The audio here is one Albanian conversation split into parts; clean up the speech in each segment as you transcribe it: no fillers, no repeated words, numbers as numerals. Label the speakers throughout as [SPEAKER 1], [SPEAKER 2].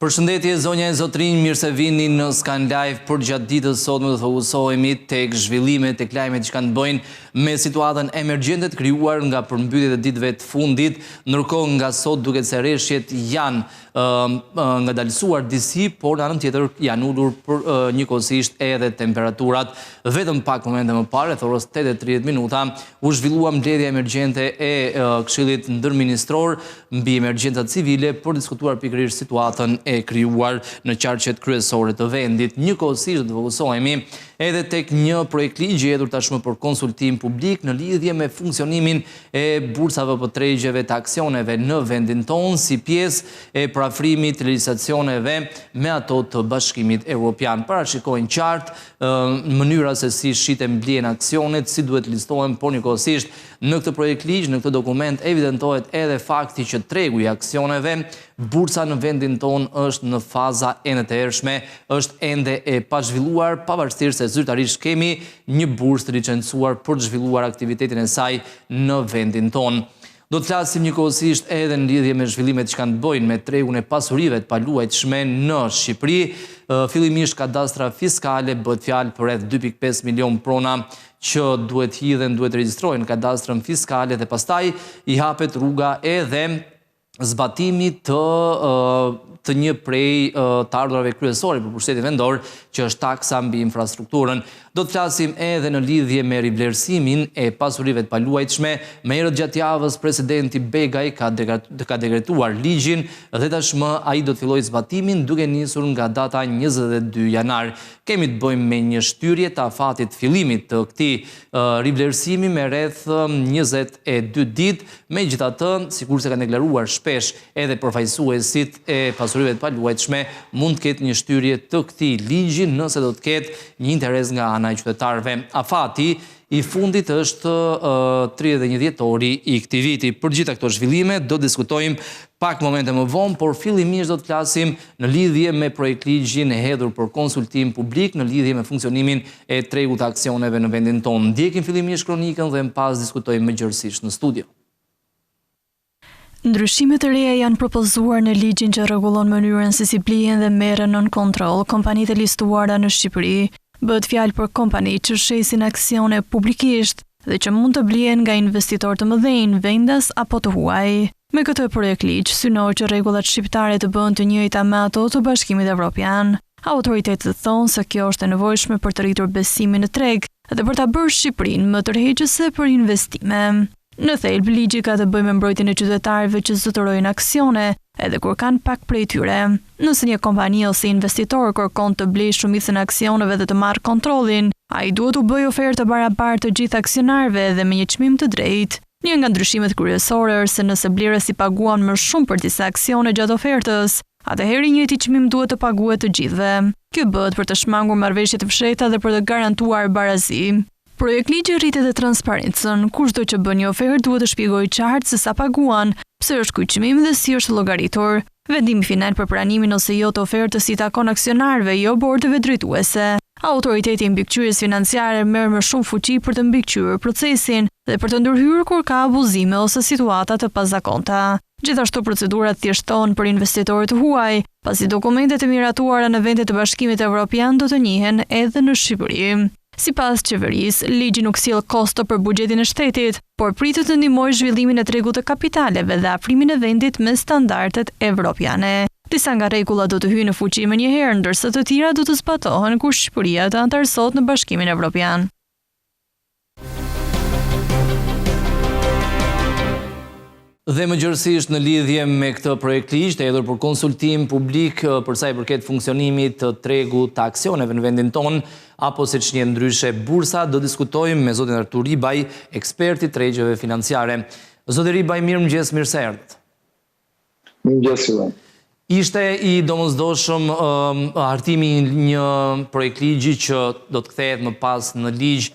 [SPEAKER 1] Përshëndetje zonja e zotrinj, mirë se vini në Skan Live për gjatë ditës sot më të fokusohemi tek zhvillimet, tek lajmet që kanë të bëjnë me situatën emergjente të krijuar nga përmbytjet e ditëve të fundit, ndërkohë nga sot duket se rreshtet janë ngadalësuar disi, por në anën tjetër janë ulur për njëkohësisht edhe temperaturat. Vetëm pak momente më parë, rreth orës 8:30 minuta, u zhvillua mbledhja emergjente e Këshillit Ndërministror mbi emergjencat civile për diskutuar pikërisht situatën e krijuar në qarqet kryesore të vendit. Njëkohësisht do të fokusohemi edhe tek një projekt ligji hedhur tashmë për konsultim publik në lidhje me funksionimin e bursave për tregjeve të aksioneve në vendin tonë si pjesë e parafrimit të legjislacioneve me ato të Bashkimit Evropian. Parashikojnë qartë mënyra se si shiten mbledhjen aksionet, si duhet listohen, por njëkohësisht në këtë projekt ligj, në këtë dokument evidentohet edhe fakti që tregu i aksioneve, bursa në vendin tonë është në faza ende të ershme, është ende e pazhvilluar, pavarësisht se zyrtarisht kemi një bursë të licencuar për të zhvilluar aktivitetin e saj në vendin tonë. Do të flasim njëkohësisht edhe në lidhje me zhvillimet që kanë të bëjnë me tregun e pasurive të paluajtshme në Shqipëri. Fillimisht kadastra fiskale bëhet fjalë për rreth 2.5 milion prona që duhet hidhen, duhet regjistrohen kadastrën fiskale dhe pastaj i hapet rruga edhe zbatimi të një prej të ardhurave kryesore për pushtetin vendor, që është taksa mbi infrastrukturën. Do të flasim edhe në lidhje me rivlerësimin e pasurive të paluajtshme. Më herët gjatë javës presidenti Begaj ka dekretuar ligjin dhe tashmë ai do të fillojë zbatimin duke nisur nga data 22 janar. Kemi të bëjmë me një shtyrje të afatit fillimit të këtij rivlerësimi me rreth 22 ditë. Megjithatë, sikurse kanë deklaruar shpesh edhe përfaqësuesit e pasurive të paluajtshme, mund të ketë një shtyrje të këtij ligji nëse do të ketë një interes nga ana e qytetarëve. Afati i fundit është 31 dhjetori i këtij viti. Për gjitha këto zhvillime do diskutojmë pak momente më vonë, por fillimisht do të flasim në lidhje me projekt ligjin e hedhur për konsultim publik në lidhje me funksionimin e tregut të aksioneve në vendin tonë. Ndjekim fillimisht kronikën dhe më pas diskutojmë më gjërësisht në studio.
[SPEAKER 2] Ndryshimet e reja janë propozuar në ligjin që rregullon mënyrën se si blihen dhe merren nën kontroll kompanitë e listuara në Shqipëri. Bëhet fjalë për kompani që shesin aksione publikisht dhe që mund të blihen nga investitorë të mëdhenj, vendas apo të huaj. Me këtë projekt ligj synohet që rregullat shqiptare të bëhen të njëjta me ato të Bashkimit Evropian. Autoritetet thonë se kjo është e nevojshme për të rritur besimin në treg dhe për ta bërë Shqipërinë më tërheqëse për investime. Në thelb, ligji ka të bëjë me mbrojtjen e qytetarëve që zotërojnë aksione, edhe kur kanë pak prej tyre. Nëse një kompani ose investitor kërkon të blejë shumicën e aksioneve dhe të marrë kontrollin, ai duhet u bëjë ofertë barabartë të gjithë aksionarëve dhe me një çmim të drejtë. Një nga ndryshimet kryesore është se nëse blerësi paguan më shumë për disa aksione gjatë ofertës, atëherë i njëjti çmim duhet të paguhet të gjithëve. Kjo bëhet për të shmangur marrëveshje të fshehta dhe për të garantuar barazi. Projekt ligji rritet edhe transparencën. Kushdo që bën një ofertë duhet të shpjegojë qartë se sa paguan, pse është ky çmim dhe si është llogaritur. Vendimi final për pranimin ose jo të ofertës i takon aksionarëve, jo bordeve drejtuese. Autoriteti i mbikëqyrjes financiare merr më shumë fuqi për të mbikëqyrur procesin dhe për të ndërhyrë kur ka abuzime ose situata të pazakonta. Gjithashtu procedurat thjeshtohen për investitorët huaj, pasi dokumentet e miratuara në vende të Bashkimit Evropian do të njihen edhe në Shqipëri. Sipas qeverisë, ligji nuk sjell kosto për buxhetin e shtetit, por pritet të ndihmojë zhvillimin e tregut të kapitaleve dhe afrimin e vendit me standardet evropiane. Disa nga rregullat do të hyjnë në fuqi më njëherë, ndërsa të tjera do të zbatohen kur Shqipëria të anëtarësohet në Bashkimin Evropian.
[SPEAKER 1] Dhe më gjërësisht në lidhje me këtë projekt ligj të hedhur për konsultim publik për sa i përket funksionimit të tregut të aksioneve në vendin tonë, apo siç njihet ndryshe bursa, do diskutojmë me zotin Artur Ribaj, ekspert i tregjeve financiare. Zoti Ribaj, mirëmëngjes, mirë se erdhët.
[SPEAKER 3] Mirëmëngjes juve.
[SPEAKER 1] Ishte i domosdoshëm hartimi një projekt ligji që do të kthehet më pas në ligj,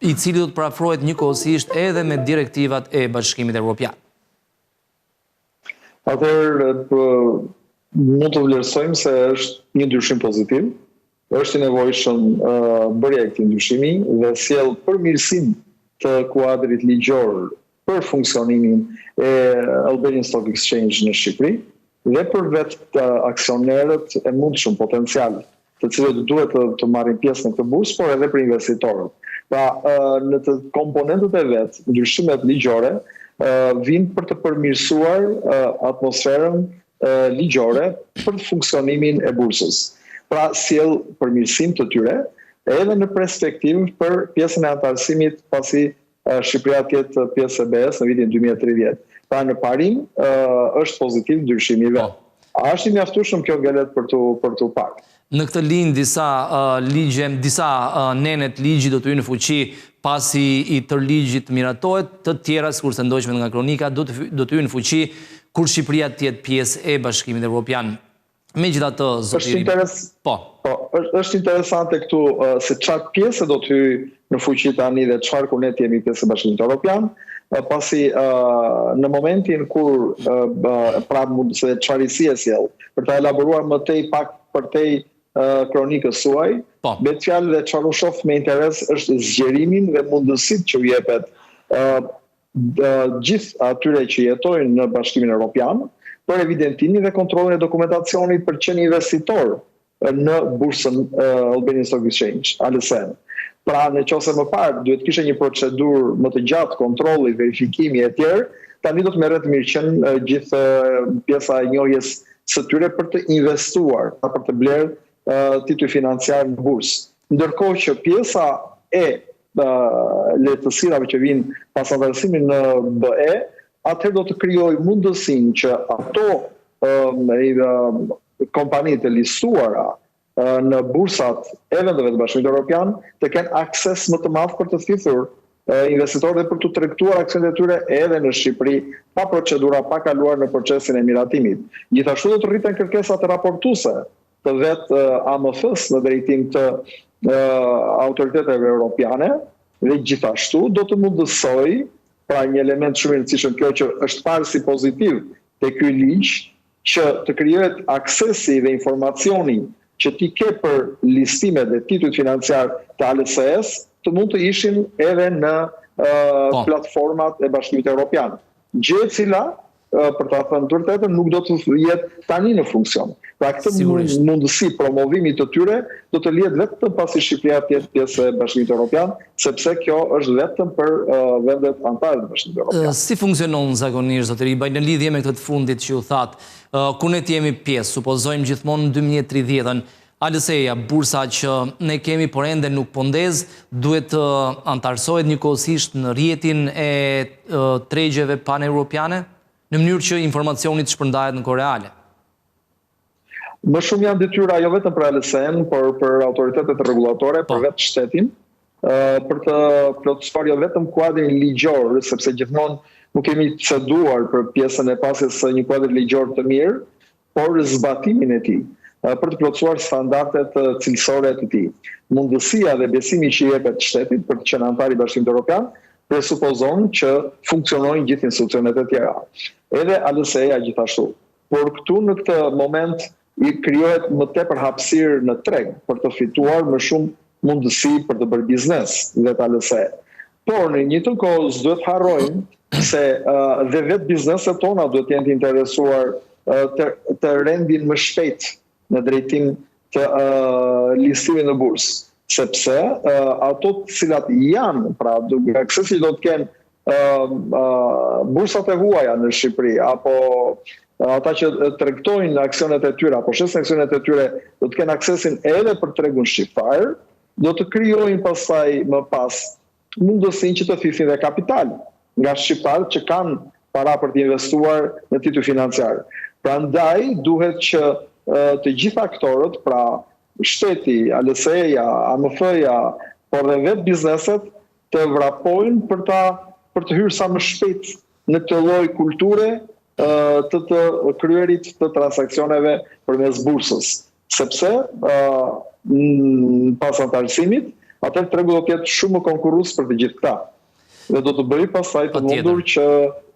[SPEAKER 1] i cili do të parafrohet njëkohësisht edhe me direktivat e Bashkimit Evropian.
[SPEAKER 3] Atëherë, mund të vlerësojmë se është një ndryshim pozitiv, është i nevojshëm bërja e këtij ndryshimi dhe sjell përmirësim të kuadrit ligjor për funksionimin e Albanian Stock Exchange në Shqipëri. dhe për vetë aksionerët e mundshëm potencial, të cilët duhet të marrin pjesë në këtë bursë, por edhe për investitorët. Pra, në të komponentët e vetë, ndryshimet ligjore, vinë për të përmirësuar atmosferën ligjore për funksionimin e bursës. Pra, sjell përmirësim të tyre, edhe në perspektivë për pjesën e antarësimit pasi Shqipëria të jetë pjesë e BE-s në vitin 2030. Pra, në parim është pozitiv ndryshimi i vet. A është i mjaftueshëm kjo gjelet për tu pak?
[SPEAKER 1] Në këtë linjë disa nenet ligji do të hyjnë në fuqi pasi i tër ligjit miratohet, të tjera sikurse ndoqëm nga kronika do të hyjnë në fuqi kur Shqipëria të jetë pjesë e Bashkimit Evropian. Megjithatë, zoti
[SPEAKER 3] është interesante këtu se çfarë pjesë do të hyjë në fuqi tani dhe çfarë kur ne jemi pjesë e Bashkimit Evropian, pasi në momentin kur pra mund se çfarësi e sjell për ta elaboruar më tej pak për tej kronikës suaj, me fjalë dhe çfarë u shoh me interes është zgjerimin dhe mundësitë që u jepet gjithë atyre që jetojnë në Bashkimin Evropian për evidentimin dhe kontrollin e dokumentacionit për qenë investitor në bursën Albanian Stock Exchange, ALSN. Pra, në qoftë më parë duhet kishe një procedurë më të gjatë, kontrolli, verifikimi e tjerë, tani do të merret mirëqen gjithë pjesa e njohjes së tyre për të investuar, për të blerë titull financiar në bursë. Ndërkohë që pjesa e lehtësirave që vinë pas antarësimit në BE, atëherë do të krijojë mundësinë që ato kompanitë e listuara në bursat e vendeve të Bashkimit Evropian të kenë akses më të madh për të thithur investitorët dhe për të tregtuar aksionet e tyre edhe në Shqipëri pa procedura, pa kaluar në procesin e miratimit. Gjithashtu do të rriten kërkesat raportuese të vetë AMF-s në drejtim të autoriteteve europiane dhe gjithashtu do të mundësoj, pra një element shumë i rëndësishëm kjo që është parë si pozitiv te ky ligj, që të krijohet aksesi dhe informacioni që ti ke për listimet dhe titujt financiar të ALSE-s të mund të ishin edhe në platformat e Bashkimit Evropian. Gjë e cila, për ta thënë të vërtetën, nuk do të jetë tani në funksion. Pra këtë mundësi promovimi të tyre do të lihet vetëm pasi Shqipëria të jetë pjesë e Bashkimit Evropian, sepse kjo është vetëm për vendet anëtare të Bashkimit Evropian.
[SPEAKER 1] Si funksionon zakonisht, zotëri Baj, në lidhje me këtë të fundit që ju thatë, ku ne jemi pjesë, supozojmë gjithmonë në 2030-ën, ALSE-ja, bursa që ne kemi por ende nuk po ndez, duhet të antarësohet njëkohësisht në rrjetin e tregjeve pan-europiane, në mënyrë që informacioni të shpërndahet në kohë reale.
[SPEAKER 3] Më shumë janë detyra jo vetëm për ALSE-n, por për autoritetet rregullatore, për vetë shtetin, për të plotësuar jo vetëm kuadrin ligjor, sepse gjithmonë nuk kemi ceduar për pjesën e pasjes së një kuadri ligjor të mirë, por zbatimin e tij, për të plotësuar standardet cilësore të tij. Mundësia dhe besimi që jepet shtetit për të qenë antar i Bashkimit Evropian presupozon që funksionojnë gjithë institucionet e tjera. Edhe ALSE-ja gjithashtu. Por këtu në këtë moment i krijohet më tepër hapësirë në treg për të fituar më shumë mundësi për të bërë biznes vetë ALSE. Por në një të kohë s'duhet harrojmë se dhe vetë bizneset tona duhet jenë të interesuar të rendin më shpejt në drejtim të listimit në bursë. Sepse ato të cilat janë, pra aksesi do të kenë bursat e huaja në Shqipëri, apo ata që tregtojnë aksionet e tyre, apo shesin aksionet e tyre, do të kenë aksesin edhe për tregun shqiptar, do të krijojnë pastaj më pas mundësinë që të thithin dhe kapital nga shqiptarët që kanë para për të investuar në titull financiar. Prandaj duhet që të gjithë aktorët, pra shteti, ALSE-ja, AMF-ja, por dhe vetë bizneset të vrapojnë për të hyrë sa më shpejt në këtë lloj kulture të kryerit të transaksioneve përmes bursës. Sepse pas antarësimit, atëherë tregu do të jetë shumë më konkurrues për të gjithë këta. Dhe do të bëjë pastaj të mundur që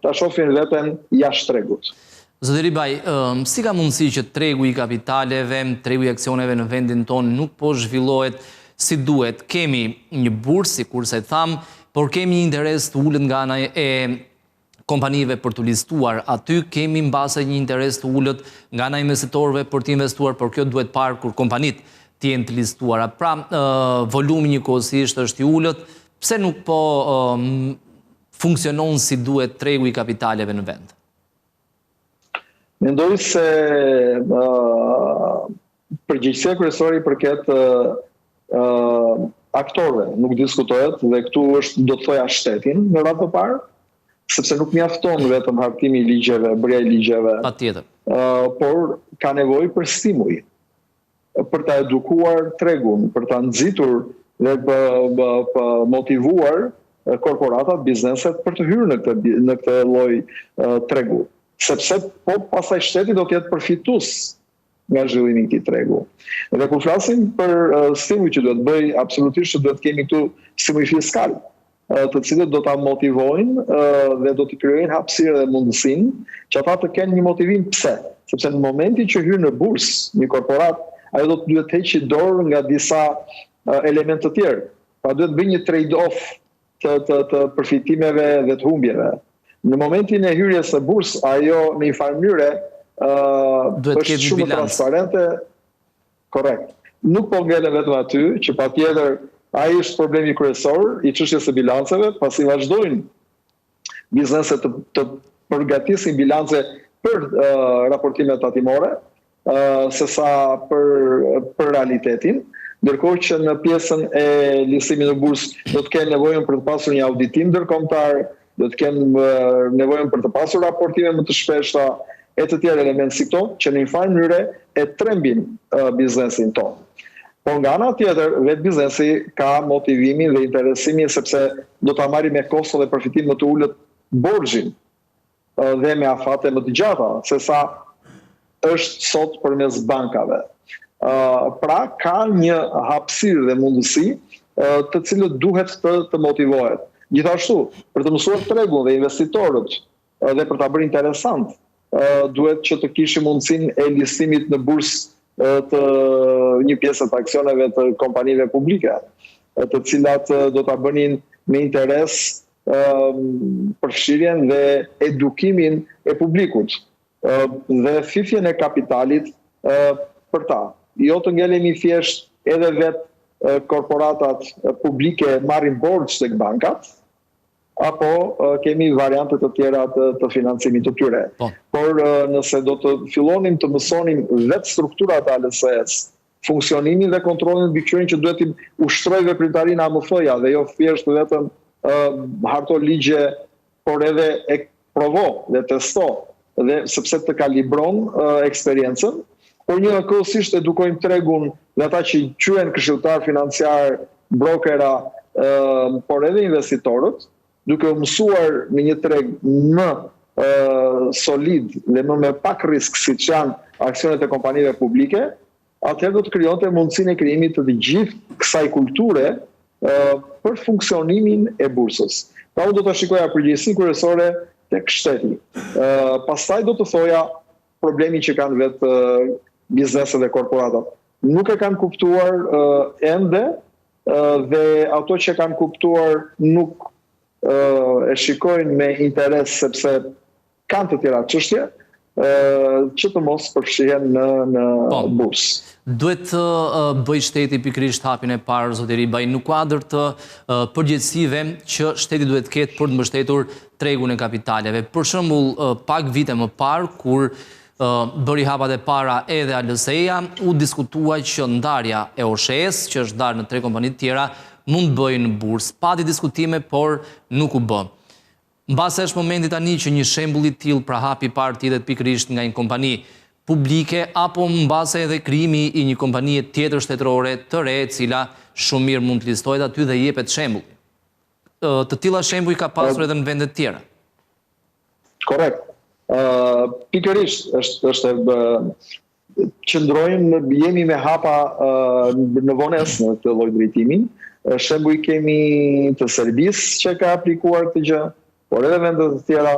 [SPEAKER 3] ta shohin veten jashtë tregut.
[SPEAKER 1] Zotëri Baj, si ka mundësi që tregu i kapitaleve, tregu i aksioneve në vendin tonë nuk po zhvillohet si duhet? Kemi një bursë, sikur se tham, por kemi një interes të ulët nga ana e kompanive për të listuar. Aty kemi mbase një interes të ullët nga ana investitorëve për të investuar, por kjo duhet parë kur kompanit të jenë të listuara. Pra, volumi njëkohësisht është i ullët, pse nuk po funksionon si duhet tregu i kapitaleve në vend?
[SPEAKER 3] Mendoj se përgjegjësia kryesore i përket aktorëve nuk diskutohet dhe këtu është do të thoja shtetin në radhë të parë, sepse nuk mjafton vetëm hartimi i ligjeve, bërja i ligjeve,
[SPEAKER 1] Patjetër.
[SPEAKER 3] por ka nevojë për stimuj, për ta edukuar tregun, për ta nxitur dhe për motivuar korporatat, bizneset për të hyrë në këtë lloj tregu, sepse po pastaj shteti do të jetë përfitues nga zhvillimi i këtij tregu. Dhe kur flasim për stimuj që duhet bëj, absolutisht që duhet kemi këtu stimuj fiskal, të cilët do ta motivojnë dhe do të krijojnë hapësirë dhe mundësinë që ata të kenë një motivim. Pse? Sepse në momentin që hyn në bursë një korporat, ajo do të duhet heqë dorë nga disa elemente të tjerë. Pra duhet bëjë një trade-off të përfitimeve dhe të humbjeve. Në momentin e hyrjes së bursë, ajo në një farë mënyrë është shumë transparente. Korrekt. Nuk po ngelen vetëm aty, që patjetër ai është problemi kryesor i çështjes së bilanceve, pasi vazhdojnë bizneset të përgatisin bilance për raportimet tatimore, sesa për realitetin, ndërkohë që në pjesën e listimit në bursë do të kenë nevojën për të pasur një auditim ndërkombëtar, do të kenë nevojën për të pasur raportime më të shpeshta e të tjerë elementë si këto, që në një farë mënyrë e trembin biznesin tonë. Por nga ana tjetër, vetë biznesi ka motivimin dhe interesimin sepse do ta marrë me kosto dhe përfitim më të ulët borxhin dhe me afate më të gjata se sa është sot përmes bankave. Pra ka një hapësirë dhe mundësi të cilët duhet të motivohet. Gjithashtu, për të mësuar tregun dhe investitorët dhe për ta bërë interesant, duhet që të kishim mundësinë e listimit në bursë të një pjesë të aksioneve të kompanive publike, të cilat do ta bënin me interes përfshirjen dhe edukimin e publikut dhe fifjen e kapitalit për ta. Jo të ngelemi thjesht edhe vetë korporatat publike marrin borxh tek bankat, apo kemi variante të tjera të financimit të tyre. Por nëse do të fillonim të mësonim vetë strukturat e ALS-s, funksionimin dhe kontrollin mbi që duhet të ushtrojë veprimtarinë AMF-ja dhe jo thjesht vetëm harto ligje, por edhe e provo dhe testo, dhe sepse të kalibron eksperiencën, por njëkohësisht edukojmë tregun dhe ata që quhen këshilltar financiar, brokera, por edhe investitorët, duke u mësuar në një treg më solid dhe më me pak risk siç janë aksionet e kompanive publike, atëherë do të krijonte mundësinë e krijimit të gjithë kësaj kulture për funksionimin e bursës. Pra unë do të shikoja përgjegjësinë kryesore tek shteti. Pastaj do të thoja problemin që kanë vetë bizneset dhe korporatat. Nuk e kanë kuptuar ende dhe ato që kanë kuptuar nuk e shikojnë me interes sepse kanë të tjera çështje që të mos përfshihen në bursë.
[SPEAKER 1] Duhet të bëj shteti pikërisht hapin e parë, zotëri Baj, në kuadër të përgjegjësive që shteti duhet ketë për të mbështetur tregun e kapitaleve. Për shembull, pak vite më parë, kur bëri hapat e para edhe ALS-ja, u diskutua që ndarja e OSHE-s, që është ndarë në 3 kompani të tjera, mund bëjë në bursë. Pati diskutime, por nuk u bë. Mbase është momenti tani që një shembull i tillë pra hapi parë tjetër pikërisht nga një kompani publike, apo mbase edhe krijimi i një kompanie tjetër shtetërore të re, e cila shumë mirë mund të listohet aty dhe jepet shembull. Të tilla shembuj ka pasur edhe në vende të tjera.
[SPEAKER 3] Korrekt. Pikërisht është qëndrojmë, jemi me hapa në vonesë në këtë lloj drejtimi. Shembuj kemi të Serbisë që ka aplikuar këtë gjë, por edhe vende të tjera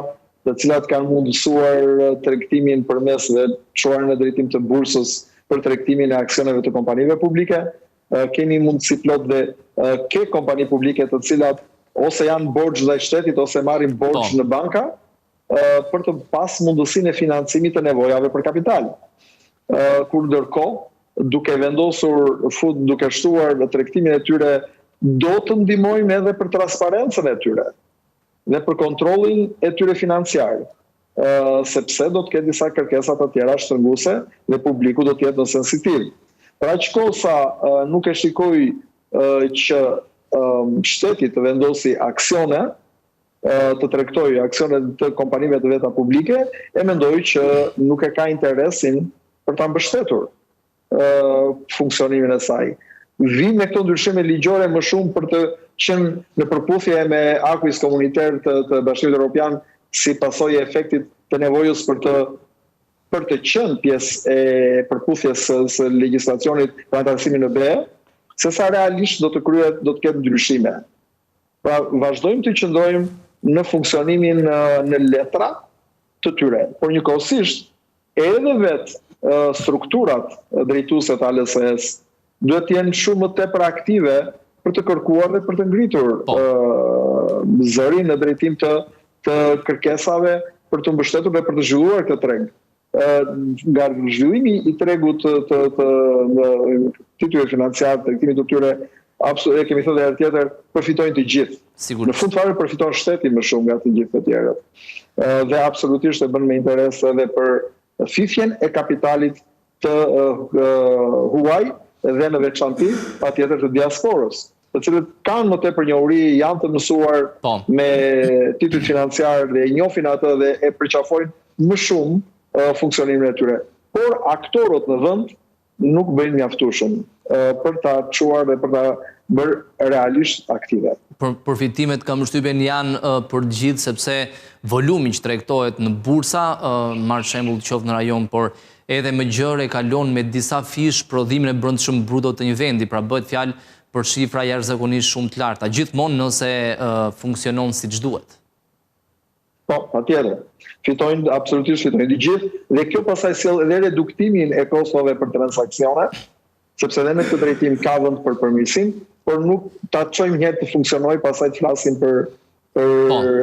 [SPEAKER 3] të cilat kanë mundësuar tregtimin përmes dhe çuar në drejtim të bursës për tregtimin e aksioneve të kompanive publike. Kemi mundësi plot dhe ke kompani publike të cilat ose janë borxh ndaj shtetit ose marrin borxh në banka, për të pas mundësinë e financimit të nevojave për kapital. Kur ndërkohë, duke vendosur duke shtuar në tregtimin e tyre, do të ndihmojmë edhe për transparencën e tyre dhe për kontrollin e tyre financiar, sepse do të ketë disa kërkesa të tjera shtrënguese dhe publiku do të jetë në sensitiv. Pra që sa nuk e shikoj që shteti të vendosi aksione, të tregtoj aksione të kompanive të veta publike, e mendoj që nuk e ka interesin për ta mbështetur funksionimin e saj. Vim me këto ndryshime ligjore më shumë për të qenë në përputhje me akuis komuniter të Bashkimit Evropian si pasojë e efektit të nevojës për të qenë pjesë e përputhjes së legjislacionit për antarësimin në BE, se sa realisht do të ketë ndryshime. Pra vazhdojmë të qëndrojmë në funksionimin në letra të tyre, por njëkohësisht edhe vetë strukturat drejtuese të ALS-s duhet të jenë shumë më tepër aktive për të kërkuar dhe për të ngritur zërin në drejtim të kërkesave për të mbështetur dhe për të zhvilluar këtë treg. Nga zhvillimi i tregut të titujve financiar, tregtimit të tyre, e kemi thënë edhe tjetër, përfitojnë të gjithë. Në fund fare përfiton shteti më shumë nga të gjithë të tjerët. Dhe absolutisht e bën me interes edhe për fifjen e kapitalit të huaj dhe në veçanti patjetër të diasporës, të cilët kanë më tepër njohuri, janë të mësuar me titull financiar dhe e njohin atë dhe e përqafojnë më shumë funksionimin e tyre. Por aktorët në vend nuk bëjnë mjaftueshëm për ta çuar dhe për ta bërë realisht aktive.
[SPEAKER 1] Përfitimet kam përshtypjen janë për gjithë, sepse volumi që tregtohet në bursa, marr shembull qoftë në rajon, por edhe më gjërë e kalon me disa fish prodhimin e brendshëm bruto të një vendi, pra bëhet fjalë për shifra jashtëzakonisht shumë të larta, gjithmonë nëse funksionon siç duhet.
[SPEAKER 3] Po, patjetër. Absolutisht fitojnë të gjithë, dhe kjo pastaj sjell edhe reduktimin e kostove për transaksione, sepse edhe në këtë drejtim ka vend për përmirësim, por nuk ta çojmë një herë të funksionojë, pastaj të flasim për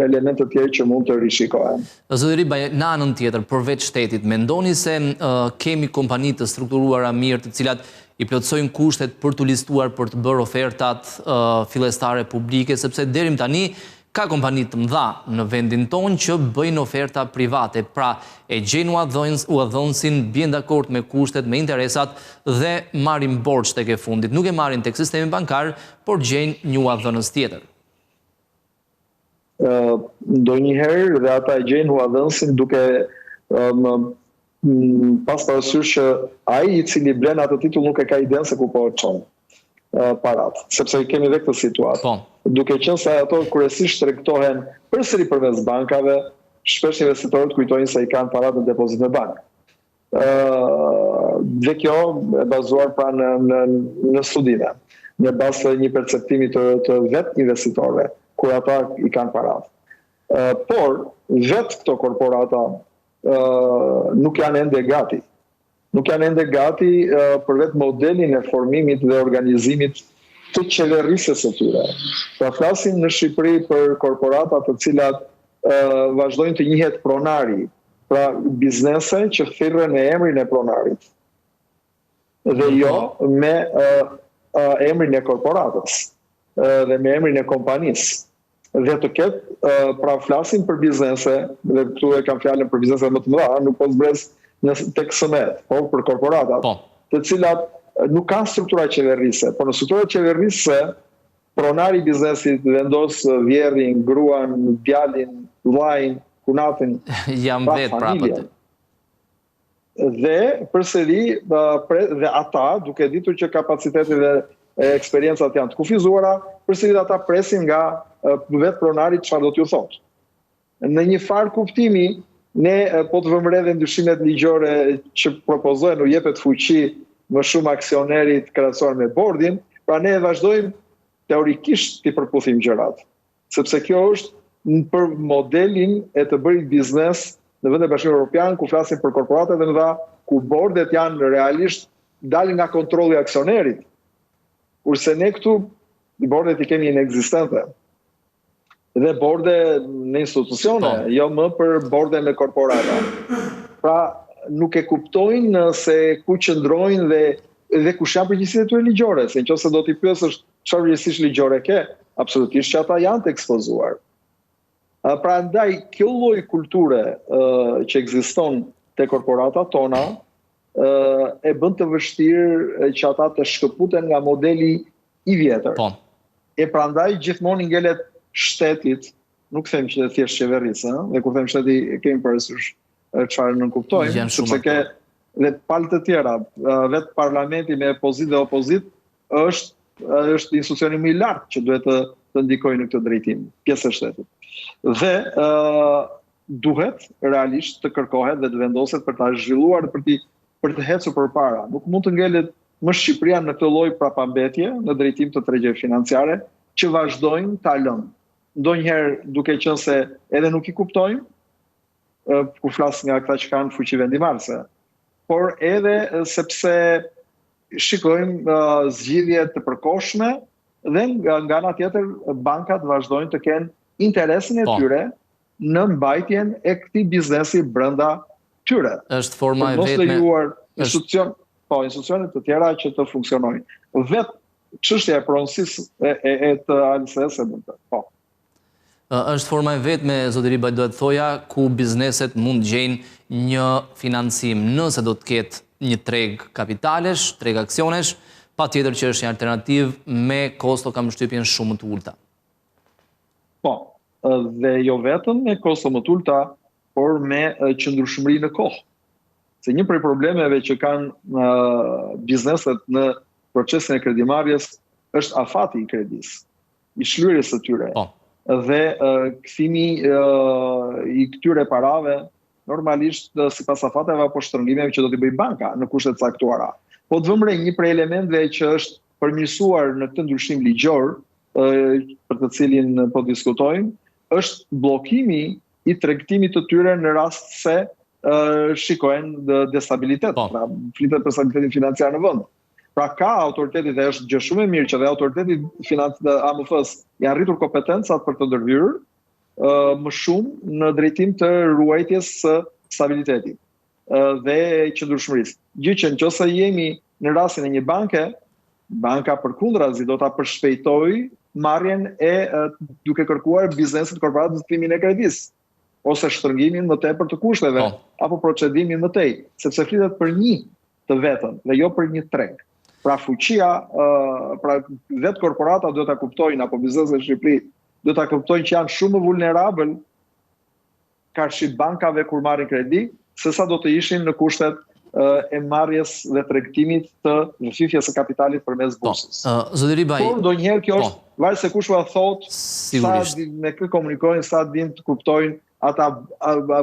[SPEAKER 3] elemente të tjera që mund të rishikohen.
[SPEAKER 1] Zotëri Baj, në anën tjetër, përveç shtetit, mendoni se kemi kompani të strukturuara mirë, të cilat i plotësojnë kushtet për të listuar, për të bërë ofertat fillestare publike, sepse deri tani ka kompani të mëdha në vendin tonë që bëjnë oferta private, pra e gjejnë udhëdhënësin, bien dakord me kushtet, me interesat dhe marrin borxh tek e fundit. Nuk e marrin tek sistemi bankar, por gjejnë një udhëdhënës tjetër.
[SPEAKER 3] Ndonjëherë dhe ata e gjejnë udhëdhënësin duke pas parasysh që ai i cili blen atë titull nuk e ka idenë se ku po çon parat, sepse kemi edhe këtë situatë. Duke qenë se ato kryesisht tregtohen përsëri përmes bankave, shpesh investitorët kujtojnë se i kanë parat në depozit në bankë. Dhe kjo e bazuar pra në studime, në bazë të një perceptimi të vetë investitorëve, kur ata i kanë parat. Por vetë këto korporata nuk janë ende gati. Nuk janë ende gati për vetë modelin e formimit dhe organizimit të qeverisës së tyre. Pra flasim në Shqipëri për korporata të cilat vazhdojnë të njihet pronari, pra biznese që thirren me emrin e pronarit. Dhe jo me emrin e korporatës dhe me emrin e kompanisë. Dhe të ketë, pra flasim për biznese, dhe këtu e kam fjalën për biznese më të mëdha, nuk po zbres tek SME, po për korporatat, të cilat nuk kanë struktura qeverise, por në struktura qeverise, pronari i biznesit vendos vjerrin, gruan, djalin, vllajin, kunatin,
[SPEAKER 1] jam vetë prapë.
[SPEAKER 3] Dhe përsëri dhe ata, duke ditur që kapacitetet dhe eksperiencat janë të kufizuara, përsëri ata presin nga vetë pronari çfarë do t'ju thotë. Në një farë kuptimi, ne po të vëmë re dhe ndryshimet ligjore që propozojnë, u jepet fuqi më shumë aksionerit krahasuar me bordin, pra ne vazhdojmë teorikisht të përputhim gjërat. Sepse kjo është për modelin e të bërit biznes në vendin e Bashkimit Evropian, ku flasim për korporatat e mëdha, ku bordet janë realisht dalin nga kontrolli i aksionerit. Kurse ne këtu bordet i kemi inekzistente. dhe borde në institucione, jo më për borde me korporata. Pra, nuk e kuptojnë se ku qëndrojnë dhe kush janë përgjegjësitë e tyre ligjore, se nëse do t'i pyesësh çfarë përgjegjësish ligjore ke, absolutisht që ata janë të ekspozuar. Pra ndaj, kjo lloj kulture që ekziston te korporatat tona e bën të vështirë që ata të shkëputen nga modeli i vjetër. E prandaj gjithmonë i ngelet shtetit, nuk them që thjesht qeverisë, dhe kur them shteti kemi parasysh çfarë nënkuptojmë, sepse ke dhe palët të tjera, vetë parlamenti me pozitë dhe opozitë është institucioni më i lartë që duhet të ndikojë në këtë drejtim, pjesë e shtetit. Dhe duhet realisht të kërkohet dhe të vendoset për ta zhvilluar për të ecur përpara. Nuk mund të ngelet më Shqipëria në këtë lloj prapambetje në drejtim të tregjes financiare që vazhdojnë ta lënë. Ndonjëherë duke qenë se edhe nuk i kuptojmë, kur flas nga këta që kanë fuqi vendimarrëse, por edhe sepse shikojmë zgjidhje të përkohshme dhe nga ana tjetër bankat vazhdojnë të kenë interesin e tyre në mbajtjen e këtij biznesi brenda tyre.
[SPEAKER 1] Është forma e
[SPEAKER 3] vetme institucione të tjera që të funksionojnë. Vetë çështja e pronësisë e të ALS-së e bën.
[SPEAKER 1] Është forma e vetme, zotëri Baj, duhet thoja, ku bizneset mund gjejnë një financim nëse do të ketë një treg kapitalesh, treg aksionesh, patjetër që është një alternativë me kosto kam shtypjen shumë të ulta.
[SPEAKER 3] Dhe jo vetëm me kosto më të ulta, por me qëndrueshmëri në kohë. Se një prej problemeve që kanë bizneset në procesin e kredimarrjes është afati i kredisë, i shlyerjes së tyre. Dhe kthimi i këtyre parave normalisht sipas afateve apo shtrëngimeve që do t'i bëjë banka në kushte të caktuara. Po të vëmë re një prej elementeve që është përmirësuar në këtë ndryshim ligjor, për të cilin po diskutojmë, është bllokimi i tregtimit të tyre në rast se shikojnë destabilitet. Pra flitet për stabilitetin financiar në vend. Pra ka autoriteti dhe është gjë shumë e mirë që dhe autoriteti AMF-s janë rritur kompetencat për të ndërhyrë më shumë në drejtim të ruajtjes së stabilitetit dhe qëndrueshmërisë. Gjë që nëse jemi në rastin e një banke, banka përkundrazi do ta përshpejtojë marrjen e duke kërkuar biznesit korporat zhvillimin e kredisë ose shtrëngimin më tepër të kushteve apo procedimin më tej, sepse flitet për një të vetëm dhe jo për një treg. Pra fuqia, pra vetë korporata do ta kuptojnë apo bizneset në Shqipëri do ta kuptojnë që janë shumë më vulnerabël karshi bankave kur marrin kredi, sesa do të ishin në kushtet e marrjes dhe tregtimit të nënfifjes së kapitalit përmes bursës.
[SPEAKER 1] Zotëri Baj,
[SPEAKER 3] por ndonjëherë kjo është varet se kush thotë, sa me kë komunikojnë, sa din të kuptojnë ata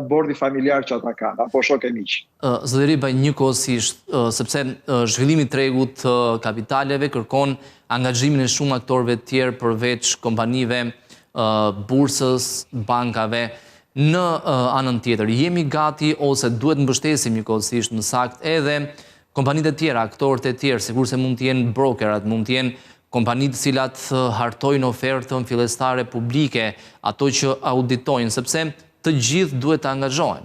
[SPEAKER 3] bordi familjar që ata kanë, apo shok e miq.
[SPEAKER 1] Zotëri Baj, njëkohësisht, sepse zhvillimi i tregut të kapitaleve kërkon angazhimin e shumë aktorëve të tjerë përveç kompanive, bursës, bankave. Në anën tjetër, jemi gati ose duhet mbështesim njëkohësisht në sakt edhe kompanitë e tjera, aktorët e tjerë, sigurisht se mund të jenë brokerat, mund të jenë kompanitë cilat hartojnë ofertën fillestare publike, ato që auditojnë, sepse të gjithë duhet të angazhohen.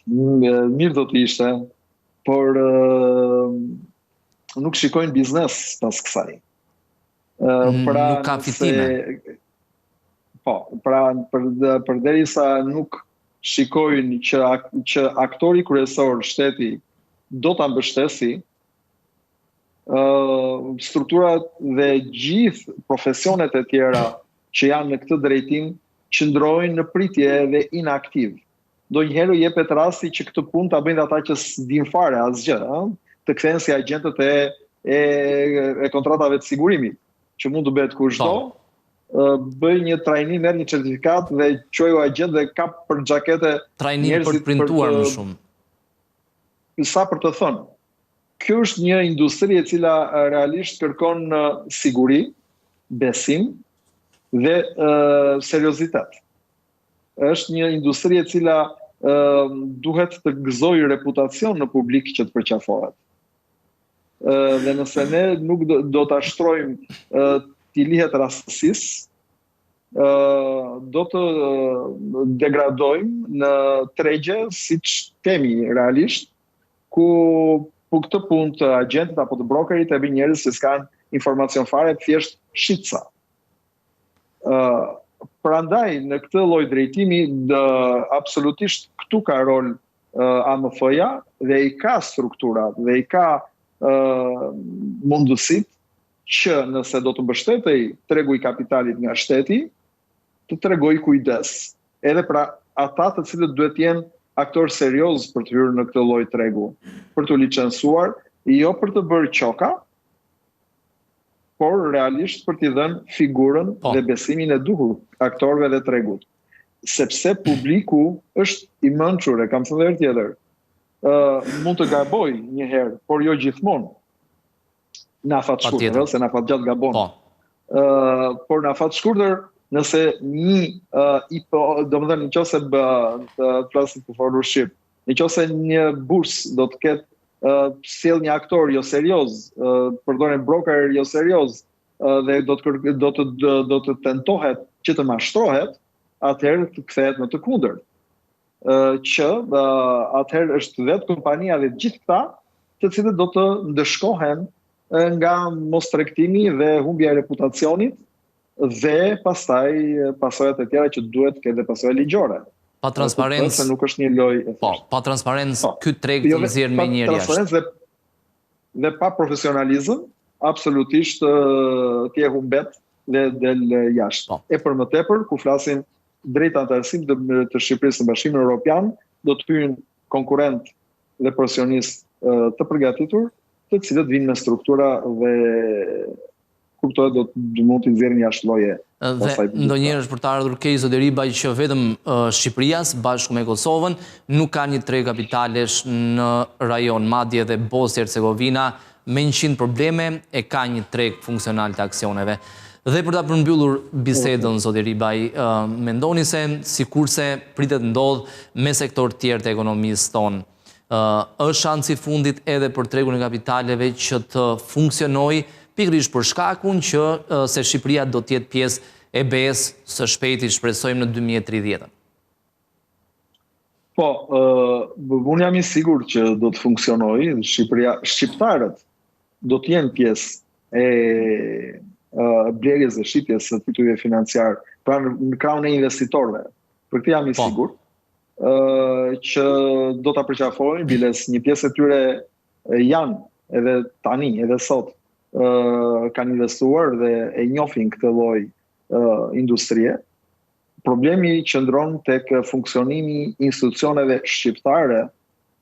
[SPEAKER 3] Mirë do të ishte, por nuk shikojnë biznes pas kësaj.
[SPEAKER 1] Nuk ka fitime.
[SPEAKER 3] Po, pra përderisa nuk shikojnë që aktori kryesor, shteti, do ta mbështesi, strukturat dhe gjithë profesionet e tjera që janë në këtë drejtim qëndrojnë në pritje dhe inaktiv. Ndonjëherë jepet rasti që këtë punë ta bëjnë ata që s'din fare asgjë, të kthehen si agjentët e kontratave të sigurimit, që mund të bëhet kushdo, bëj një trajnim, merr një certifikat dhe quaju agent dhe kap për xhakete
[SPEAKER 1] trajnim për të printuar më shumë.
[SPEAKER 3] Sa për të thënë, kjo është një industri e cila realisht kërkon siguri, besim dhe seriozitet. Është një industri e cila duhet të gëzojë reputacion në publik që të përqafohet. dhe nëse ne nuk do të ashtrojmë t'i lihet rastësisë, do të degradojmë në tregje, siç kemi realisht, ku për këtë punë të agentit apo të brokerit e bëjnë njerëz që s'kan informacion fare, thjesht shitca. Prandaj në këtë lloj drejtimi absolutisht këtu ka rol AMF-ja dhe i ka strukturat dhe i ka mundësit që nëse do të mbështetej tregu i kapitalit nga shteti, të tregoj kujdes. Edhe pra ata të cilët duhet jenë aktor serioz për të hyrë në këtë lloj tregu, për të licencuar, jo për të bërë qoka, por realisht për t'i dhënë figurën dhe besimin e duhur aktorëve dhe tregut. Sepse publiku është i mençur, e kam thënë herë tjetër, mund të gaboj një herë, por jo gjithmonë. Në afat shkurtër, se në afat gjatë gabon. Por në afat shkurtër, nëse nëse të flasim për forur shqip, nëse një bursë do të ketë sjell një aktor jo serioz, përdoren broker jo serioz, dhe do të tentohet që të mashtrohet, atëherë të kthehet në të kundërt. Që atëherë është vetë kompania dhe gjithë këta, të cilët do të ndëshkohen nga mostregtimi dhe humbja e reputacionit dhe pastaj pasojat e tjera që duhet këtë pasojat ligjore.
[SPEAKER 1] Pa transparencë,
[SPEAKER 3] nuk është një lojë.
[SPEAKER 1] Pa transparencë, ky treg të nxjerr me njëri jashtë.
[SPEAKER 3] Dhe pa profesionalizëm, absolutisht t'je humbet dhe del jashtë. E për më tepër, kur flasim drejt antarësim të Shqipërisë në Bashkimin Evropian, do të hyjnë konkurrent dhe profesionistë të përgatitur, të cilët vinë me struktura dhe kuptohet do mund të nxjerrin jashtë lloje.
[SPEAKER 1] Dhe ndonjëherë është për të ardhur keq zoti Ribaj që vetëm Shqipëria bashkë me Kosovën nuk ka një treg kapitalesh në rajon, madje edhe Bosnia Hercegovina me 100 probleme e ka një treg funksional të aksioneve. Dhe për ta përmbyllur bisedën zoti Ribaj, mendoni se sikurse pritet ndodh me sektor të tjerë të ekonomisë tonë, është shansi i fundit edhe për tregun e kapitaleve që të funksionojë pikërisht për shkakun që se Shqipëria do të jetë pjesë e BE-s së shpejti, shpresojmë në 2030.
[SPEAKER 3] Po, unë jam i sigurt që do të funksionojë, shqiptarët do të jenë pjesë e blerjes dhe shitjes së titujve financiar, pra në krahun e investitorëve. Për këtë jam i sigurt që do ta përqafojnë, biles një pjesë e tyre janë edhe tani, edhe sot kanë investuar dhe e njohin këtë lloj industrie. Problemi qëndron tek funksionimi i institucioneve shqiptare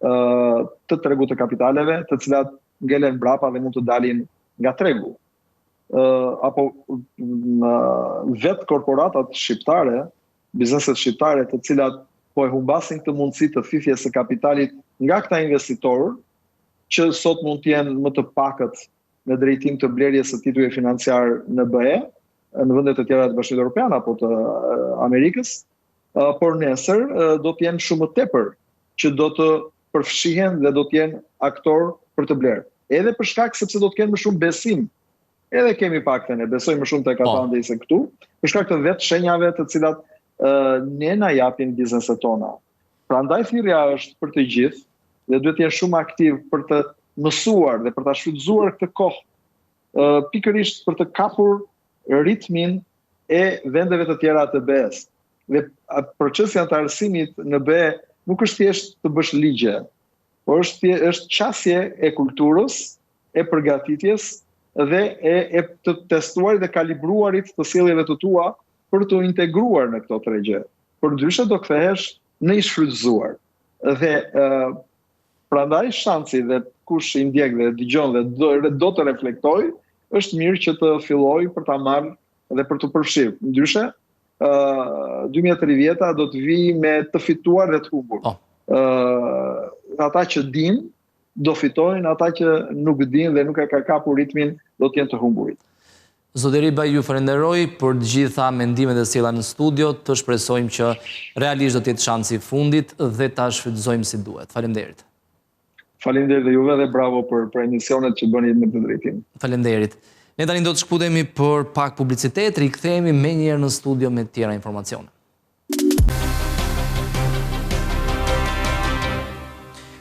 [SPEAKER 3] të tregut të kapitaleve, të cilat ngelen brapa dhe mund të dalin nga tregu. Apo vetë korporatat shqiptare, bizneset shqiptare të cilat po e humbasin këtë mundësi të fifjes së kapitalit nga këta investitorë, që sot mund të jenë më të pakët në drejtim të blerjes së titujve financiar në BE, në vendet e tjera të Bashkimit Evropian apo të Amerikës, por nesër do të jenë shumë më tepër që do të përfshihen dhe do të jenë aktor për të blerë. Edhe për shkak sepse do të kenë më shumë besim. Edhe kemi paktën e besojmë më shumë tek ata ndaj se këtu, për shkak të vetë shenjave të cilat ne na japin bizneset tona. Prandaj thirrja është për të gjithë dhe duhet të jenë shumë aktiv për të mësuar dhe për ta shfrytzuar këtë kohë pikërisht për të kapur ritmin e vendeve të tjera të BE-s. Dhe procesi i antarësimit në BE nuk është thjesht të bësh ligje, por është qasje e kulturës, e përgatitjes dhe e të testuarit dhe kalibruarit të sjelljeve të tua për të integruar në këto tregje. Përndryshe do kthehesh në i shfrytzuar. Dhe prandaj shansi dhe kush i ndjek dhe dëgjon dhe do të reflektoj, është mirë që të filloj për ta marrë dhe për të përfshirë. Ndryshe, 2030 do të vi me të fituar dhe të humbur. Ata që din do fitojnë, ata që nuk din dhe nuk e ka kapur ritmin do të jenë të humburit.
[SPEAKER 1] Zoti Ribaj, ju falenderoj për të gjitha mendimet e sjella në studio, të shpresojmë që realisht do të jetë shansi i fundit dhe ta shfrytëzojmë si duhet. Faleminderit.
[SPEAKER 3] Faleminderit dhe juve dhe bravo për emisionet që bëni me të drejtim.
[SPEAKER 1] Faleminderit. Ne tani do të shkputemi për pak publicitet, rikthehemi menjëherë në studio me tjera informacione.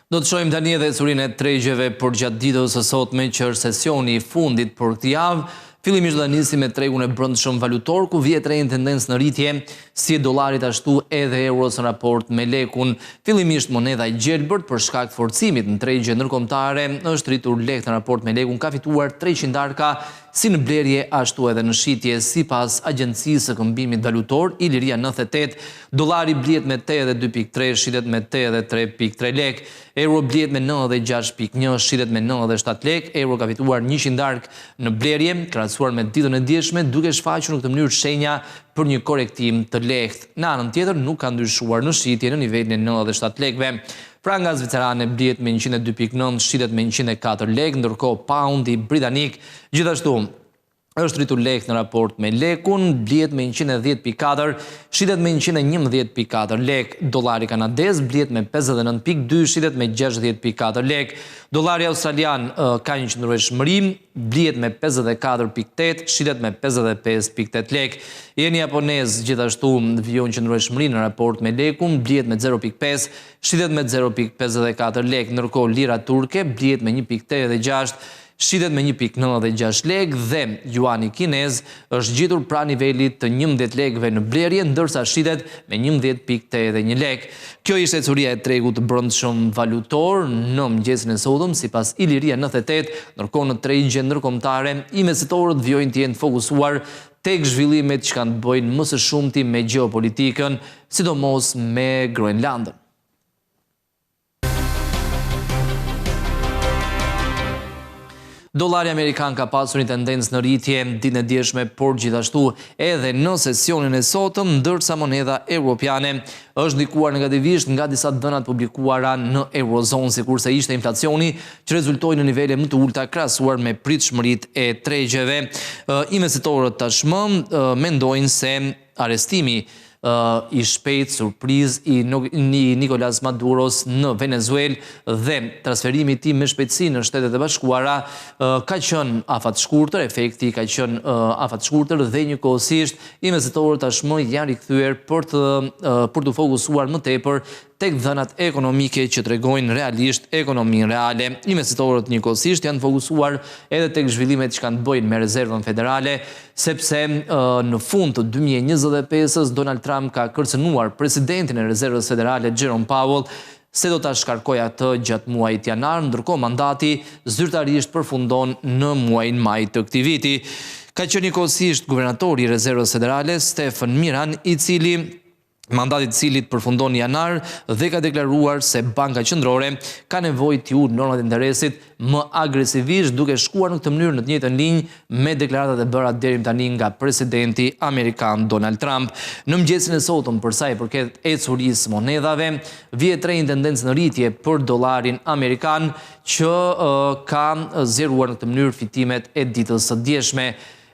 [SPEAKER 1] Do të shohim tani edhe ecurinë e tregjeve për gjatë ditës së sotme që është sesioni I fundit për këtë javë. Fillimisht do të nisim me tregun e brendshëm valutor ku vjet rejnë tendencë në rritje, si e dollarit ashtu edhe euros në raport me lekun. Fillimisht moneda e gjelbërt për shkak të forcimit në tregje ndërkombëtare është rritur lek në raport me lekun, ka fituar 300 darka si në blerje ashtu edhe në shitje. Sipas Agjencisë së Këmbimit Valutor Iliria 98, dollari blihet me 82.3, shitet me 83.3 lek. Euro blihet me 96.1, shitet me 97 lek. Euro ka fituar 100 dark në blerje, krahasuar me ditën e dieshme, duke shfaqur në këtë mënyrë shenja për një korektim të lehtë. Në anën tjetër nuk ka ndryshuar në shitje në nivelin e 97 lekëve. Franga zvicerane blihet me 102.9, shitet me 104 lek, ndërkohë paundi britanik gjithashtu është rritur lek në raport me lekun, blihet me 110.4, shitet me 111.4 lek. Dollari kanadez blihet me 59.2, shitet me 60.4 lek. Dollari australian ka një qëndrueshmëri, blihet me 54.8, shitet me 55.8 lek. Jeni japonez gjithashtu vijon qëndrueshmëri në raport me lekun, blihet me 0.5, shitet me 0.54 lek. Ndërkohë lira turke blihet me 1.86, shitet me 1.96 lek dhe juani kinez është gjetur pra nivelit të 11 lekëve në blerje, ndërsa shitet me 11.81 lek. Kjo ishte ecuria e tregut të brendshëm valutor në mëngjesin e sotëm, sipas Iliria 98, ndërkohë në tregje ndërkombëtare, investitorët vijojnë të jenë fokusuar tek zhvillimet që kanë të bëjnë më së shumti me gjeopolitikën, sidomos me Groenlandën. Dollari amerikan ka pasur një tendencë në rritje ditën e dieshme, por gjithashtu edhe në sesionin e sotëm, ndërsa moneda europiane është ndikuar negativisht nga disa dhënat publikuara në eurozonë, sikurse ishte inflacioni që rezultoi në nivele më të ulta krahasuar me pritshmëritë e tregjeve. Investitorët tashmë mendojnë se arrestimi I shpejt surpriz I Nicolas Maduros në Venezuelë dhe transferimi I tij me shpejtësi në Shtetet e Bashkuara ka qenë afat shkurtër, efekti ka qenë afat shkurtër dhe njëkohësisht investitorët tashmë janë rikthyer për të fokusuar më tepër tek dhënat ekonomike që tregojnë realisht ekonominë reale. Investitorët njëkohësisht janë fokusuar edhe tek zhvillimet që kanë të bëjnë me rezervën federale, sepse në fund të 2025-s Donald Trump ka kërcënuar presidentin e rezervës federale Jerome Powell se do ta shkarkojë atë gjatë muajit janar, ndërkohë mandati zyrtarisht përfundon në muajin maj të këtij viti. Ka qenë njëkohësisht guvernatori I rezervës federale Stephen Miran, mandatit cilit përfundon janar dhe ka deklaruar se Banka Qendrore ka nevojë të ulë normat e interesit më agresivisht, duke shkuar në këtë mënyrë në të njëjtën linjë me deklaratat e bëra deri tani nga presidenti amerikan Donald Trump. Në mëngjesin e sotëm, për sa I përket ecurisë monedhave, vjet re një tendencë në rritje për dollarin amerikan që ka zgjeruar në këtë mënyrë fitimet e ditës së dieshme.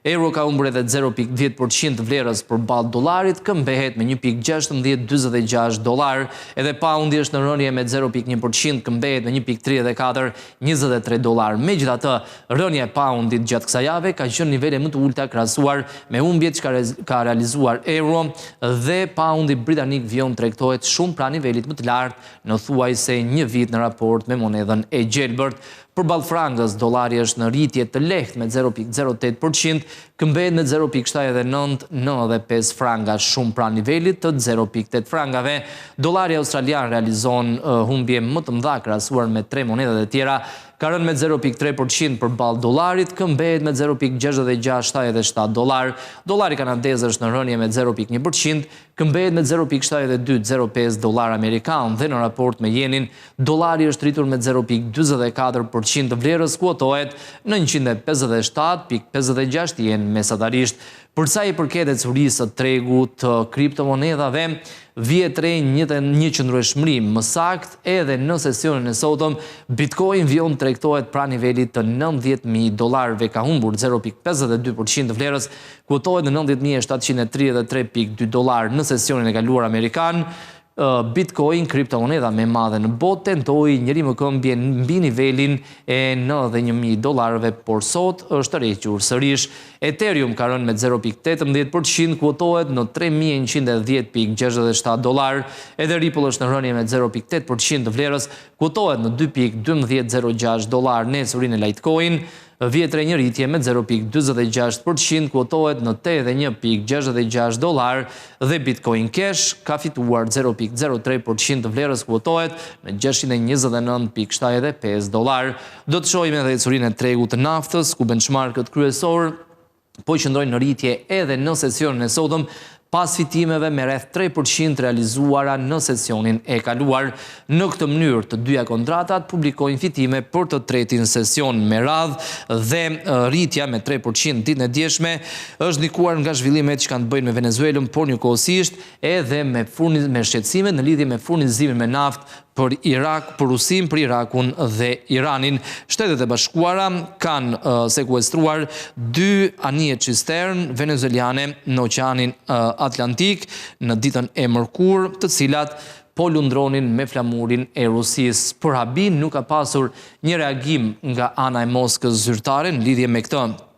[SPEAKER 1] Euro ka humbur edhe 0.10% vlerës përballë dollarit, këmbehet me 1.1646 dollar, edhe paundi është në rënje me 0.1%, këmbehet me 1.3423 dollar. Megjithatë, rënja e paundit gjatë kësaj jave ka qenë nivele më të ulta krahasuar me humbjet që ka realizuar euro dhe paundi britanik vjen tregtohet shumë pranë nivelit më të lartë në thuajse një vit në raport me monedhën e gjelbërt. Përballë frangës, dollari është në rritje të lehtë me 0.08%, këmbehet me 0.7995 franga, shumë pranë nivelit të 0.8 frangave. Dollari australian realizon humbje më të mëdha krahasuar me tre monedat e tjera, ka rënë me 0.3% përballë dollarit, këmbehet me 0.6677 dollar. Dollari kanadez është në rënje me 0.1%, këmbehet me 0.7205 dollar amerikan dhe në raport me jenin, dollari është rritur me 0.44% të vlerës, kuotohet në 157.56 yen mesatarisht. Për sa I përket ecurisë së tregut të kriptomonedhave, vjet re një qëndrueshmëri, më saktë edhe në sesionin e sotëm, Bitcoin vjen tregtohet pranë nivelit të 90.000 dollarëve, ka humbur 0.52% të vlerës, kuotohet në 90.733.2 dollar. Në sesionin e kaluar amerikan, Bitcoin, kriptomoneda me madhe në botë, tentoi njëri më këmbje mbi nivelin e $91.000, por sot është rrequr sërish. Ethereum ka rënë me 0.18%, kuotohet në $3.110.67, edhe Ripple është në rënje me 0.8% të vlerës, kuotohet në $2.1206. Nesurin e Litecoin vjetre një rritje me 0.26%, kuotohet në $81.66 dhe Bitcoin Cash ka fituar 0.03% të vlerës, kuotohet në $629.75. Do të shohim edhe ecurinë e tregut të naftës, ku benchmarkët kryesor po qëndrojnë në rritje edhe në sesionin e sotëm, pas fitimeve me rreth 3% realizuara në sesionin e kaluar. Në këtë mënyrë, të dyja kontratat publikojnë fitime për të tretin sesion me radhë dhe rritja me 3% ditën e djeshme është ndikuar nga zhvillimet që kanë të bëjnë me Venezuelën, por njëkohësisht edhe me shqetësime në lidhje me furnizimin me naftë për Irak, për Rusin, për Irakun dhe Iranin. Shtetet e Bashkuara kanë sekuestruar 2 anije cistern venezueliane në Oqeanin Atlantik në ditën e mërkurë, të cilat po lundronin me flamurin e Rusisë. Për habin nuk ka pasur një reagim nga ana e Moskës zyrtare në lidhje me këtë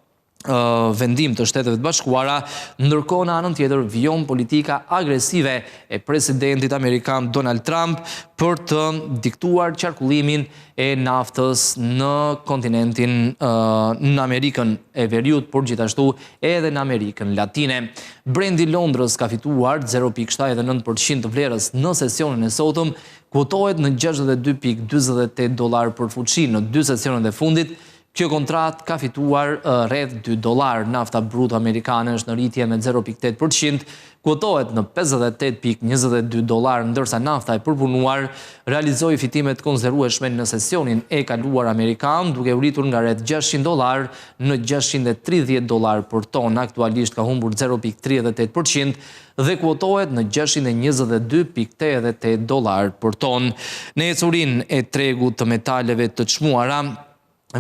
[SPEAKER 1] vendim të Shteteve të Bashkuara, ndërkohë në anën tjetër vijon politika agresive e presidentit amerikan Donald Trump për të diktuar qarkullimin e naftës në kontinentin në Amerikën e Veriut, por gjithashtu edhe në Amerikën Latine. Brendi Londrës ka fituar 0.79% të vlerës në sesionin e sotëm, kuotohet në $62.48 për fuqi në 2 sesionet e fundit. Kjo kontrat ka fituar rreth $2. Nafta bruto amerikane është në rritje me 0.8%, kuotohet në $58.22, ndërsa nafta e përpunuar realizoi fitime të konzervueshme në sesionin e kaluar amerikan, duke u rritur nga rreth $600 në $630 për ton. Aktualisht ka humbur 0.38% dhe kuotohet në $622.88 për ton. Në ecurinë e tregut të metaleve të çmuara,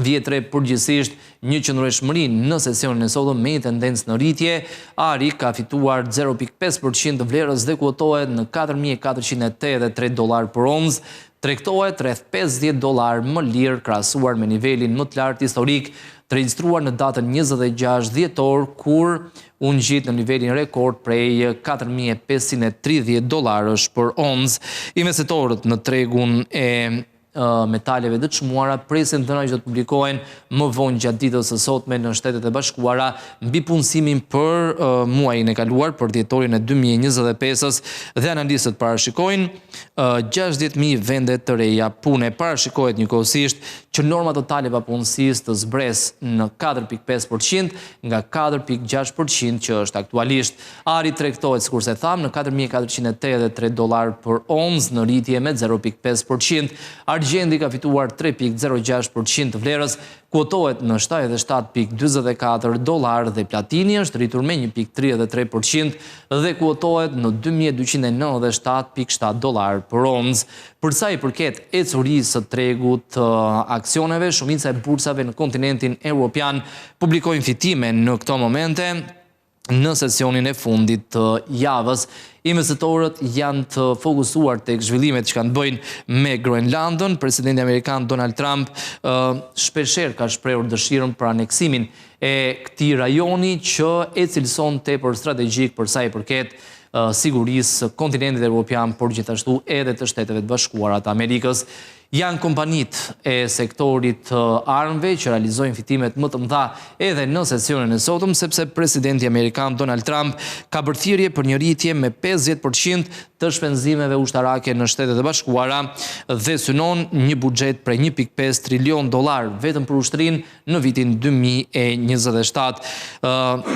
[SPEAKER 1] vjetre përgjithsisht një qëndrueshmëri në sesionin e sotëm me tendencë në rritje. Ari ka fituar 0.5% të vlerës dhe kuotohet në $4.483 për onzë, tregtohet rreth $50 më lirë krahasuar me nivelin më të lartë historik të regjistruar në datën 26 dhjetor, kur u ngjit në nivelin rekord prej $4.530 për onzë. Investitorët në tregun e metaleve të çmuara presin dhëna që do të publikohen më vonë gjatë ditës së sotme në Shtetet e Bashkuara mbi punësimin për muajin e kaluar, për dhjetorin e 2025-s, dhe analistët parashikojnë 60.000 vende të reja pune. Parashikohet njëkohësisht që norma totale papunësisë të zbresë në 4.5% nga 4.6% që është aktualisht. Ari tregtohet, sikurse thamë, në $4.483 për onzë, në rritje me 0.5%. Argjendi ka fituar 3.06% të vlerës, kuotohet në $77.44 dhe platini është rritur me 1.33% dhe kuotohet në $2297.7 për onzë. Përsa i përket ecurisë së tregut aksioneve, shumica e bursave në kontinentin evropian publikojnë fitime në këto momente. Në sesionin e fundit të javës, investitorët janë të fokusuar tek zhvillimet që kanë të bëjnë me Groenlandën. Presidenti amerikan Donald Trump shpeshherë ka shprehur dëshirën për aneksimin e këtij rajoni që e cilëson tepër strategjik për sa i përket sigurisë kontinentit evropian, por gjithashtu edhe të Shteteve të Bashkuara të Amerikës. Janë kompanitë e sektorit armëve që realizojnë fitimet më të mëdha edhe në sesionin e sotëm, sepse presidenti amerikan Donald Trump ka bërthirrje për një rritje me 50% të shpenzimeve ushtarake në Shtetet e Bashkuara dhe synon një buxhet prej $1.5 trilion vetëm për ushtrinë në vitin 2027.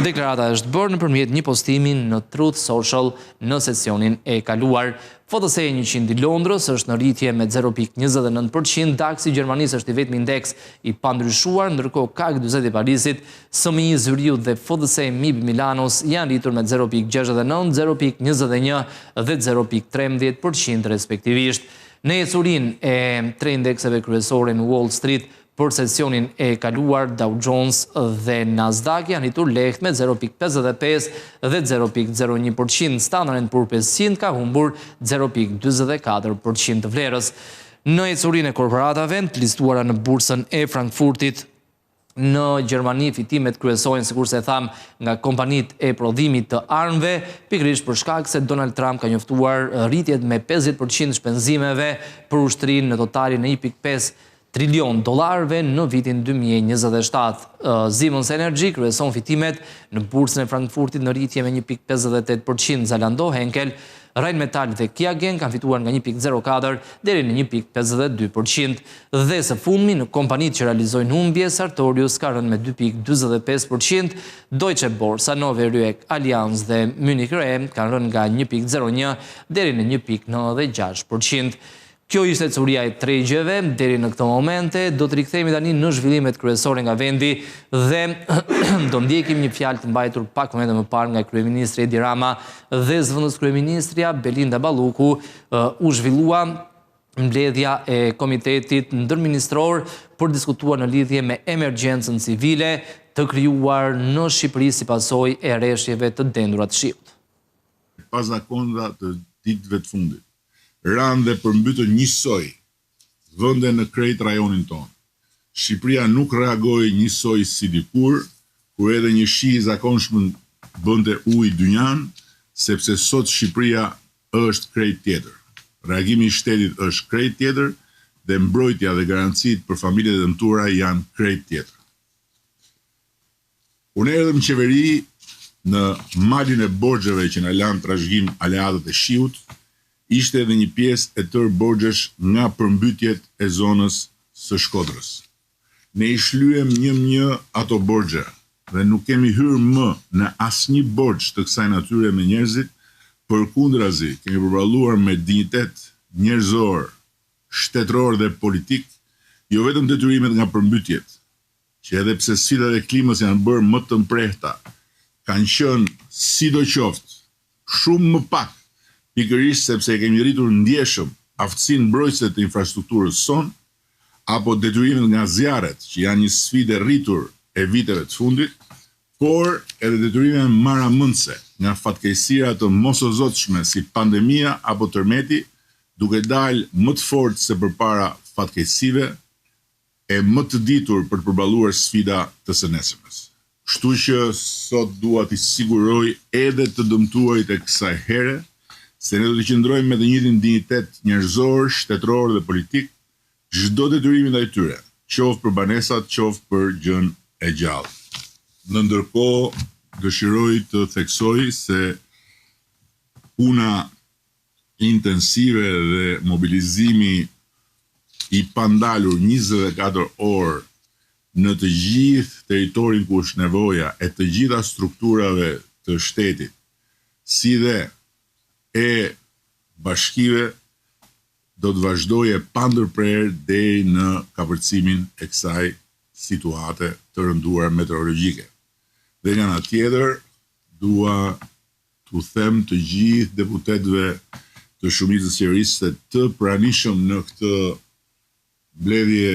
[SPEAKER 1] Deklarata është bërë nëpërmjet një postimi në Truth Social në sesionin e kaluar. FTSE 100 i Londrës është në rritje me 0.29%, DAX i Gjermanisë është i vetmi indeks i pandryshuar, ndërkohë CAC 40 i Parisit, SMI Zyriut dhe FTSE MIB Milanos janë rritur me 0.69, 0.21 dhe 0.13% respektivisht. Në ecurinë e tre indekseve kryesore në Wall Street për sesionin e kaluar. Dow Jones dhe Nasdaq janë hitur lehtë me 0.55 dhe 0.01%. Standard & Poor's 500 ka humbur 0.24% të vlerës. Në ecurinë e korporatave të listuara në bursën e Frankfurtit në Gjermani, fitimet kryesojnë, sikurse e tham, nga kompanitë e prodhimit të armëve, pikërisht për shkak se Donald Trump ka njoftuar rritjet me 50% shpenzimeve për ushtrinë në totalin e 1.5 trilion dolarëve në vitin 2027. Siemens Energy kryeson fitimet në bursën e Frankfurtit në rritje me 1.58%. Zalando, Henkel, Rheinmetall dhe Qiagen kanë fituar nga 1.04 deri në 1.52%. Dhe së fundmi në kompanitë që realizojnë humbje, Sartorius ka rënë me 2.45%, Deutsche Börse, Hannover Rück, Allianz dhe Munich Re kanë rënë nga 1.01 deri në 1.96%. Kjo ishte ecuria e tregjeve deri në këtë momente. Do të rikthehemi tani në zhvillimet kryesore nga vendi dhe do ndjekim një fjalë të mbajtur pak momente më parë nga kryeministri Edi Rama dhe zëvendës kryeministria Belinda Balluku. U zhvillua mbledhja e komitetit ndërministror për diskutuar në lidhje me emergjencën civile të krijuar në Shqipëri si pasojë e rreshjeve të dendura të shiut.
[SPEAKER 4] Pas akonda të ditëve të fundit, ranë dhe përmbytën njësoj vënde në krejt rajonin tonë. Shqipëria nuk reagoi njësoj si dikur, kur edhe një shi i zakonshëm bënte ujë dynjan, sepse sot Shqipëria është krejt tjetër. Reagimi i shtetit është krejt tjetër dhe mbrojtja dhe garancitë për familjet e dëmtuara janë krejt tjetër. Unë erdhëm qeveri në malin e borxheve që na lanë trashëgim aleatët e shiut, ishte edhe një pjesë e tërë borxhesh nga përmbytjet e zonës së Shkodrës. Ne i shlyem një ato borxhe dhe nuk kemi hyrë më në asnjë borxh të kësaj natyre me njerëzit, përkundrazi kemi përballuar me dinjitet njerëzor, shtetëror dhe politik, jo vetëm detyrimet nga përmbytjet, që edhe pse sfidat e klimës janë bërë më të mprehta, kanë qenë sidoqoftë shumë më pak, pikërisht sepse kemi rritur ndjeshëm aftësinë mbrojtëse të infrastrukturës sonë, apo detyrimet nga zjarret, që janë një sfidë e rritur e viteve të fundit, por edhe detyrime maramëndse nga fatkeqësira të mosozotshme si pandemia apo tërmeti, duke dalë më të fortë se përpara fatkeqësive e më të ditur për të përballuar sfida të së nesërmes. Kështu që sot dua t'i siguroj edhe të dëmtuarit e kësaj here se ne do të qëndrojmë me të njëjtin dinjitet njerëzor, shtetëror dhe politik, çdo detyrim ndaj tyre, qoftë për banesat, qoftë për gjën e gjallë. Në ndërkohë, dëshiroj të theksoj se puna intensive dhe mobilizimi i pandalur 24 orë në të gjithë territorin ku është nevoja e të gjitha strukturave të shtetit, si dhe e bashkive, do të vazhdoje pa ndërprerje deri në kapërcimin e kësaj situate të rënduar meteorologjike. Dhe nga ana tjetër, dua t'u them të gjithë deputetëve të shumicës qeverisë të pranishëm në këtë mbledhje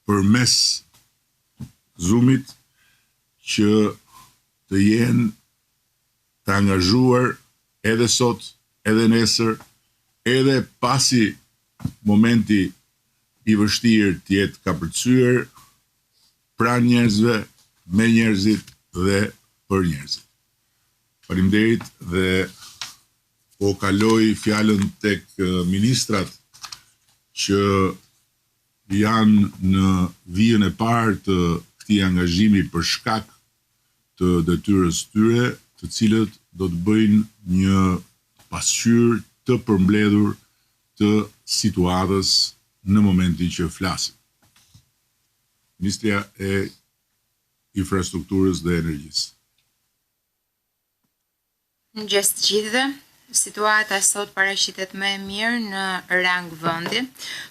[SPEAKER 4] përmes Zoomit që të jenë të angazhuar edhe sot, edhe nesër, edhe pasi momenti i vështirë të jetë kapërcyer pranë njerëzve, me njerëzit dhe për njerëzit. Faleminderit dhe po kaloj fjalën tek ministrat që janë në vijën e parë të këtij angazhimi për shkak të detyrës tyre, të cilët do të bëjnë një pasqyrë të përmbledhur të situatës në momentin që flasim. Ministria e Infrastrukturës dhe Energjisë.
[SPEAKER 5] Mëngjes të gjithëve. Situata sot paraqitet më e mirë në rang vendi,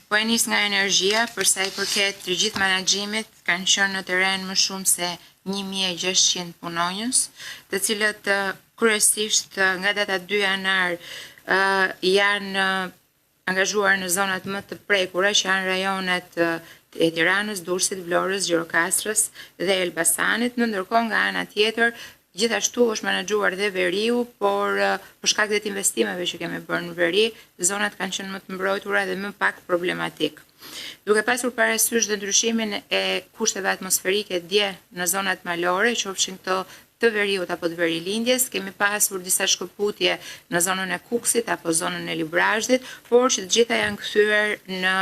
[SPEAKER 5] po e nis nga energjia, për sa i përket të gjithë menaxhimit, kanë qenë në terren më shumë se 1600 punonjës, të cilët kryesisht nga data 2 janar janë angazhuar në zonat më të prekura që janë rajonet e Tiranës, Durrësit, Vlorës, Gjirokastrës dhe Elbasanit, ndërkohë nga ana tjetër gjithashtu është menaxhuar dhe veriu, por për shkak të investimeve që kemi bërë në veri, zonat kanë qenë më të mbrojtura dhe më pak problematik. Duke pasur parasysh dhe ndryshimin e kushteve atmosferike dje në zonat malore, qofshin këto të veriut apo të verilindjes, kemi pasur disa shkëputje në zonën e Kuksit apo zonën e Librazhdit, por që të gjitha janë kthyer në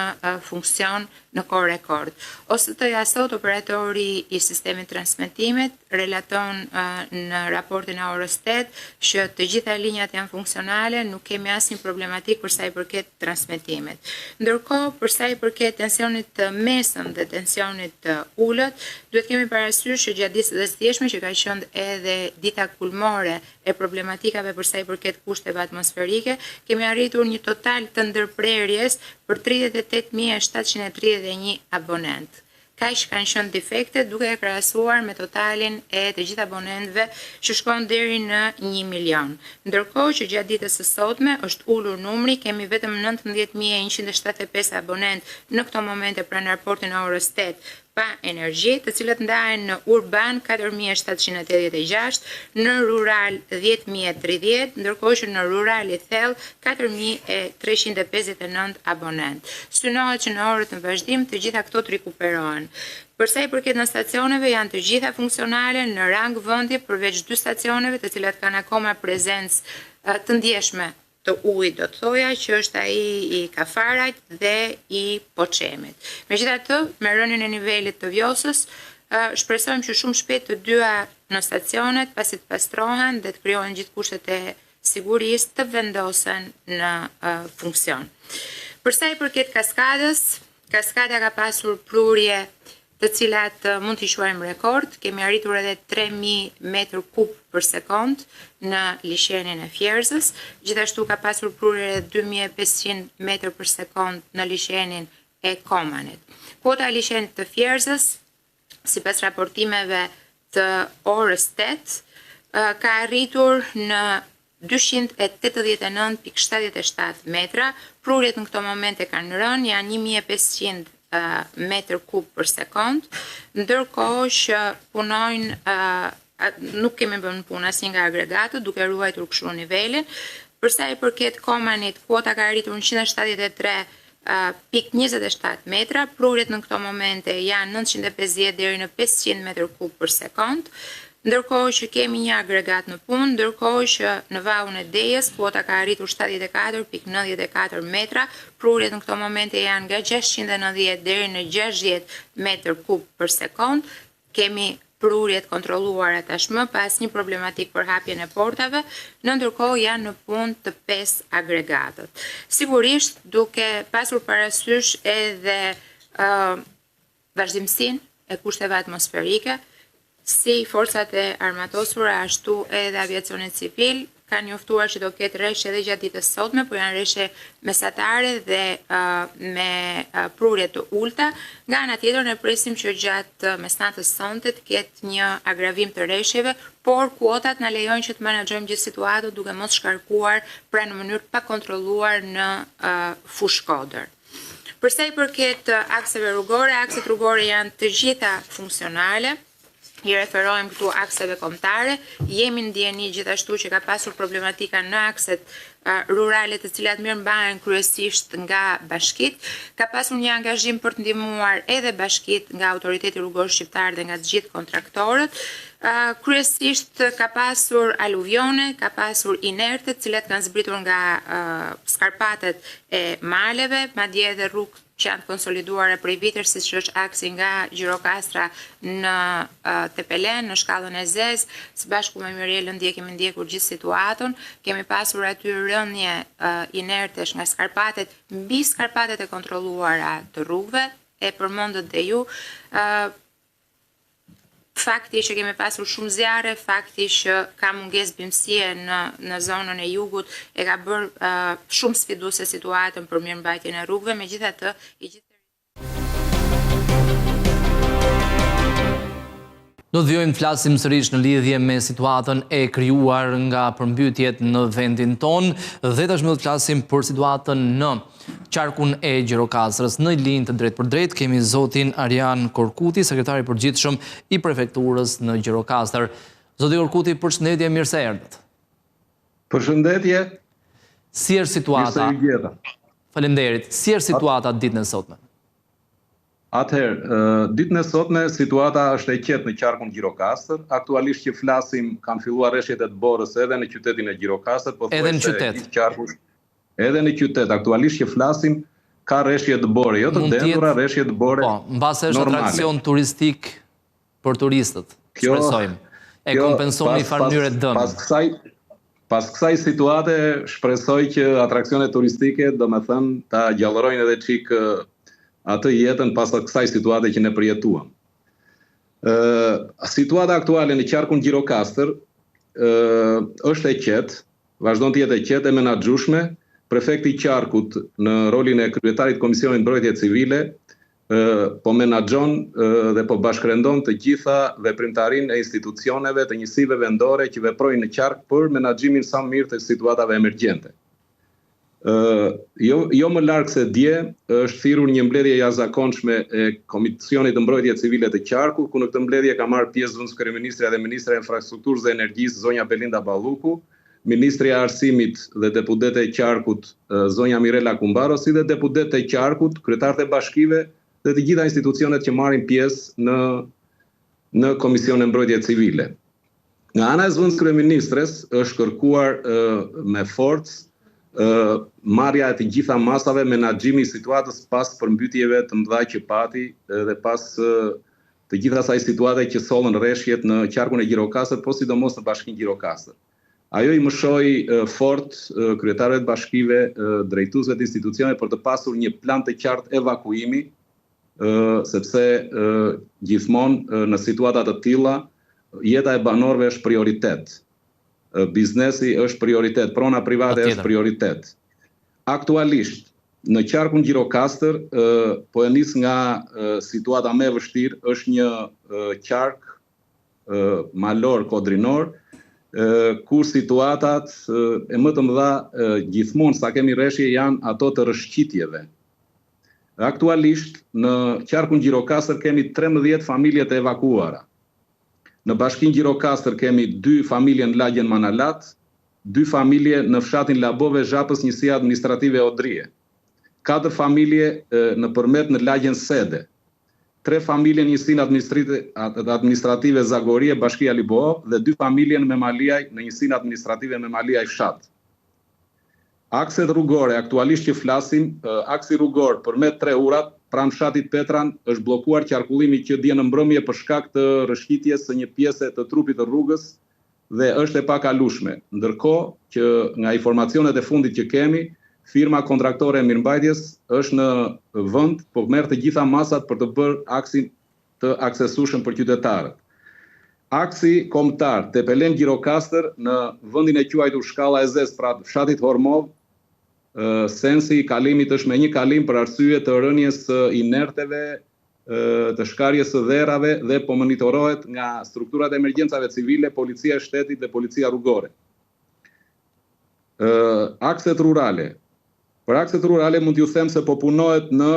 [SPEAKER 5] funksion në kohë rekord. Ose të jasot, operatori i sistemit transmetimit relaton në raportin e orës 8 që të gjitha linjat janë funksionale, nuk kemi asnjë problematik për sa i përket transmetimit. Ndërkohë, për sa i përket tensionit të mesëm dhe tensionit të ulët, duhet kemi parasysh që gjatë ditës së djeshme që ka qenë edhe dita kulmore e problematikave për sa i përket kushteve atmosferike, kemi arritur një total të ndërprerjes për 38.731 abonent. Kaq kanë qenë defekte duke e krahasuar me totalin e të gjithë abonentëve që shkon deri në 1 milion. Ndërkohë që gjatë ditës së sotme është ulur numri, kemi vetëm 19.175 abonent në këto momente pranë raportin e orës 8 pa energji, të cilët ndahen në urban 4.786, në rural 10.030, ndërkohë që në rural i thellë 4.359 abonent. Synohet që në orët në vazhdim të gjitha këto të rikuperohen. Përsa i përket në stacioneve, janë të gjitha funksionale në rang vendi përveç 2 stacioneve të cilat kanë akoma prezencë të ndjeshme të ujit, do të thoja që është ai i Kafarajt dhe i Poçemit. Megjithatë, me rënien e nivelit të Vjosës, shpresojmë që shumë shpejt të dyja në stacionet, pasi të pastrohen dhe të krijohen gjithë kushtet e sigurisë, të vendosen në funksion. Përsa i përket kaskadës, kaskada ka pasur prurje të cilat mund t'i quajmë rekord, kemi arritur edhe 3.000 metër kub për sekond në liçenin e Fierzës, gjithashtu ka pasur prurje 2.500 metër për sekond në liçenin e Komanit. Kuota e liçenit të Fierzës, sipas raportimeve të orës 8, ka arritur në 289.77 metra, prurjet në këto momente kanë rënë, janë 1.500 metër kub për sekond, ndërkohë që punojnë, nuk kemi bën punë asnjë nga agregatët, duke ruajtur kështu nivelin. Përsa i përket Komanit, kuota ka arritur në 173.27 metra, prurjet në këto momente janë 950 deri në 500 metër kub për sekond, ndërkohë që kemi një agregat në punë, ndërkohë që në vallën e Dejës kuota ka arritur 74.94 metra, prurjet në këto momente janë nga 690 deri në 60 metër kub për sekond. Kemi prurjet kontrolluara tashmë pa asnjë problematik për hapjen e portave, ndërkohë janë në punë të 5 agregatët. Sigurisht, duke pasur parasysh edhe vazhdimsinë e kushteve atmosferike, si forcat e armatosura, ashtu edhe aviacionit civil, kanë njoftuar që do ketë rreshtje edhe gjatë ditës sotme, por janë rreshtje mesatare dhe me prurje të ulta. Nga ana tjetër ne presim që gjatë mesnatës sonte të ketë një agravim të rreshtjeve, por kuotat na lejojnë që të menaxhojmë gjithë situatën duke mos shkarkuar pra në mënyrë pa kontrolluar në fushë kodër. Përsa i përket akseve rrugore, akset rrugore janë të gjitha funksionale. I referojmë këtu akseve kombëtare, jemi në dieni gjithashtu që ka pasur problematika në akset rurale të cilat mirëmbahen kryesisht nga bashkitë, ka pasur një angazhim për të ndihmuar edhe bashkitë nga autoriteti rrugor shqiptar dhe nga të gjithë kontraktorët. Kryesisht ka pasur aluvione, ka pasur inerte të cilat kanë zbritur nga skarpatet e maleve, madje edhe rrugë që janë konsoliduara prej vitesh, siç është aksi nga Gjirokastra në Tepelen, në shkallën e Zez, së bashku me Mirelën dje kemi ndjekur gjithë situatën, kemi pasur aty rënje inertesh nga skarpatet, mbi skarpatet e kontrolluara të rrugëve, e përmendët dhe ju. Fakti që kemi pasur shumë zjarre, fakti që ka mungesë bimësie në zonën e jugut e ka bërë shumë sfiduese situatën për mirëmbajtjen e rrugëve, megjithatë
[SPEAKER 1] Do të vjojmë flasim sërish në lidhje me situatën e krijuar nga përmbytjet në vendin ton dhe tashmë do të flasim për situatën në qarkun e Gjirokastrës. Në linjë të drejt për drejt kemi zotin Arjan Korkuti, sekretari përgjithshëm i prefekturës në Gjirokastër. Zoti Korkuti, përshëndetje, mirë se erdhët.
[SPEAKER 6] Përshëndetje.
[SPEAKER 1] Si është situata? Faleminderit. Si është situata ditën e sotme?
[SPEAKER 6] Atëherë, ditën e sotme situata është e qetë në qarkun Gjirokastër. Aktualisht që flasim, kanë filluar rreshjet e të borës edhe në qytetin e Gjirokastër,
[SPEAKER 1] edhe në qytet.
[SPEAKER 6] Edhe në qytet. Aktualisht që flasim, ka rreshje të bore, jo të dendura, rreshje të bore normale.
[SPEAKER 1] Mbase është atrakcion turistik për turistët, shpresojmë. E kompenson një farë mënyrë dëmin.
[SPEAKER 6] Pas kësaj situate, shpresoj që atraksionet turistike, domethënë, ta gjallërojnë edhe çik atë jetën pas kësaj situate që ne përjetuam. Situata aktuale në qarkun Gjirokastër është e qetë, vazhdon të jetë e qetë e menaxhueshme. Prefekti i qarkut në rolin e kryetarit Komisionit Mbrojtje Civile po menaxhon dhe po bashkërendon të gjitha veprimtarinë e institucioneve të njësive vendore që veprojnë në qark për menaxhimin sa më mirë të situatave emergjente. Jo më larg se dje është thirrur një mbledhje jashtëzakonshme e Komisionit të Mbrojtjes Civile të qarkut, ku në këtë mbledhje ka marrë pjesë zëvendëskryeministri dhe ministra e Infrastrukturës dhe Energjisë zonja Belinda Balluku, ministri i Arsimit dhe deputete e qarkut zonja Mirela Kumbaro, si dhe deputete e qarkut, kryetarët e bashkive dhe të gjitha institucionet që marrin pjesë në Komisionin e Mbrojtjes Civile. Nga ana e zëvendëskryeministres është kërkuar me forcë marrja e të gjitha masave, menaxhimi i situatës pas përmbytjeve të mëdha që pati dhe pas të gjitha asaj situate që sollën rreshjet në qarkun e Gjirokastër, po sidomos në bashkinë Gjirokastër. Ajo i mëshoi fort kryetarëve të bashkive, drejtuesve të institucioneve për të pasur një plan të qartë evakuimi, sepse gjithmonë në situata të tilla jeta e banorëve është prioritet. Biznesi është prioritet, prona private është prioritet. Aktualisht, në qarkun Gjirokastër, po e nis nga situata më e vështirë, është një qark malor kodrinor, kur situatat e më të mëdha gjithmonë sa kemi rreshje janë ato të rrëshqitjeve. Aktualisht, në qarkun Gjirokastër kemi 13 familje të evakuara. Në bashkinë Gjirokastër kemi 2 familje në lagjen Manalat, 2 familje në fshatin Labove, Zhapës, njësia administrative Odrije, 4 familje në përmet në lagjen Sede, 3 familje në njësinë administrative Zagorie, bashkia Liboa, dhe 2 familje në Memaliaj, në njësinë administrative Memaliaj Fshat. Akset rrugore, aktualisht që flasim, aksi rrugor përmet 3 urat, pranë fshatit Petran është bllokuar qarkullimi që dje në mbrëmje për shkak të rrëshqitjes së një pjese të trupit të rrugës dhe është e pakalueshme. Ndërkohë që nga informacionet e fundit që kemi, firma kontraktore e mirëmbajtjes është në vend, po merr të gjitha masat për të bërë aksin të aksesueshëm për qytetarët. Aksi kombëtar Tepelen Gjirokastër në vendin e quajtur Shkalla e Zez, pra fshatit Hormov, sensi i kalimit është me një kalim për arsye të rënies së inerteve, të shkarjes së dherrave dhe po monitorohet nga strukturat e emergjencave civile, policia e shtetit dhe policia rrugore. Akset rurale. Për akset rurale mund t'ju them se po punohet në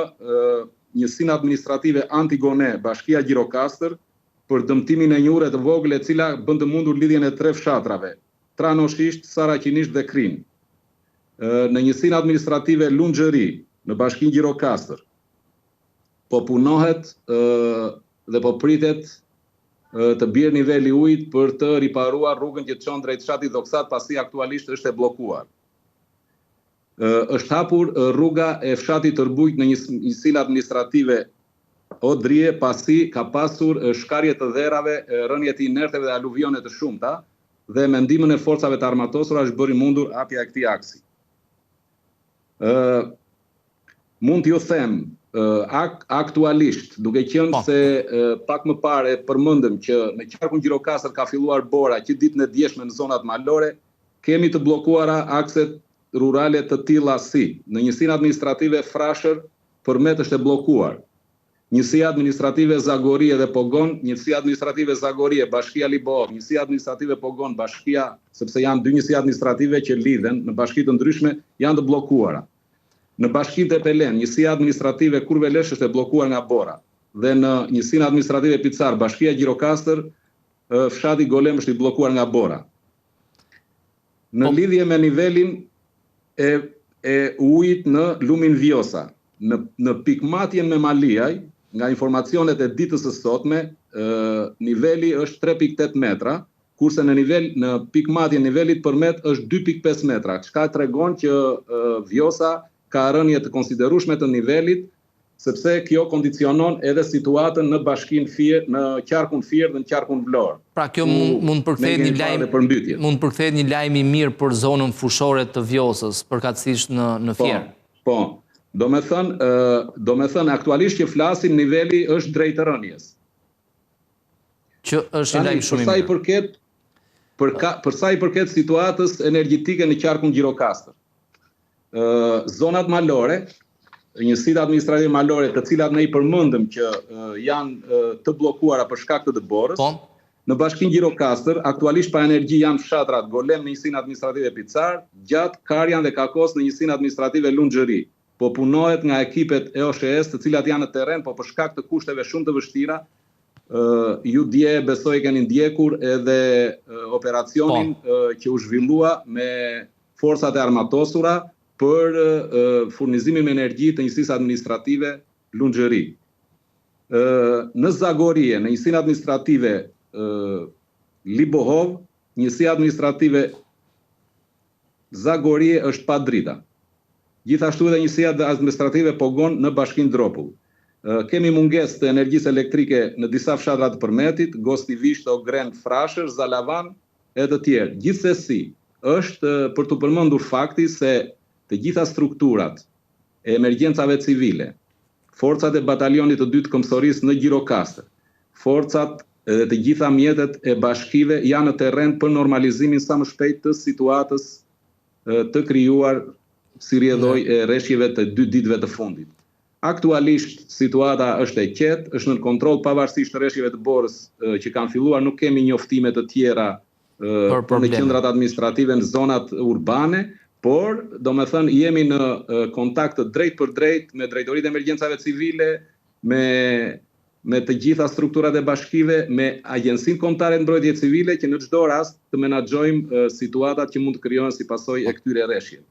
[SPEAKER 6] njësinë administrative Antigone, bashkia Gjirokastër, për dëmtimin e një ure të vogël e cila bën të mundur lidhjen e 3 fshatrave, Tranoshisht, Saraqinisht dhe Krin. Në njësinë administrative Lunxhëri, në bashkinë Gjirokastër, po punohet dhe po pritet të bjerë niveli i ujit për të riparuar rrugën që çon drejt fshatit Doksat, pasi aktualisht është e bllokuar. Është hapur rruga e fshatit Tërbujt në njësinë administrative Odrije, pasi ka pasur shkarje të dherrave, rënje të inerteve dhe aluvione të shumta, dhe me ndihmën e forcave të armatosura është bërë mundur hapja e këtij aksi. Mund t'ju them aktualisht, duke qenë se pak më parë përmendëm që në qarkun Gjirokastër ka filluar bora që ditën e djeshme në zonat malore, kemi të bllokuara akset rurale të tilla si në njësinë administrative Frashër, përmet është e bllokuar. Njësia administrative Zagorie dhe Pogon, njësia administrative Zagorie, Bashkia Libohov, njësia administrative Pogon, Bashkia, sepse janë dy njësia administrative që lidhen në bashki të ndryshme, janë të bllokuara. Në bashkitë e Pelen, njësia administrative Kurvelesh është e bllokuar nga Bora. Dhe në njësinë administrative Picar, Bashkia Gjirokastër, fshati Golem është i bllokuar nga Bora. Në lidhje me nivelin e ujit në lumin Vjosa, në pikmatjen me Maliaj, nga informacionet e ditës së sotme, niveli është 3.8 metra, kurse në pikmatjen nivelit përmet është 2.5 metra, çka tregon që Vjosa ka rënje të konsiderueshme të nivelit, sepse kjo kondicionon edhe situatën në bashkinë Fier, në qarkun Fier dhe në qarkun Vlorë.
[SPEAKER 1] Pra kjo mund përkthehet një lajm i mirë për zonën fushore të Vjosës, përkatësisht në Fier.
[SPEAKER 6] Po. Do me thënë, aktualisht që flasim, niveli është drejt rënjes.
[SPEAKER 1] Që është një lajm shumë i mirë.
[SPEAKER 6] Për sa i përket situatës energjetike në qarkun Gjirokastër. Zonat malore, njësitë administrative malore, të cilat ne i përmendëm që janë të bllokuara për shkak të dëborës, në bashkinë Gjirokastër, aktualisht pa energji janë fshatrat Golem në njësinë administrative Picar, Gjat, Karjan dhe Kakos në njësinë administrative Lungëri. Po punohet nga ekipet e OSHS të cilat janë në terren, po për shkak të kushteve shumë të vështira, ju dje besoj keni ndjekur edhe operacionin që u zhvillua me forcat e armatosura për furnizimin me energji të njësisë administrative Lungëri. Në Zagorie, në njësinë administrative Libohov, njësia administrative Zagorie është pa drita. Gjithashtu edhe njësia administrative Pogon në bashkinë Dropull. Kemi mungesë të energjisë elektrike në disa fshatra të përmetit, Gostivisht, Ogren, Frashër, Zalavan e të tjerë. Gjithsesi, është për të përmendur fakti se të gjitha strukturat e emergjencave civile, forcat e batalionit të dytë këmbësorisë në Gjirokastër, forcat dhe të gjitha mjetet e bashkive janë në terren për normalizimin sa më shpejt të situatës të krijuar si rrjedhoj e rreshjeve të 2 ditëve të fundit. Aktualisht situata është e qetë, është në kontroll pavarësisht të rreshjeve të borës që kanë filluar, nuk kemi njoftime të tjera në qendrat administrative në zonat urbane, por domethënë jemi në kontakt drejt për drejt me drejtoritë e emergjencave civile, me të gjitha strukturat e bashkive, me Agjencinë Kombëtare të Mbrojtjes Civile që në çdo rast të menaxhojmë situatat që mund të krijohen si pasojë e këtyre rreshjeve.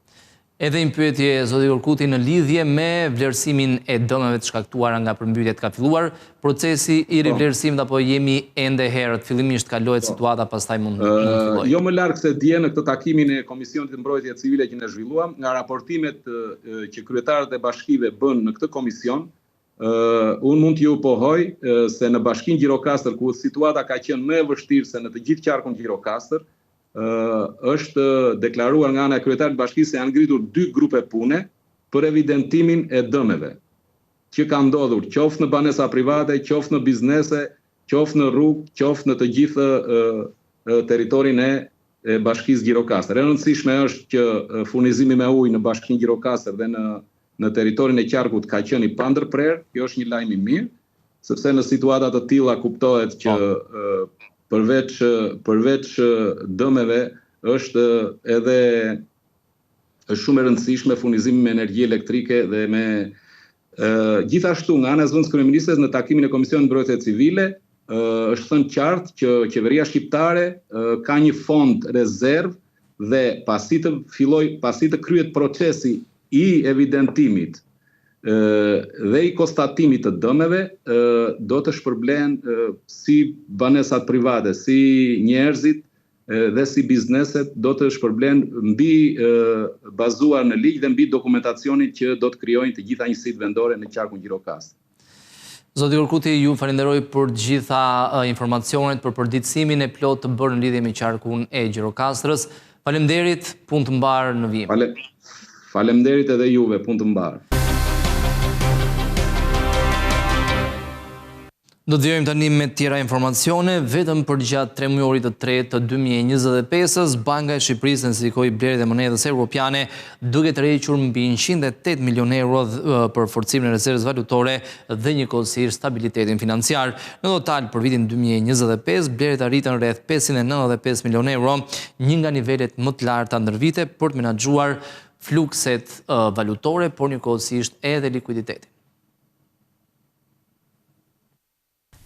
[SPEAKER 1] Edhe një pyetje, zoti Korkuti, në lidhje me vlerësimin e dëmeve të shkaktuara nga përmbytjet, ka filluar procesi i rivlerësimit apo jemi ende herët, fillimisht kalohet situata, pastaj mund të fillojë?
[SPEAKER 6] Jo më larg se dje në këtë takimin e Komisionit të Mbrojtjes Civile që ne zhvilluam, nga raportimet që kryetarët e bashkive bën në këtë komision, unë mund t'ju pohoj se në bashkinë Gjirokastër, ku situata ka qenë më e vështirë se në të gjithë qarkun Gjirokastër, është deklaruar nga ana e kryetarit të bashkisë se janë ngritur 2 grupe pune për evidentimin e dëmeve që kanë ndodhur qoftë në banesa private, qoftë në biznese, qoftë në rrugë, qoftë në të gjithë territorin e bashkisë Gjirokastër. E rëndësishme është që furnizimi me ujë në bashkinë Gjirokastër dhe në territorin e qarkut ka qenë i pandërprer. Kjo është një lajm i mirë, sepse në situata të tilla kuptohet që përveç dëmeve është edhe shumë e rëndësishme furnizimi me energji elektrike dhe me gjithashtu nga ana e zëvendës kryeministres në takimin e Komisionit Mbrojtje Civile është thënë qartë që qeveria shqiptare ka një fond rezervë dhe pasi të kryhet procesi i evidentimit dhe i konstatimit të dëmeve, do të shpërblehen si banesat private, si njerëzit dhe si bizneset, do të shpërblehen mbi bazuar në ligj dhe mbi dokumentacionin që do të krijojnë të gjitha njësitë vendore në qarkun Gjirokastër.
[SPEAKER 1] Zoti Korkuti, ju falenderoj për gjitha informacionet, për përditësimin e plot të bërë në lidhje me qarkun e Gjirokastrës. Faleminderit, punë të mbarë në vijim.
[SPEAKER 6] Faleminderit edhe juve, punë të mbarë.
[SPEAKER 1] Do të vijojmë tani me tjera informacione. Vetëm për gjatë 3 mujorit të tretë të 2025-s, Banka e Shqipërisë intensifikoi blerjet e monedhës evropiane, duke tërhequr mbi 108 milionë euro për forcimin e rezervës valutore dhe njëkohësisht stabilitetin financiar. Në total për vitin 2025, blerjet arritën rreth 595 milionë euro, një nga nivelet më të larta ndër vite për të menaxhuar flukset valutore, por njëkohësisht edhe likuiditetin.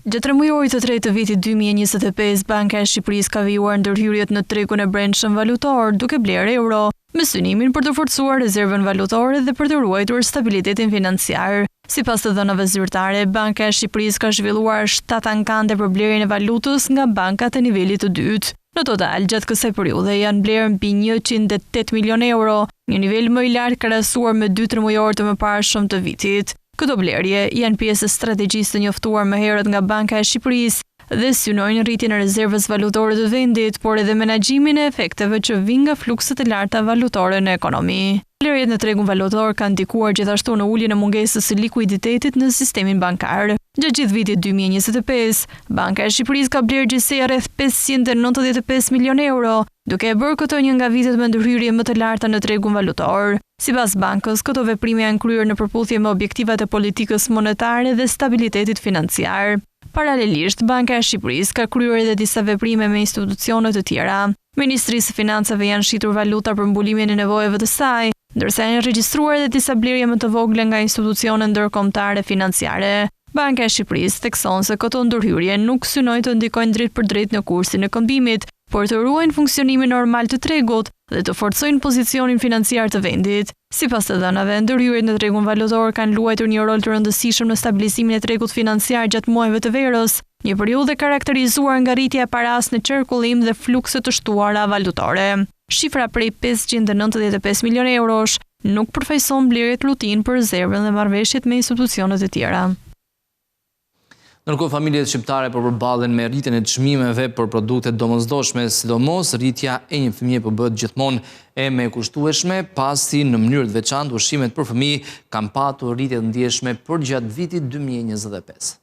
[SPEAKER 2] Gjatë 3 mujorit të tretë të vitit 2025, Banka e Shqipërisë ka vijuar ndërhyrjet në tregun e brendshëm valutor, duke blerë euro, me synimin për të forcuar rezervën valutore dhe për të ruajtur stabilitetin financiar. Sipas të dhënave zyrtare, Banka e Shqipërisë ka zhvilluar 7 ankande për blerjen e valutës nga bankat e nivelit të dytë. Në total, gjatë kësaj periudhe janë blerë mbi 108 milionë euro, një nivel më i lartë krahasuar me 2-3 mujor të mëparshëm të vitit. Këto blerje janë pjesë e strategjisë të njoftuar më herët nga Banka e Shqipërisë dhe synojnë rritjen e rezervës valutore të vendit, por edhe menaxhimin e efekteve që vijnë nga flukset e larta valutore në ekonomi. Blerjet në tregun valutor kanë ndikuar gjithashtu në uljen e mungesës së likuiditetit në sistemin bankar. Gjatë gjithë vitit 2025, Banka e Shqipërisë ka blerë gjithsej rreth 595 milionë euro, duke e bërë këto një nga vitet me ndërhyrje më të larta në tregun valutor. Sipas bankës, këto veprime janë kryer në përputhje me objektivat e politikës monetare dhe stabilitetit financiar. Paralelisht, Banka e Shqipërisë ka kryer edhe disa veprime me institucione të tjera. Ministrisë së Financave janë shitur valuta për mbulimin e nevojave të saj, ndërsa janë regjistruar edhe disa blerje më të vogla nga institucione ndërkombëtare financiare. Banka e Shqipërisë thekson se këto ndërhyrje nuk synojnë të ndikojnë drejt për drejt në kursin e këmbimit, por të ruajnë funksionimin normal të tregut dhe të forcojnë pozicionin financiar të vendit. Sipas të dhënave, ndërhyrjet në tregun valutor kanë luajtur një rol të rëndësishëm në stabilizimin e tregut financiar gjatë muajve të verës, një periudhë karakterizuar nga rritja e paras në qarkullim dhe flukse të shtuara valutore. Shifra prej 595 milionë eurosh nuk përfaqëson blerjet rutinë për rezervën dhe marrëveshjet me institucionet e tjera.
[SPEAKER 1] Ndërkohë familjet shqiptare po përballen me rritjen e çmimeve për produktet domosdoshme, sidomos rritja e një fëmie po bëhet gjithmonë e mekushtueshme, pasi në mënyrë të veçantë ushqimet për fëmijë kanë patur rritje të ndjeshme përgjatë vitit 2025.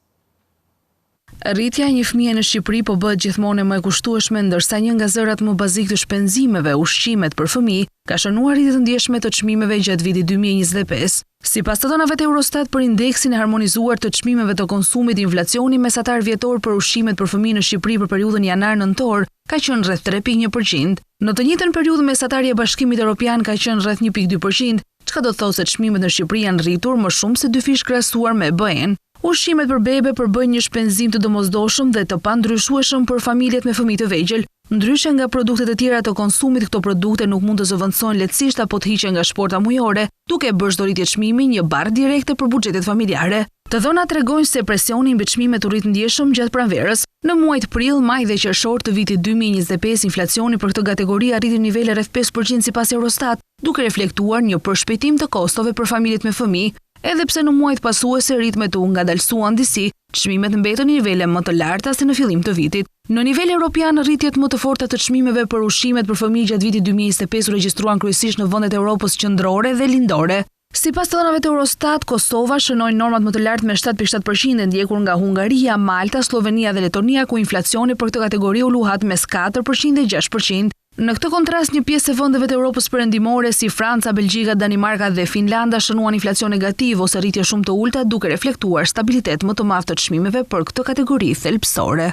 [SPEAKER 7] Rritja e një fëmie në Shqipëri po bëhet gjithmonë më e kushtueshme, ndërsa një nga zërat më bazik të shpenzimeve, ushqimet për fëmijë, ka shënuar rritje të ndjeshme të çmimeve gjatë vitit 2025. Sipas të dhënave të Eurostat për indeksin e harmonizuar të çmimeve të konsumit, inflacioni mesatar vjetor për ushqimet për fëmijë në Shqipëri për periudhën janar-nëntor ka qenë rreth 3.1%. Në të njëjtën periudhë mesatarja e Bashkimit Evropian ka qenë rreth 1.2%, çka do të thotë se çmimet në Shqipëri janë rritur më shumë se 2 fish krahasuar me BE-n. Ushqimet për bebe përbëjnë një shpenzim të domosdoshëm dhe të pandryshueshëm për familjet me fëmijë të vegjël. Ndryshe nga produktet e tjera të konsumit, këto produkte nuk mund të zëvendësohen lehtësisht apo të hiqen nga shporta mujore, duke bërë çdo rritje çmimi një barë direkte për buxhetet familjare. Të dhënat tregojnë se presioni mbi çmimet u rrit ndjeshëm gjatë pranverës. Në muajt prill, maj dhe qershor të vitit 2025, inflacioni për këtë kategori arriti nivele rreth 5% sipas Eurostat, duke reflektuar një përshpejtim të kostove për familjet me fëmijë. Edhe pse në muajt pasuese ritmet u ngadalsuan disi, çmimet mbetën në nivele më të larta se në fillim të vitit. Në nivel evropian, rritjet më të forta të çmimeve për ushqimet për fëmijë gjatë vitit 2025 u regjistruan kryesisht në vendet e Europës qendrore dhe lindore. Sipas të dhënave të Eurostat, Kosova shënoi normat më të lartë me 7.7%, ndjekur nga Hungaria, Malta, Slovenia dhe Letonia, ku inflacioni për këtë kategori u luhat mes 4% dhe 6%. Në këtë kontrast, një pjesë e vendeve të Europës perëndimore si Franca, Belgjika, Danimarka dhe Finlanda shënuan inflacion negativ ose rritje shumë të ulta, duke reflektuar stabilitet më të madh të çmimeve për këtë kategori thelbësore.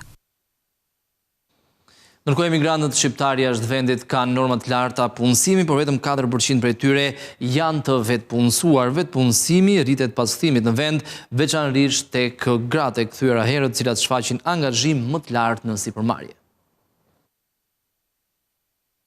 [SPEAKER 1] Ndërkohë emigrantët shqiptarë jashtë vendit kanë norma të larta punësimi, por vetëm 4% prej tyre janë të vetpunësuar. Vetpunësimi rritet pas kthimit në vend, veçanërisht tek gratë e kthyer herët, të cilat shfaqin angazhim më të lartë në sipërmarrje.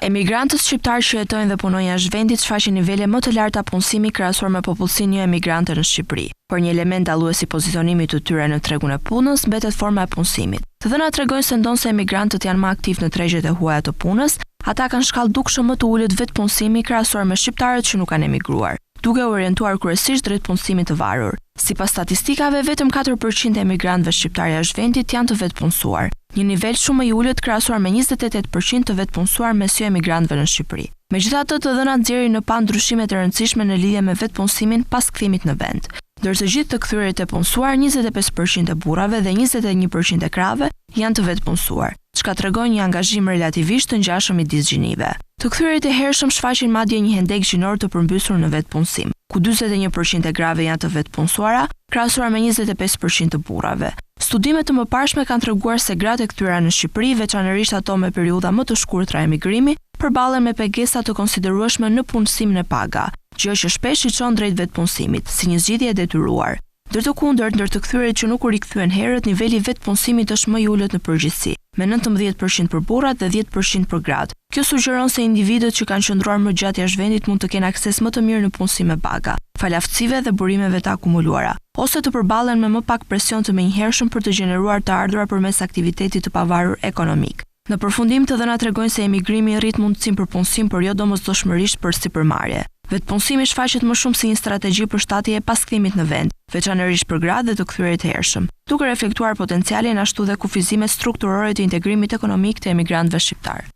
[SPEAKER 8] Emigrantët shqiptarë që jetojnë dhe punojnë jashtë vendit shfaqin nivele më të larta punësimi krahasuar me popullsinë jo emigrante në Shqipëri. Por një element dallues i pozicionimit të tyre në tregun e punës mbetet forma e punësimit. Të dhënat tregojnë se ndonse emigrantët janë më aktiv në tregjet e huaja të punës, ata kanë shkallë dukshëm më të ulët vetpunësimi krahasuar me shqiptarët që nuk kanë emigruar, duke u orientuar kryesisht drejt punësimit të varur. Sipas statistikave, vetëm 4% e emigrantëve shqiptarë jashtë vendit janë të vetpunësuar, një nivel shumë më i ulët krahasuar me 28% të vetpunësuar mes jo emigrantëve në Shqipëri. Megjithatë, të dhënat nxjerrin në pa ndryshime të rëndësishme në lidhje me vetpunësimin pas kthimit në vend. ndërsa gjithë të kthyerit e punësuar, 25% e burrave dhe 21% e krave janë të vetpunësuar, çka tregon një angazhim relativisht të ngjashëm midis gjinive. Të kthyerit e hershëm shfaqin madje një hendek gjinor të përmbysur në vetpunësim, ku 41% e grave janë të vetpunësuara, krahasuar me 25% të burrave. Studimet të mëparshme kanë treguar se gratë e kthyer në Shqipëri, veçanërisht ato me periudha më të shkurtra emigrimi, përballen me pegesa të konsiderueshme në punësimin e paga, gjë që shpesh i çon drejt vetpunësimit, si një zgjidhje e detyruar. Ndër të kundërt, ndër të kthyerit që nuk u rikthyen herët, niveli i vetpunësimit është më i ulët në përgjithësi, me 19% për burrat dhe 10% për gratë. Kjo sugjeron se individët që kanë qëndruar më gjatë jashtë vendit mund të kenë akses më të mirë në punësim me paga, fal aftësive dhe burimeve të akumuluara, ose të përballen me më pak presion të menjëhershëm për të gjeneruar të ardhurat përmes aktivitetit të pavarur ekonomik. Në përfundim, të dhënat tregojnë se emigrimi rrit mundësinë për punësim, por jo domosdoshmërisht për sipërmarrje. Vetpunësimi shfaqet më shumë si një strategji për shtatje e paskthimit në vend, veçanërisht për gratë dhe të kthyerit e hershëm, duke reflektuar potencialin ashtu dhe kufizimet strukturore të integrimit ekonomik të emigrantëve shqiptar.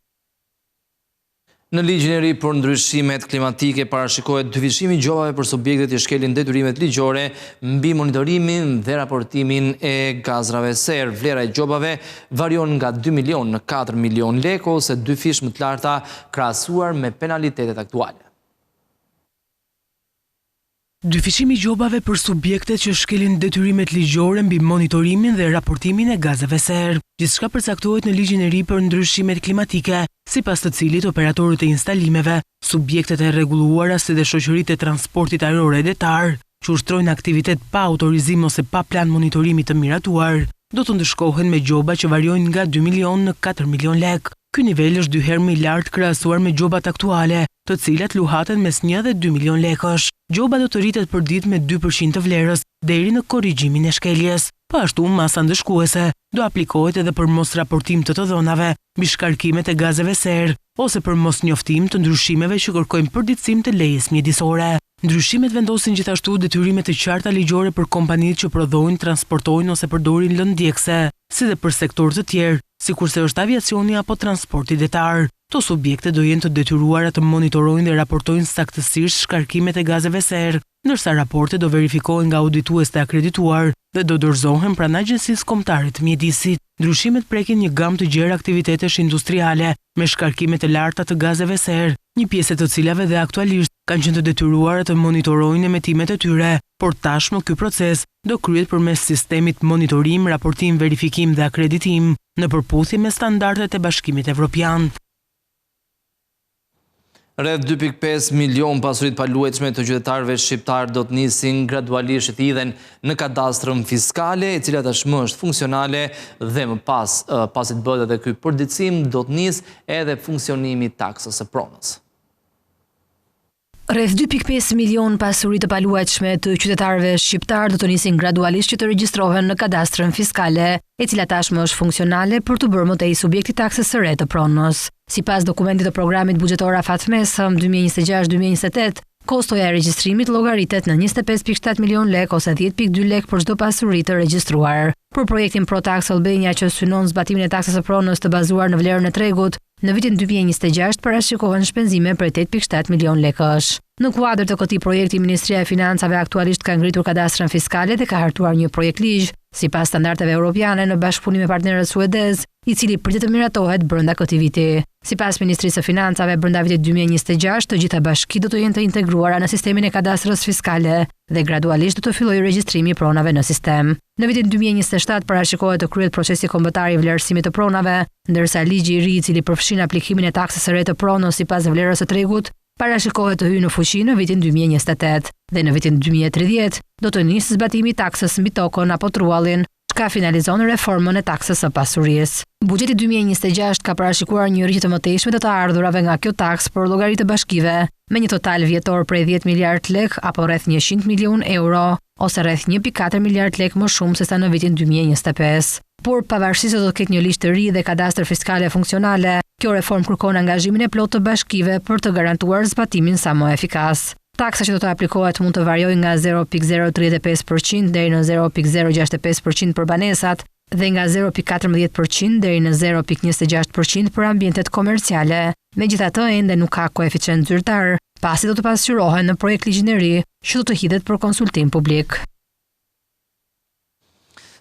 [SPEAKER 1] Në ligjin e ri për ndryshimet klimatike parashikohet dyfishimi i gjobave për subjektet që shkelin detyrimet ligjore mbi monitorimin dhe raportimin e gazrave serë. Vlera e gjobave varion nga 2 milion në 4 milion lekë ose dyfish më të larta krahasuar me penalitetet aktuale.
[SPEAKER 9] Dyfishimi i gjobave për subjektet që shkelin detyrimet ligjore mbi monitorimin dhe raportimin e gazeve serë. Gjithçka përcaktohet në ligjin e ri për ndryshimet klimatike, sipas të cilit operatorët e instalimeve, subjektet e rregulluara si dhe shoqëritë e transportit ajror e detar, që ushtrojnë aktivitet pa autorizim ose pa plan monitorimi të miratuar, do të ndëshkohen me gjoba që variojnë nga 2 milion në 4 milion lekë. Ky nivel është 2 herë më i lartë krahasuar me gjobat aktuale, të cilat luhaten mes 1 dhe 2 milion lekësh. Gjoba do të rritet për ditë me 2% të vlerës deri në korrigjimin e shkeljes. Po ashtu, masa ndëshkuese do aplikohet edhe për mos raportim të dhënave mbi shkarkimet e gazeve serë ose për mos njoftim të ndryshimeve që kërkojnë përditësim të lejes mjedisore. Ndryshimet vendosin gjithashtu detyrime të qarta ligjore për kompanitë që prodhojnë, transportojnë ose përdorin lëndë ndjekse, si dhe për sektorë të tjerë, sikurse është aviacioni apo transporti detar. Këto subjekte do jenë të detyruara të monitorojnë dhe raportojnë saktësisht shkarkimet e gazeve serë, ndërsa raportet do verifikohen nga auditues të akredituar dhe do dorëzohen pranë Agjencisë Kombëtare të Mjedisit. Ndryshimet prekin një gamë të gjerë aktivitetesh industriale me shkarkime të larta të gazeve serë, një pjesë të cilave dhe aktualisht kanë qenë të detyruara të monitorojnë emetimet e tyre, por tashmë ky proces do kryhet përmes sistemit monitorim, raportim, verifikim dhe akreditim në përputhje me standardet e Bashkimit Evropian.
[SPEAKER 1] Rreth 2.5 milion pasuritë paluajtshme të qytetarëve shqiptar do të nisin gradualisht të hidhen në kadastrën fiskale, e cila tashmë është funksionale dhe më pas, pasi të bëhet edhe ky përditësim, do të nis edhe funksionimi i taksës së pronës.
[SPEAKER 7] Rreth 2.5 milion pasuri të paluajtshme të qytetarëve shqiptar do të nisin gradualisht që të regjistrohen në kadastrën fiskale, e cila tashmë është funksionale për të bërë më tej subjekti taksës së re të pronës. Sipas dokumentit të programit buxhetor afatmesëm 2026-2028, kostoja e regjistrimit llogaritet në 25.7 milion lekë ose 10.2 lekë për çdo pasuri të regjistruar. Për projektin ProTax Albania që synon zbatimin e taksës së pronës të bazuar në vlerën e tregut, në vitin 2026 parashikohen shpenzime për 8.7 milion lekësh. Në kuadër të këtij projekti, Ministria e Financave aktualisht ka ngritur kadastrën fiskale dhe ka hartuar një projekt ligj, sipas standardeve europiane në bashkëpunim me partnerët suedez, i cili pritet të miratohet brenda këtij viti. Sipas Ministrisë së Financave, brenda vitit 2026 të gjitha bashkitë do të jenë të integruara në sistemin e kadastrës fiskale dhe gradualisht do të fillojë regjistrimi i pronave në sistem. Në vitin 2027 parashikohet të kryhet procesi kombëtar i vlerësimit të pronave, ndërsa ligji i ri i cili përfshin aplikimin e taksës së re të pronës sipas vlerës së tregut parashikohet të hyjë në fuqi në vitin 2028 dhe në vitin 2030 do të nisë zbatimi i taksës mbi tokën apo truallin, ka finalizon reformën e taksës së pasurisë. Buxheti 2026 ka parashikuar një rritje të mëtejshme të ardhurave nga kjo taksë për llogaritë bashkive, me një total vjetor prej 10 miliard lekë apo rreth 100 milion euro, ose rreth 1.4 miliard lekë më shumë se sa në vitin 2025. Por pavarësisht se do të ketë një listë të ri dhe kadastër fiskale funksionale, kjo reformë kërkon angazhimin e plotë të bashkive për të garantuar zbatimin sa më efikas. Taksa që do të aplikohet mund të variojë nga 0.035% deri në 0.065% për banesat dhe nga 0.14% deri në 0.26% për ambientet komerciale. Megjithatë, ende nuk ka koeficient zyrtar, pasi do të pasqyrohen në projekt ligjin e ri që do të hidhet për konsultim publik.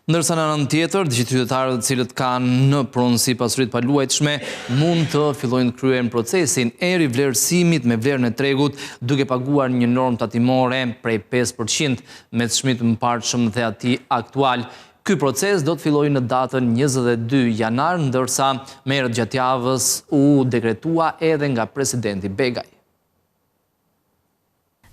[SPEAKER 1] Ndërsa në anën tjetër, të gjithë qytetarët të cilët kanë në pronësi pasuritë paluajtshme mund të fillojnë të kryejnë procesin e rivlerësimit me vlerën e tregut duke paguar një normë tatimore prej 5% me të çmit të mëparshëm dhe atij aktual. Ky proces do të fillojë në datën 22 janar, ndërsa merret gjatë javës u dekretua edhe nga presidenti Begaj.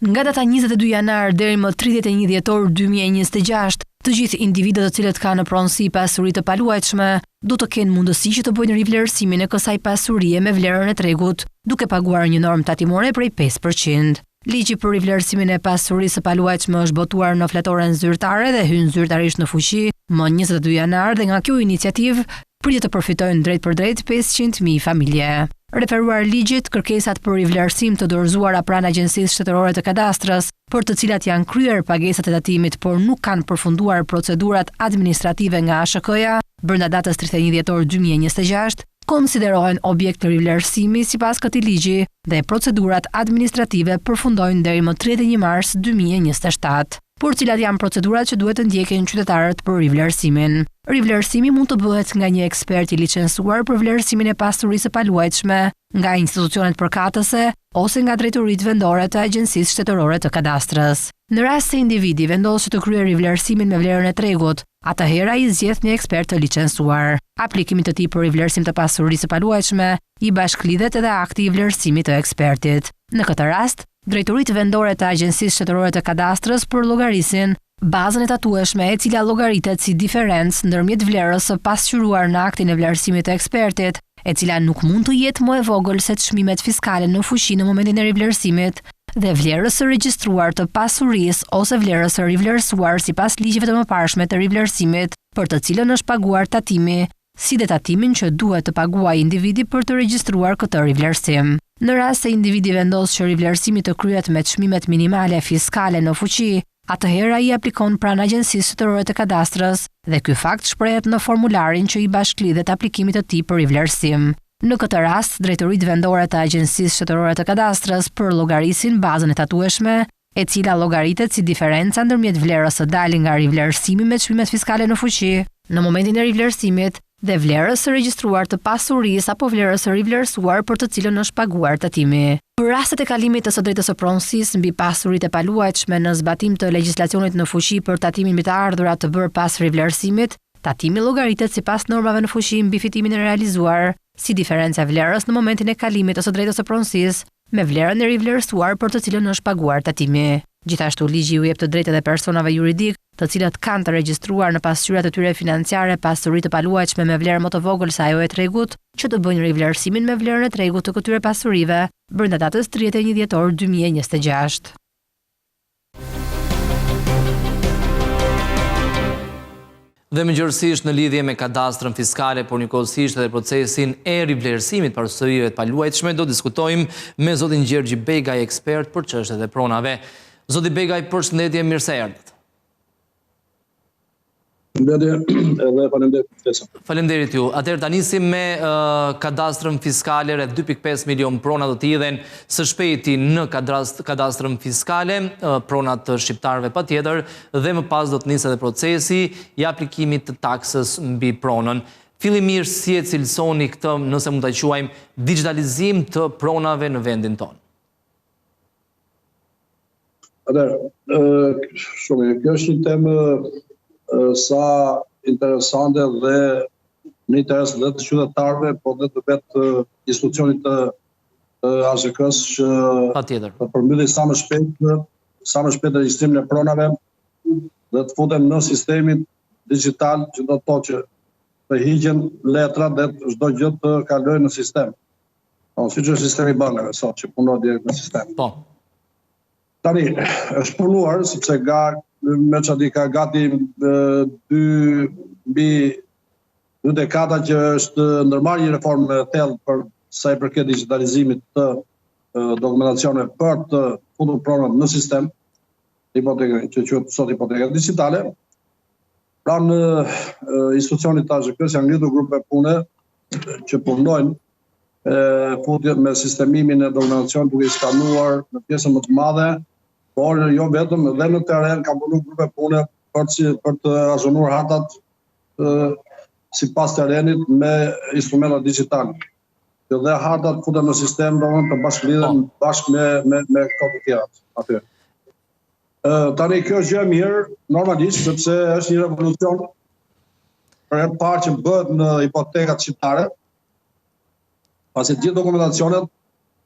[SPEAKER 10] Nga data 22 janar deri më 31 dhjetor 2026, të gjithë individët të cilët kanë në pronësi pasuri të paluajtshme do të kenë mundësi që të bëjnë rivlerësimin e kësaj pasurie me vlerën e tregut, duke paguar një normë tatimore prej 5%. Ligji për rivlerësimin e pasurisë së paluajtshme është botuar në fletoren zyrtare dhe hyn zyrtarisht në fuqi më 22 janar dhe nga kjo iniciativë pritet të përfitojnë drejt për drejt 500.000 familje. Referuar ligjit, kërkesat për rivlerësim të dorëzuara pranë Agjencisë Shtetërore të Kadastrës, për të cilat janë kryer pagesat e tatimit por nuk kanë përfunduar procedurat administrative nga ASHK-ja, brenda datës 31 dhjetor 2026, konsiderohen objekt të rivlerësimi sipas këtij ligji dhe procedurat administrative përfundojnë deri më 31 mars 2027. Por cilat janë procedurat që duhet të ndjekin qytetarët për rivlerësimin. Rivlerësimi mund të bëhet nga një ekspert i licencuar për vlerësimin e pasurisë së paluajtshme, nga institucionet përkatëse ose nga drejtoritë vendore të Agjencisë Shtetërore të Kadastrës. Në rast se individi vendos që të kryejë rivlerësimin me vlerën e tregut, atëherë ai zgjedh një ekspert të licencuar. Aplikimit të tij për rivlerësim të pasurisë së paluajtshme i bashklidhet edhe akti i vlerësimit të ekspertit. Në këtë rast, drejtoritë vendore të Agjencisë Shtetërore të Kadastrës përllogarisin bazën e tatueshme e cila llogaritet si diferencë ndërmjet vlerës së pasqyruar në aktin e vlerësimit të ekspertit, e cila nuk mund të jetë më e vogël se çmimet fiskale në fuqi në momentin e rivlerësimit, dhe vlerës së regjistruar të pasurisë ose vlerës së rivlerësuar sipas ligjeve të mëparshme të rivlerësimit, për të cilën është paguar tatimi, si dhe tatimin që duhet të paguajë individi për të regjistruar këtë rivlerësim. Në rast se individi vendos që rivlerësimi të kryhet me çmimet minimale fiskale në fuqi, atëherë ai aplikon pranë Agjencisë Shtetërore të Kadastrës dhe ky fakt shprehet në formularin që i bashklidhet aplikimit të tij për rivlerësim. Në këtë rast, drejtoritë vendore të Agjencisë Shtetërore të Kadastrës përllogarisin bazën e tatueshme, e cila llogaritet si diferenca ndërmjet vlerës së dalë nga rivlerësimi me çmimet fiskale në fuqi në momentin e rivlerësimit dhe vlerës së regjistruar të pasurisë apo vlerës së rivlerësuar për të cilën është paguar tatimi. Për rastet e kalimit të së drejtës së pronësisë mbi pasuritë e paluajtshme në zbatim të legjislacionit në fuqi për tatimin mbi të ardhurat të bërë pas rivlerësimit, tatimi llogaritet sipas normave në fuqi mbi fitimin e realizuar, si diferenca e vlerës në momentin e kalimit të së drejtës së pronësisë me vlerën e rivlerësuar për të cilën është paguar tatimi. Gjithashtu ligji u jep të drejtë edhe personave juridik, të cilat kanë të regjistruar në pasqyrat e tyre financiare pasuri të paluajtshme me vlerë më të vogël se ajo e tregut, që të bëjnë rivlerësimin me vlerën e tregut të këtyre pasurive brenda datës 31 dhjetor 2026.
[SPEAKER 1] Dhe mëngjesisht në lidhje me kadastrën fiskale, por njëkohësisht edhe procesin e rivlerësimit pasurive të paluajtshme, do diskutojmë me zotin Gjergji Begaj, ekspert për çështjet e pronave. Zoti Begaj, përshëndetje, mirë se erdhët. Faleminderit ju. Atëherë ta nisim me kadastrën fiskale, rreth 2.5 milion prona do të hidhen së shpejti në kadastrën fiskale, pronat të shqiptarëve patjetër, dhe më pas do të nisë edhe procesi i aplikimit të taksës mbi pronën. Fillimisht si e cilësoni këtë, nëse mund ta quajmë, digitalizim të pronave në vendin tonë?
[SPEAKER 11] Shumë, kjo është një temë sa interesante dhe në interes dhe të qytetarëve, po dhe të vetë institucionit të ASHK-s që të përmbylli sa më shpejt regjistrimin e pronave dhe të futem në sistemin digital që do të thotë që të hiqen letrat dhe çdo gjë të kalojë në sistem. Siç është sistemi i bankave sot që punon direkt në sistem.
[SPEAKER 1] Po.
[SPEAKER 11] Tani, është punuar, sepse me që di ka gati 2 dekada që është ndërmarrë një reformë me thellë për sa i përket digitalizimit të dokumentacione për të futur pronat në sistem, që quhet sot hipoteka digitale. Pra në institucionit të ASHK-s janë ngritur grupe pune që punojnë futjet me sistemimin e dokumentacionit duke i skanuar në pjesën më të madhe, por jo vetëm, edhe në teren ka punuar grupe pune për të azonuar hartat sipas terrenit me instrumenta digjitale. Dhe hartat futen në sistem të bashkëlidhen bashkë me këto të tjera aty. Tani kjo është gjë e mirë, normalisht, sepse është një revolucion për herë të parë që bëhet në hipotekat shqiptare, pasi gjithë dokumentacionet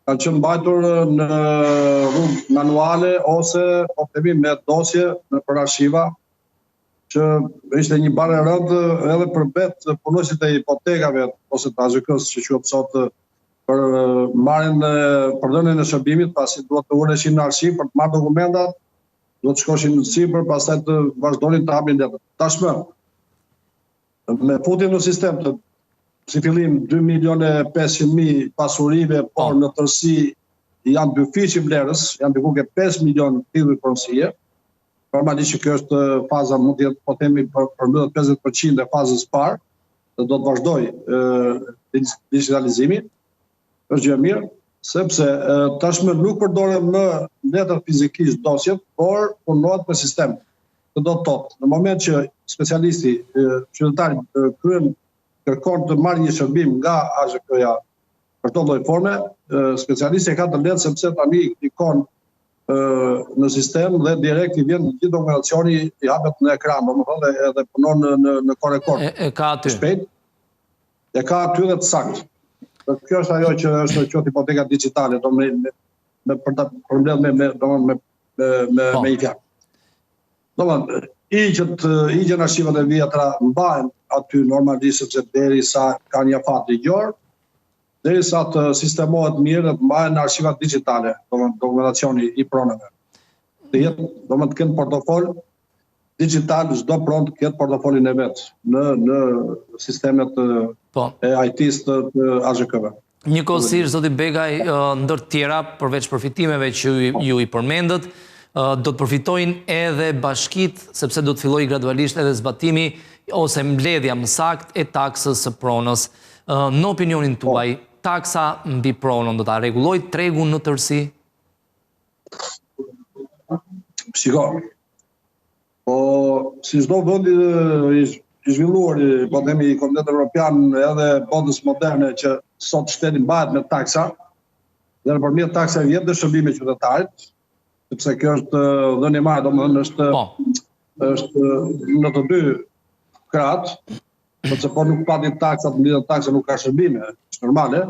[SPEAKER 11] kanë qenë mbajtur në rrugë manuale ose po themi me dosje për arshiva, që ishte një barë e rëndë edhe për vetë punësit e hipotekave ose të AZK-s që quhet sot për marrjen për dhënien e shërbimit, pasi duhet të uleshin në arshiv për të marrë dokumentat, duhet të shkoshin në sipër, pastaj të vazhdonin të hapin letër. Tashmë, me futjen në sistem të si fillim 2.500.000 pasurive, por në tërësi janë dy fiqe vlerës, janë diku ke 5 milion titujve pronësie. Normalisht që kjo është faza, mund të jetë po themi përmbyllet 50% e fazës parë, dhe do të vazhdoj digitalizimi. Është gjë e mirë, sepse tashmë nuk përdoren më letër fizikisht dosjet, por punohet me sistem. Që do të thotë, në moment që specialisti, qytetari kërkon të marrë një shërbim nga AZK-ja për çdo lloj forme, specialisti ka të lehtë sepse tani klikon në sistem dhe direkt I vjen gjithë dokumentacioni I hapet në ekran, domethënë edhe punon në korrekord.
[SPEAKER 1] E ka aty.
[SPEAKER 11] Shpejt. E ka aty dhe të saktë. Kjo është ajo që është quhet hipoteka digjitale, për ta përmbledhur me një fjalë. Domethënë, igjen arshivat e vjetra mbahen aty normalisht sepse derisa ka një afat ligjor, derisa të sistemohet mirë dhe të mbahen në arshivat digjitale, dokumentacioni I pronave. Të jetë, të kenë portofol digital, çdo pronë të ketë portofolin e vet në sistemet e IT-s të AZK-ve.
[SPEAKER 1] Njëkohësisht, zoti Begaj, ndër tjera, përveç përfitimeve që ju I përmendët, do të përfitojnë edhe bashkit, sepse do të fillojë gradualisht edhe zbatimi ose mbledhja më saktë e taksës së pronës. Në opinionin tuaj, taksa mbi pronën do ta rregullojë tregun në tërësi?
[SPEAKER 11] Shiko, po si çdo vend I zhvilluar, po themi I Komunitetit Evropian edhe botës moderne që sot shteti mbahet me taksa, dhe nëpërmjet taksave jep dhe shërbime qytetarit, sepse kjo është dhënie marrë, domethënë është në të dy krahët, sepse po nuk pati taksa, të mbledhet taksa nuk ka shërbime, është normale.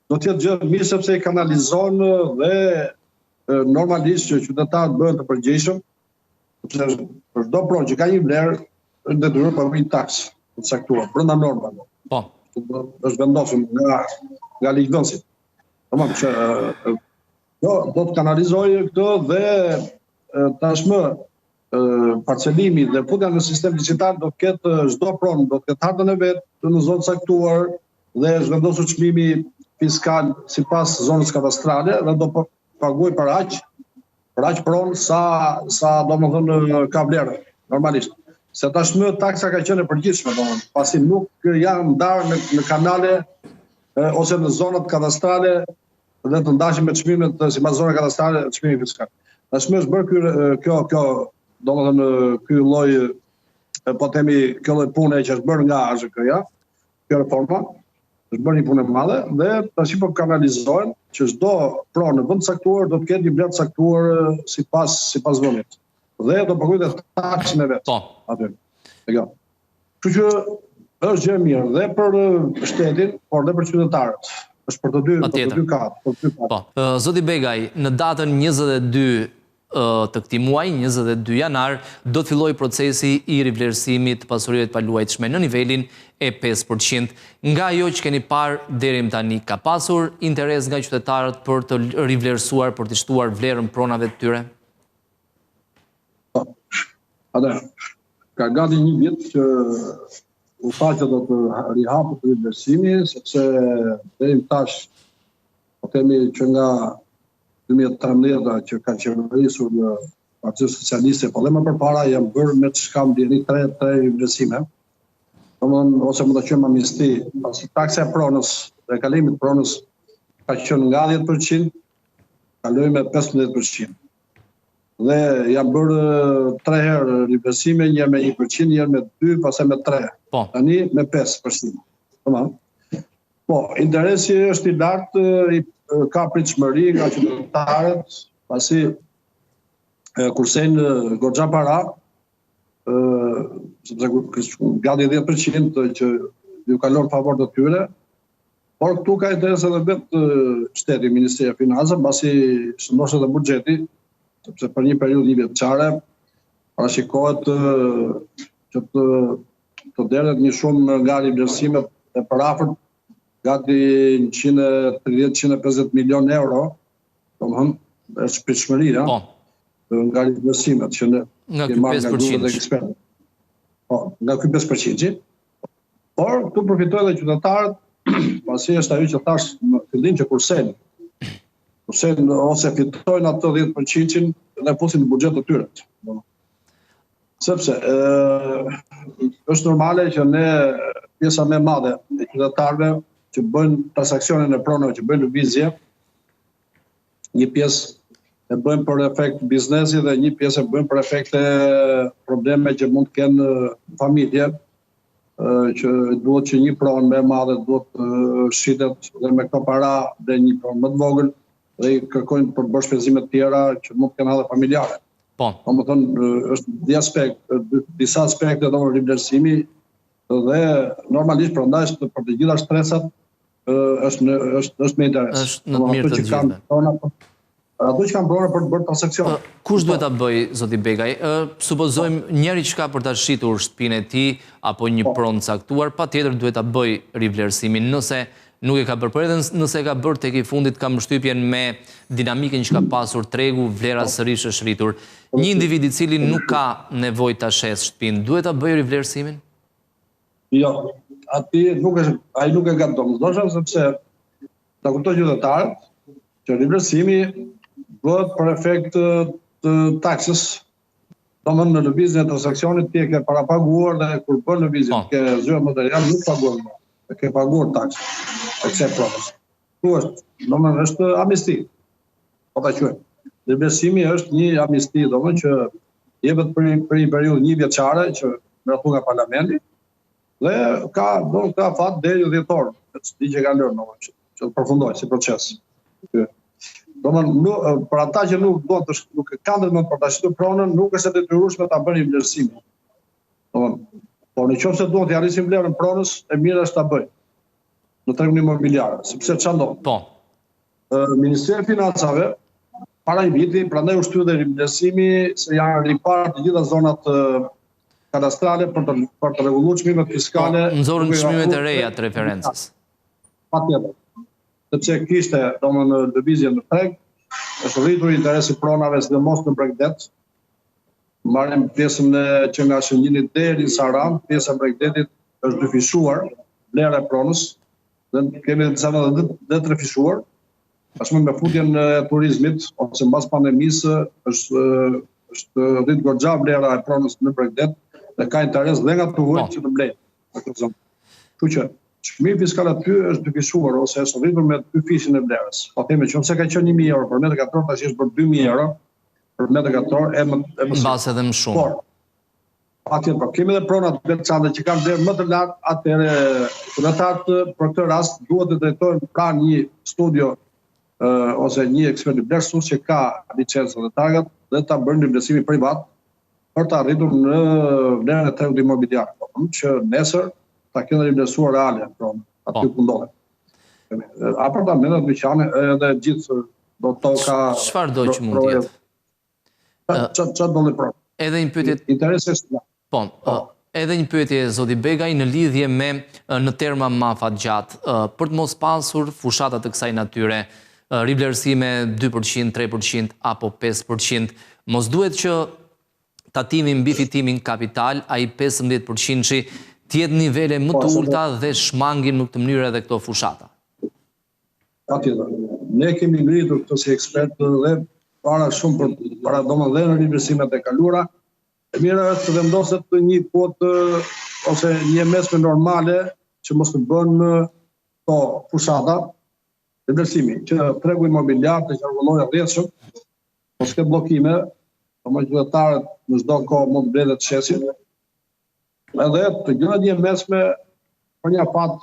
[SPEAKER 11] Do të jetë gjë mirë sepse I kanalizon dhe normalisht që qytetarët bëhen të përgjegjshëm, sepse për çdo pronë që ka një vlerë, është detyruar për një taksë të caktuar brenda normave.
[SPEAKER 1] Po.
[SPEAKER 11] Është vendosur nga ligjvënësit. Domethënë që do të kanalizojë këtë dhe tashmë parcelimi dhe futja në sistem digital do të ketë çdo pronë, do të ketë hartën e vet në zonë caktuar dhe është vendosur çmimi fiskal sipas zonës kadastrale dhe do paguaj për aq pronë sa domethënë ka vlerë normalisht. Se tashmë taksa ka qenë e përgjithshme, domethënë, pasi nuk janë ndarë në kanale ose në zonat kadastrale dhe të ndashin me çmimet sipas zonave kadastrale çmimi fiskal. Tashmë është bërë kjo domethënë ky lloj po themi kjo lloj pune që është bërë nga AZK-ja, kjo reforma është bërë një punë e madhe dhe tash po kanalizohen që çdo pronë në vend caktuar do të ketë një vlerë caktuar sipas vendit. Dhe do paguajë taksën e vet.
[SPEAKER 1] Po.
[SPEAKER 11] Aty. Kështu që është gjë e mirë dhe për shtetin, por dhe për qytetarët. Është për të dy katë.
[SPEAKER 1] Po. Zoti Begaj, në datën 22 të këtij muaji, 22 janar, do të fillojë procesi I rivlerësimit të pasurive të paluajtshme në nivelin e 5%. Nga ajo që keni parë deri më tani, ka pasur interes nga qytetarët për të rivlerësuar, për të shtuar vlerën pronave të tyre?
[SPEAKER 11] Ka gati një vit që u tha që do të rihapet rivlerësimi, sepse deri tash po themi që nga 2013 që ka qeverisur Partia Socialiste, po dhe më përpara janë bërë me çka ndjeni 3 rivlerësime. Domthonë ose mund ta quajmë amnisti, pasi taksa e pronës dhe kalimit të pronës ka qenë nga 10%, kaloi me 15%. dhe janë bërë 3 herë rivlerësime, një me 1%, një me 2%, pastaj me 3%. Tani me 5%. Tamam. Po, interesi është i lartë, ka pritshmëri nga qytetarët, pasi kursejnë goxha para, sepse gati 10% që ju kalon favor të tyre, por këtu ka interes edhe vetë shteti, Ministria e Financave, pasi shëndoshet e buxheti, sepse për një periudhë një vjeçare parashikohet që të derret një shumë nga rivlerësimet e parafort gati 130-150 milion euro, domethënë është pritshmëria nga rivlerësimet që ne
[SPEAKER 1] kemi marrë nga grupet e ekspertëve.
[SPEAKER 11] Po, nga ky 5%. Por këtu përfitojnë edhe qytetarët, pasi është ajo që thash në fillim që kursen ose fitojnë ato 10% dhe pusin në buxhet të tyre. Sepse është normale që ne pjesa më e madhe e qytetarëve që bëjnë transaksionin e pronave, që bëjnë lëvizje, një pjesë e bëjmë për efekt biznesi dhe një pjesë e bëjmë për efekte probleme që mund të kenë familje, që duhet që një pronë më e madhe duhet shitet dhe me këto para dhe një pronë më të vogël dhe i kërkojnë për bërë shpenzime të tjera që mund të kenë edhe familjare. Domethënë është disa aspekte të rivlerësimi dhe normalisht prandaj për të gjitha stresat është me interes.
[SPEAKER 1] Është në të mirë të gjithëve.
[SPEAKER 11] Ato që kanë prona për të bërë transakcione.
[SPEAKER 1] Kush duhet ta bëj, zoti Begaj? Supozojmë njëri që ka për ta shitur shtëpinë e tij apo një pronë caktuar, patjetër duhet ta bëj rivlerësimin. Nëse nuk e ka bërë, por edhe nëse e ka bërë tek i fundit ka mbështypjen me dinamikën që ka pasur tregu, vlera sërish është rritur. Një individ i cili nuk ka nevojë ta shes shtëpinë, duhet ta bëj rivlerësimin?
[SPEAKER 11] Jo, ai nuk e gaton, sepse ta kuptoj qytetarët që rivlerësimi bëhet për efekt të taksës. Domethënë në lëvizjen e transaksionit ti e ke parapaguar dhe kur bën lëvizjen ke zyrë material nuk paguar më. E ke paguar taksën. Ekse provës. Ku është? Domethënë është amnisti. Po ta quajmë. Rivlerësimi është një amnisti, domethënë që jepet për një periudhë një vjeçare që miraton nga parlamenti dhe ka fat deri 10 orë. Çdo që ka lënë domethënë që të përfundojë si proces. Për ata që nuk kanë ndërmend për ta shitur pronën, nuk është e detyrueshme ta bëni vlerësimin. Por nëse duan të arrisin vlerën pronës, e mirë është ta bëjnë në tregun imobiliar, sepse çfarë ndodh? Ministria e Financave para një viti, prandaj u shtyr dhe rivlerësimi se janë riparë të gjitha zonat kadastrale për të rregulluar çmimet fiskale.
[SPEAKER 1] Nxorën çmimet e reja të referencës.
[SPEAKER 11] Patjetër. Sepse kishte domethënë lëvizje në treg, është rritur interesi pronave sidomos në Bregdet. Marrim pjesën që nga Shëngjini deri në Saran, pjesa e Bregdetit është dyfishuar, vlera e pronës, dhe kemi disa dhe trefishuar. Tashmë me futjen e turizmit ose mbas pandemisë është rrit goxha vlera e pronës në Bregdet dhe ka interes dhe nga tuhurit që të blejnë në këtë zonë. Kështu që çmimi fiskal aty është dyfishuar ose është rritur me 2 fishin e vlerës. Po themi që nëse ka qenë 1000 euro për metër katror, tash është për 2000 euro për metër katror e më
[SPEAKER 1] mbas edhe më shumë.
[SPEAKER 11] Patjetër, po kemi edhe pronat veçante që kanë vlerë më të lartë, atëherë qytetarët për këtë rast duhet të drejtojnë pranë një studio ose një ekspert vlerësues që ka licencë dhe targat dhe ta bëjnë rivlerësimin privat për të arritur në vlerën e tregut imobiliar. Që nesër ta kenë rivlerësuar reale pronë, aty ku ndodhen. Apartamentet, dyqane edhe gjithë do toka.
[SPEAKER 1] Çfarë do që mund të jetë?
[SPEAKER 11] Çfarë do të pronë?
[SPEAKER 1] Edhe një pyetje.
[SPEAKER 11] Interesi është.
[SPEAKER 1] Po. Edhe një pyetje zoti Begaj në lidhje me në terma Mafa Gjatë, për të mos pasur fushata të kësaj natyre, rivlerësime 2%, 3% apo 5%, mos duhet që tatimi mbi fitimin kapital, ai 15%-shi tjetë nivele më të ulta dhe shmangin në këtë mënyrë edhe këto fushata?
[SPEAKER 11] Patjetër. Ne kemi ngritur këto si ekspertë dhe para domethënë dhe në rivlerësimet e kaluara, e mira është të vendoset një kuotë ose një mesme normale që mos të bënë këto fushata rivlerësimi, që tregu imobiliar të qarkullojë rrjedhshëm, mos ke bllokime qytetarët në çdo kohë mund të bledhet të shesin. Edhe të gjërat janë mesme për një fat,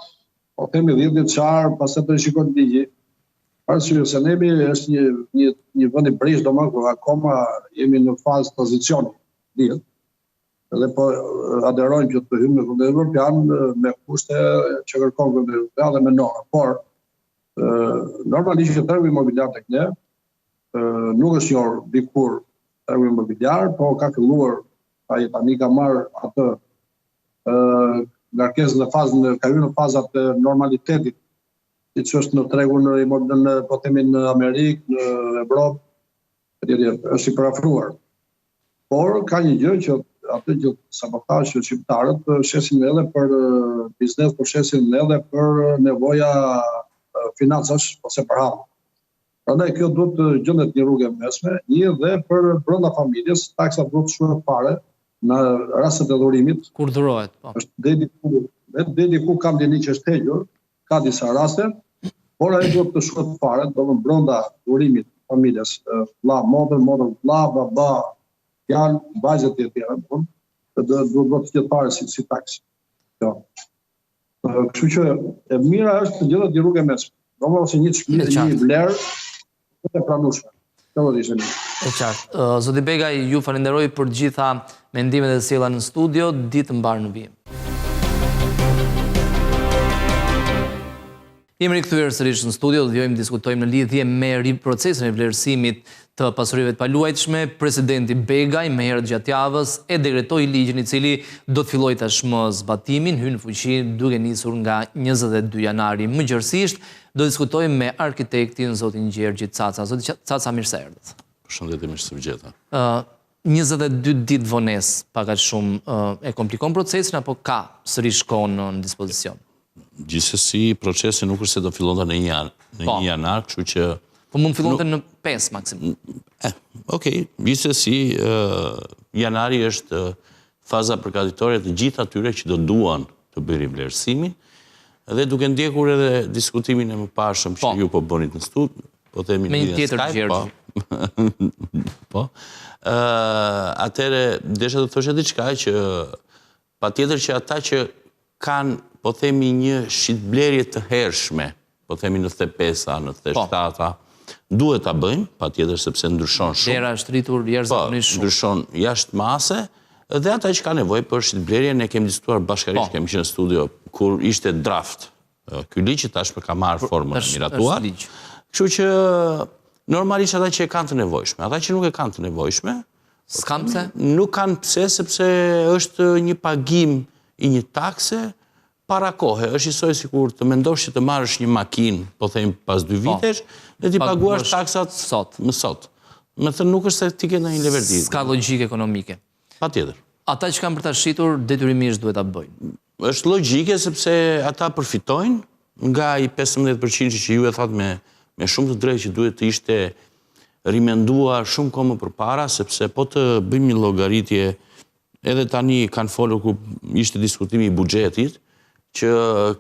[SPEAKER 11] po themi 10 vjeçar, pastaj të shikojmë ligji. Arsye se nebi është një vend i prish, domethënë akoma jemi në fazë tranzicioni, dihet. Edhe po aderojmë që të hyjmë në Vendin Evropian me kushte që kërkon Vendi Evropian dhe me norma. Por normalisht që tregu imobiliar tek ne nuk është njohur dikur tregu imobiliar, po ka filluar ai tani ka marrë atë ngarkesën në fazën, ka hyrë në fazat e normalitetit, siç është në tregun po themi në Amerikë, në Evropë, është i parafruar. Por ka një gjë që atë që sabotash që shqiptarët shesin edhe për biznes, por shesin edhe për nevoja financash ose për hap. Prandaj kjo duhet të gjendet një rrugë mesme, një dhe për brenda familjes, taksa duhet të shkohet fare në rastet e dhurimit.
[SPEAKER 1] Kur dhurohet, po.
[SPEAKER 11] Është deri ku kam dini që është hequr, ka disa raste, por ai duhet të shkohet fare, domethënë brenda dhurimit familjes, vlla, motër, vlla, baba, janë vajzat e tjera, duhet të jetë fare si taks. Jo. Kështu që e mira është të gjendet një rrugë mesme. Domethënë një vlerë të pranueshme.
[SPEAKER 1] E qartë. Zoti Begaj, ju falenderoj për gjitha mendimet e sjella në studio, ditë mbar në vijim. Jemi rikthyer sërish në studio dhe vjojmë diskutojmë në lidhje me riprocesin e vlerësimit të pasurive të paluajtshme. Presidenti Begaj më herët gjatë javës e dekretoi ligjin i cili do të fillojë tashmë zbatimin, hyn në fuqi duke nisur nga 22 janari. Më gjërësisht do diskutojmë me arkitektin zotin Gjergji Caca. Zoti Caca, mirë se erdhët.
[SPEAKER 12] Përshëndetje, mirë se vëgjeta.
[SPEAKER 1] 22 ditë vonesë pak aq shumë e komplikon procesin apo ka sërish kohë në dispozicion?
[SPEAKER 12] Gjithsesi, procesi nuk është se do fillonte në 1 janar, kështu që...
[SPEAKER 1] Po mund fillonte në 5 maksimum.
[SPEAKER 12] Okej, gjithsesi, janari është faza përgatitore të gjithë atyre që do duan të bëjnë vlerësimin, dhe duke ndjekur edhe diskutimin e mëparshëm që ju po bënit në studio, po themi
[SPEAKER 1] me një tjetër Gjergji.
[SPEAKER 12] Po. Atëre, desha të thoshe diçka që patjetër që ata që kanë, po themi, një shitblerje të hershme, po themi në the 5-a, në the 7-a, duhet ta bëjmë, patjetër sepse ndryshon shumë.
[SPEAKER 1] Dera është rritur jashtëzakonisht shumë.
[SPEAKER 12] Ndryshon jashtë mase, dhe ata që ka nevojë për shitblerje, ne kemi diskutuar bashkërisht, kemi qenë në studio kur ishte draft. Ky ligj tashmë ka marrë formën e miratuar. Kështu që normalisht ata që e kanë të nevojshme, ata që nuk e kanë të nevojshme,
[SPEAKER 1] s'kan pse?
[SPEAKER 12] Nuk kanë pse sepse është një pagim i një takse para kohe. Është njësoj sikur të mendosh që të marrësh një makinë, po them pas 2 vitesh, dhe ti paguash taksat më sot. Me thënë nuk është se ti ke ndonjë leverdi.
[SPEAKER 1] S'ka logjikë ekonomike.
[SPEAKER 12] Patjetër.
[SPEAKER 1] Ata që kanë për ta shitur detyrimisht duhet ta bëjnë.
[SPEAKER 12] Është logjike sepse ata përfitojnë nga i 15% që ju e thatë me shumë të drejtë që duhet të ishte rimenduar shumë kohë më përpara, sepse po të bëjmë një llogaritje, edhe tani kanë folur ku ishte diskutimi i buxhetit, që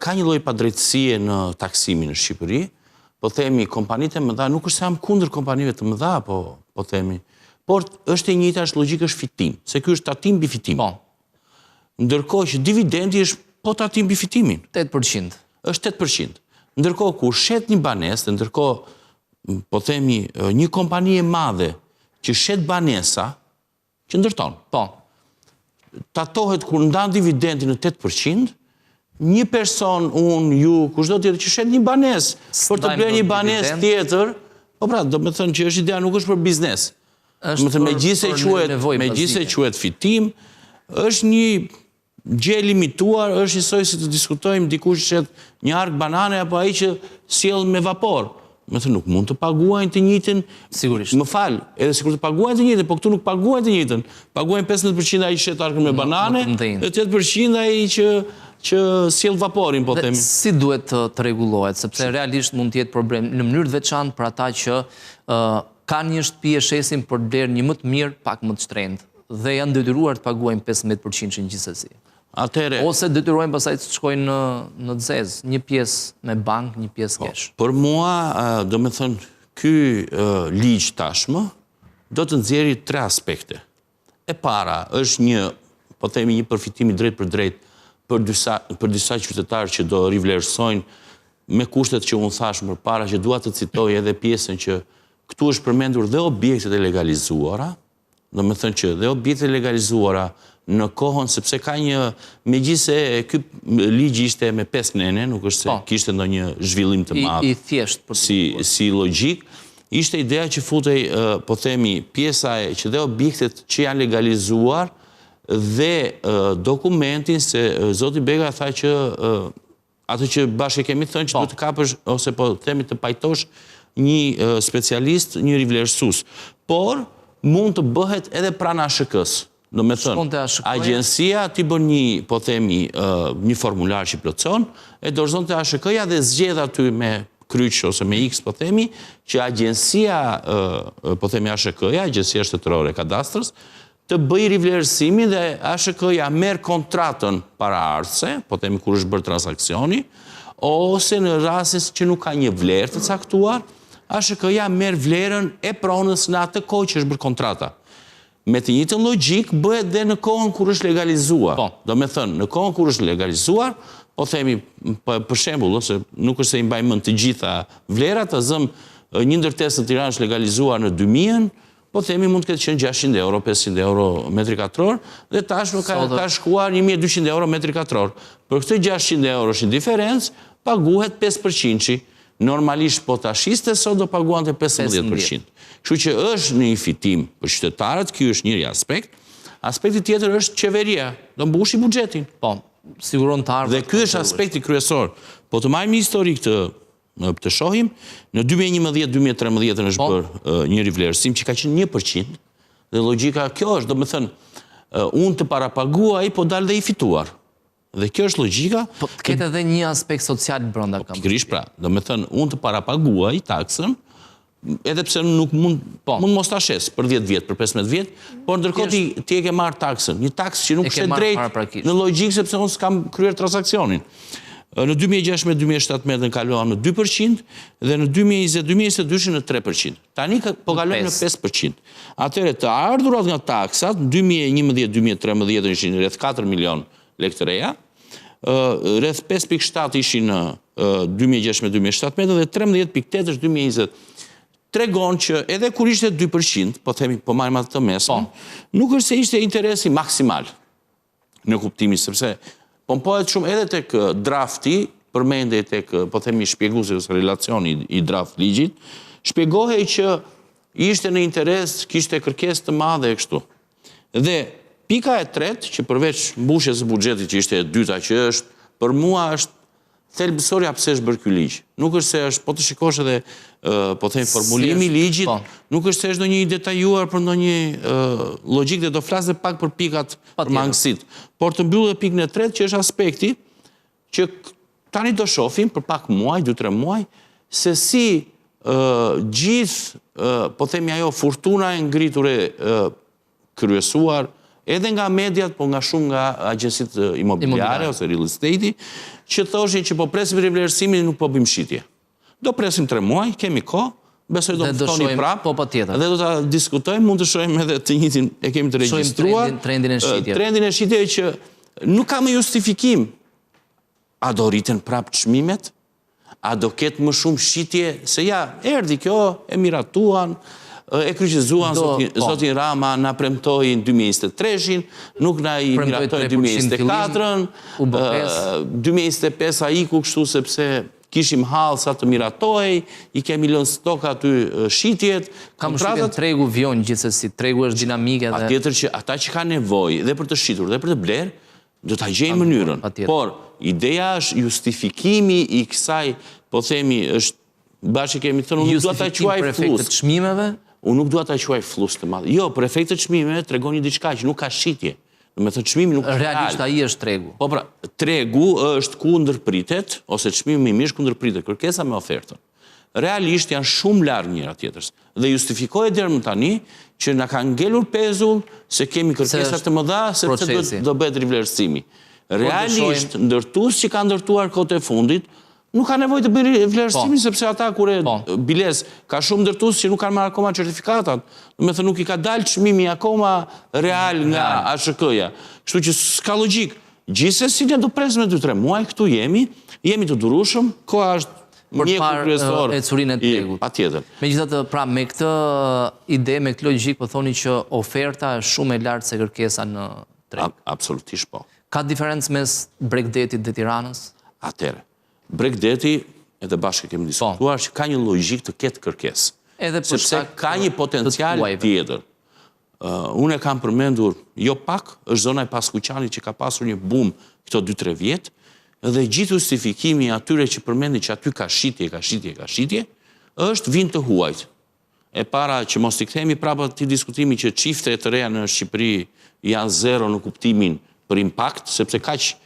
[SPEAKER 12] ka një lloj padrejtësie në taksimin në Shqipëri, po themi kompanitë e mëdha, nuk është se jam kundër kompanive të mëdha, po themi, por është e njëjta, është logjika, është fitim, se ky është tatim mbi fitim. Ndërkohë që dividendi është po tatim mbi fitimin.
[SPEAKER 1] 8%.
[SPEAKER 12] Është 8%. Ndërkohë kur shet një banesë, ndërkohë, po themi, një kompani e madhe që shet banesa, që ndërton. Tatohet kur ndan dividendi në 8%, një person, unë, ju, kushdo tjetër që shet një banesë, për të blerë një banesë tjetër, po pra, do me thënë që është idea nuk është për biznes. Me gjithse quhet fitim, është një gjë limituar, është njësoj si të diskutojmë dikush shet një ark banane, apo ai që sjell me vapor. Me thënë nuk mund të paguajnë të njëjtën,
[SPEAKER 1] sigurisht.
[SPEAKER 12] Më fal, edhe sikur të paguajnë të njëjtën, po këtu nuk paguajnë të njëjtën. Paguajnë 15% ai shet arkën me banane, dhe 8% ai që sjell vaporin, po themi.
[SPEAKER 1] Si duhet të rregullohet, sepse realisht mund të jetë problem në mënyrë të veçantë për ata që kanë një shtëpi e shesin për blerë një më të mirë, pak më të shtrenjtë, dhe janë detyruar të paguajnë 15% gjithsesi. Ose detyrohen pastaj të shkojnë në zez, një pjesë me bank, një pjesë kesh.
[SPEAKER 12] Për mua, do me thënë, ky ligj tashmë do të nxjerrë 3 aspekte. E para është një përfitimi drejt për drejt për disa qytetarë që do rivlerësojnë me kushtet që unë thash më para, që dua të citoj edhe pjesën që këtu është përmendur dhe objektet e legalizuara, do me thënë që dhe objektet e legalizuara në kohën, sepse ka një, megjithëse ky ligj ishte me 5 nene, nuk është se kishte ndonjë zhvillim të madh.
[SPEAKER 1] I thjesht
[SPEAKER 12] si logjik, ishte ideja që futej, po themi, pjesa e që dhe objektet që janë legalizuar dhe dokumentin se Zoti Bega tha që atë që bashkë kemi thënë që du të kapësh ose po themi të pajtosh një specialist, një rivlerësues. Por mund të bëhet edhe pranë ASHK-s. Do me thënë, agjensia t'i bën një, po themi, një formular që plotson, e dorëzon të ASHK-ja dhe zgjedh aty me kryq ose me X, po themi, që agjensia, po themi ASHK-ja, agjensia shtetërore e kadastrës, të bëj rivlerësimin dhe ASHK-ja merr kontratën paraardhëse, po themi kur është bërë transaksioni, ose në rastin që nuk ka një vlerë të caktuar, ASHK-ja merr vlerën e pronës në atë kohë që është bërë kontrata. Me të njëjtën logjik bëhet dhe në kohën kur është legalizuar. Do me thënë, në kohën kur është legalizuar, po themi, për shembull, ose nuk është se i mbaj mend të gjitha vlerat, të zëm një ndërtesë në Tiranë është legalizuar në 2000, po themi mund të ketë qenë 600 euro, 500 euro metri katror, dhe tashmë ka shkuar 1200 euro metri katror. Për këtë 600 euro është diferencë, paguhet 5%. Normalisht po tashiste sot do paguan të 15%. Kështu që është një fitim për qytetarët, ky është njëri aspekt. Aspekti tjetër është qeveria, do mbushi buxhetin.
[SPEAKER 1] Po, siguron të ardhmë.
[SPEAKER 12] Dhe ky është aspekti kryesor. Po të marrim historik të shohim, në 2011-2013 është bërë një rivlerësim që ka qenë 1%, dhe logjika kjo është, do me thënë, unë të parapaguaj, po dalë dhe i fituar. Dhe kjo është logjika.
[SPEAKER 1] Po të ketë edhe një aspekt social brenda kam.
[SPEAKER 12] Pikërisht pra, do me thënë, unë të parapaguaj taksën, edhe pse nuk mund mos ta shes për 10 vjet, për 15 vjet, por ndërkohë ti e ke marrë taksën, një taksë që nuk është drejt në logjikë sepse unë s'kam kryer transaksionin. Në 2016-2017 në kaluam në 2% dhe në 2020-2022 në 3%. Tani po kalojmë në 5%. Atëherë të ardhurat nga taksat në 2011-2013 ishin rreth 4 milion lekë të reja, rreth 5.7 ishin në 2016-2017 dhe 13.8 është 2020. Tregon që edhe kur ishte 2%, po themi, po marrim atë të mesme, nuk është se ishte interesi maksimal në kuptimin, sepse pompohet shumë edhe tek drafti, përmendej tek, po themi, shpjeguesi ose relacioni i draft ligjit, shpjegohej që ishte në interes, kishte kërkesë të madhe e kështu. Dhe pika e tretë, që përveç mbushjes së buxhetit që ishte e dyta që është, për mua është thelbësorja pse është bërë ky ligj. Nuk është se është, po të shikosh edhe, po themi, formulimi i ligjit, nuk është se është ndonjë i detajuar për ndonjë logjik dhe do flas edhe pak për pikat për mangësit. Por të mbyllë pikën e tretë që është aspekti që tani do shohim për pak muaj, 2-3 muaj, se si gjithë, po themi ajo fortuna e ngritur e kryesuar edhe nga mediat, po nga shumë nga agjensit imobiliare ose real estate, që thoshin që po presim rivlerësimin nuk po bëjmë shitje. Do presim 3 muaj, kemi kohë, besoj do të ftoni prapë, dhe do ta diskutojmë, mund të shohim edhe të njëjtin e kemi të regjistruar.
[SPEAKER 1] Trendin
[SPEAKER 12] e shitjeve që nuk ka më justifikim. A do rriten prapë çmimet? A do ketë më shumë shitje? Se ja, erdhi kjo, e miratuan, e kryqëzuan Zotin Rama, na premtoi në 2023-shin, nuk na i miratoi 2024-ën, 2025 a iku kështu sepse kishim hall sa të miratoi, i kemi lënë stok aty shitjet.
[SPEAKER 1] Kam shqipën tregu vjon gjithsesi, tregu është dinamike dhe...
[SPEAKER 12] Patjetër që ata që kanë nevojë dhe për të shitur dhe për të bler, do ta gjejnë mënyrën. Por ideja është justifikimi i kësaj, po themi, është bashkë kemi thënë, unë nuk dua ta quaj flus. Unë nuk dua ta quaj flus të madh. Jo, për efektet çmimeve tregon një diçka që nuk ka shitje. Do të thotë çmimi nuk ka.
[SPEAKER 1] Realisht ai është tregu.
[SPEAKER 12] Po pra, tregu është ku ndërpritet ose çmimi më i mirë ku ndërpritet kërkesa me ofertën. Realisht janë shumë larg njëra tjetrës. Dhe justifikohet deri më tani që na ka ngelur pezull se kemi kërkesa të mëdha sepse do bëhet rivlerësimi. Realisht ndërtues që ka ndërtuar kohët e fundit nuk ka nevojë të bëjë vlerësimin, sepse ata kur biles ka shumë ndërtues që nuk kanë marrë akoma certifikatat, do të thënë nuk i ka dalë çmimi akoma real nga ASHK-ja. Kështu që s'ka logjik. Gjithsesi ne do presim 2-3 muaj këtu jemi të durueshëm, koha është mjeku kryesor
[SPEAKER 1] e curinë e tregut.
[SPEAKER 12] Patjetër.
[SPEAKER 1] Megjithatë, pra me këtë ide, me këtë logjik, po thoni që oferta është shumë e lartë se kërkesa në treg.
[SPEAKER 12] Absolutisht po.
[SPEAKER 1] Ka diferencë mes Bregdetit dhe Tiranës?
[SPEAKER 12] Atëre, Bregdeti, edhe bashkë kemi diskutuar, që ka një logjik të ketë kërkesë. Sepse ka një potencial tjetër. Unë e kam përmendur, jo pak, është zona e Paskuqanit që ka pasur një boom këto 2-3 vjetë, dhe gjithë justifikimi atyre që përmendin që aty ka shitje, është vind të huajt. E para që mos t'i kthehemi prapa të diskutimi që çifte të reja në Shqipëri janë zero në kuptimin për impakt, sepse kaq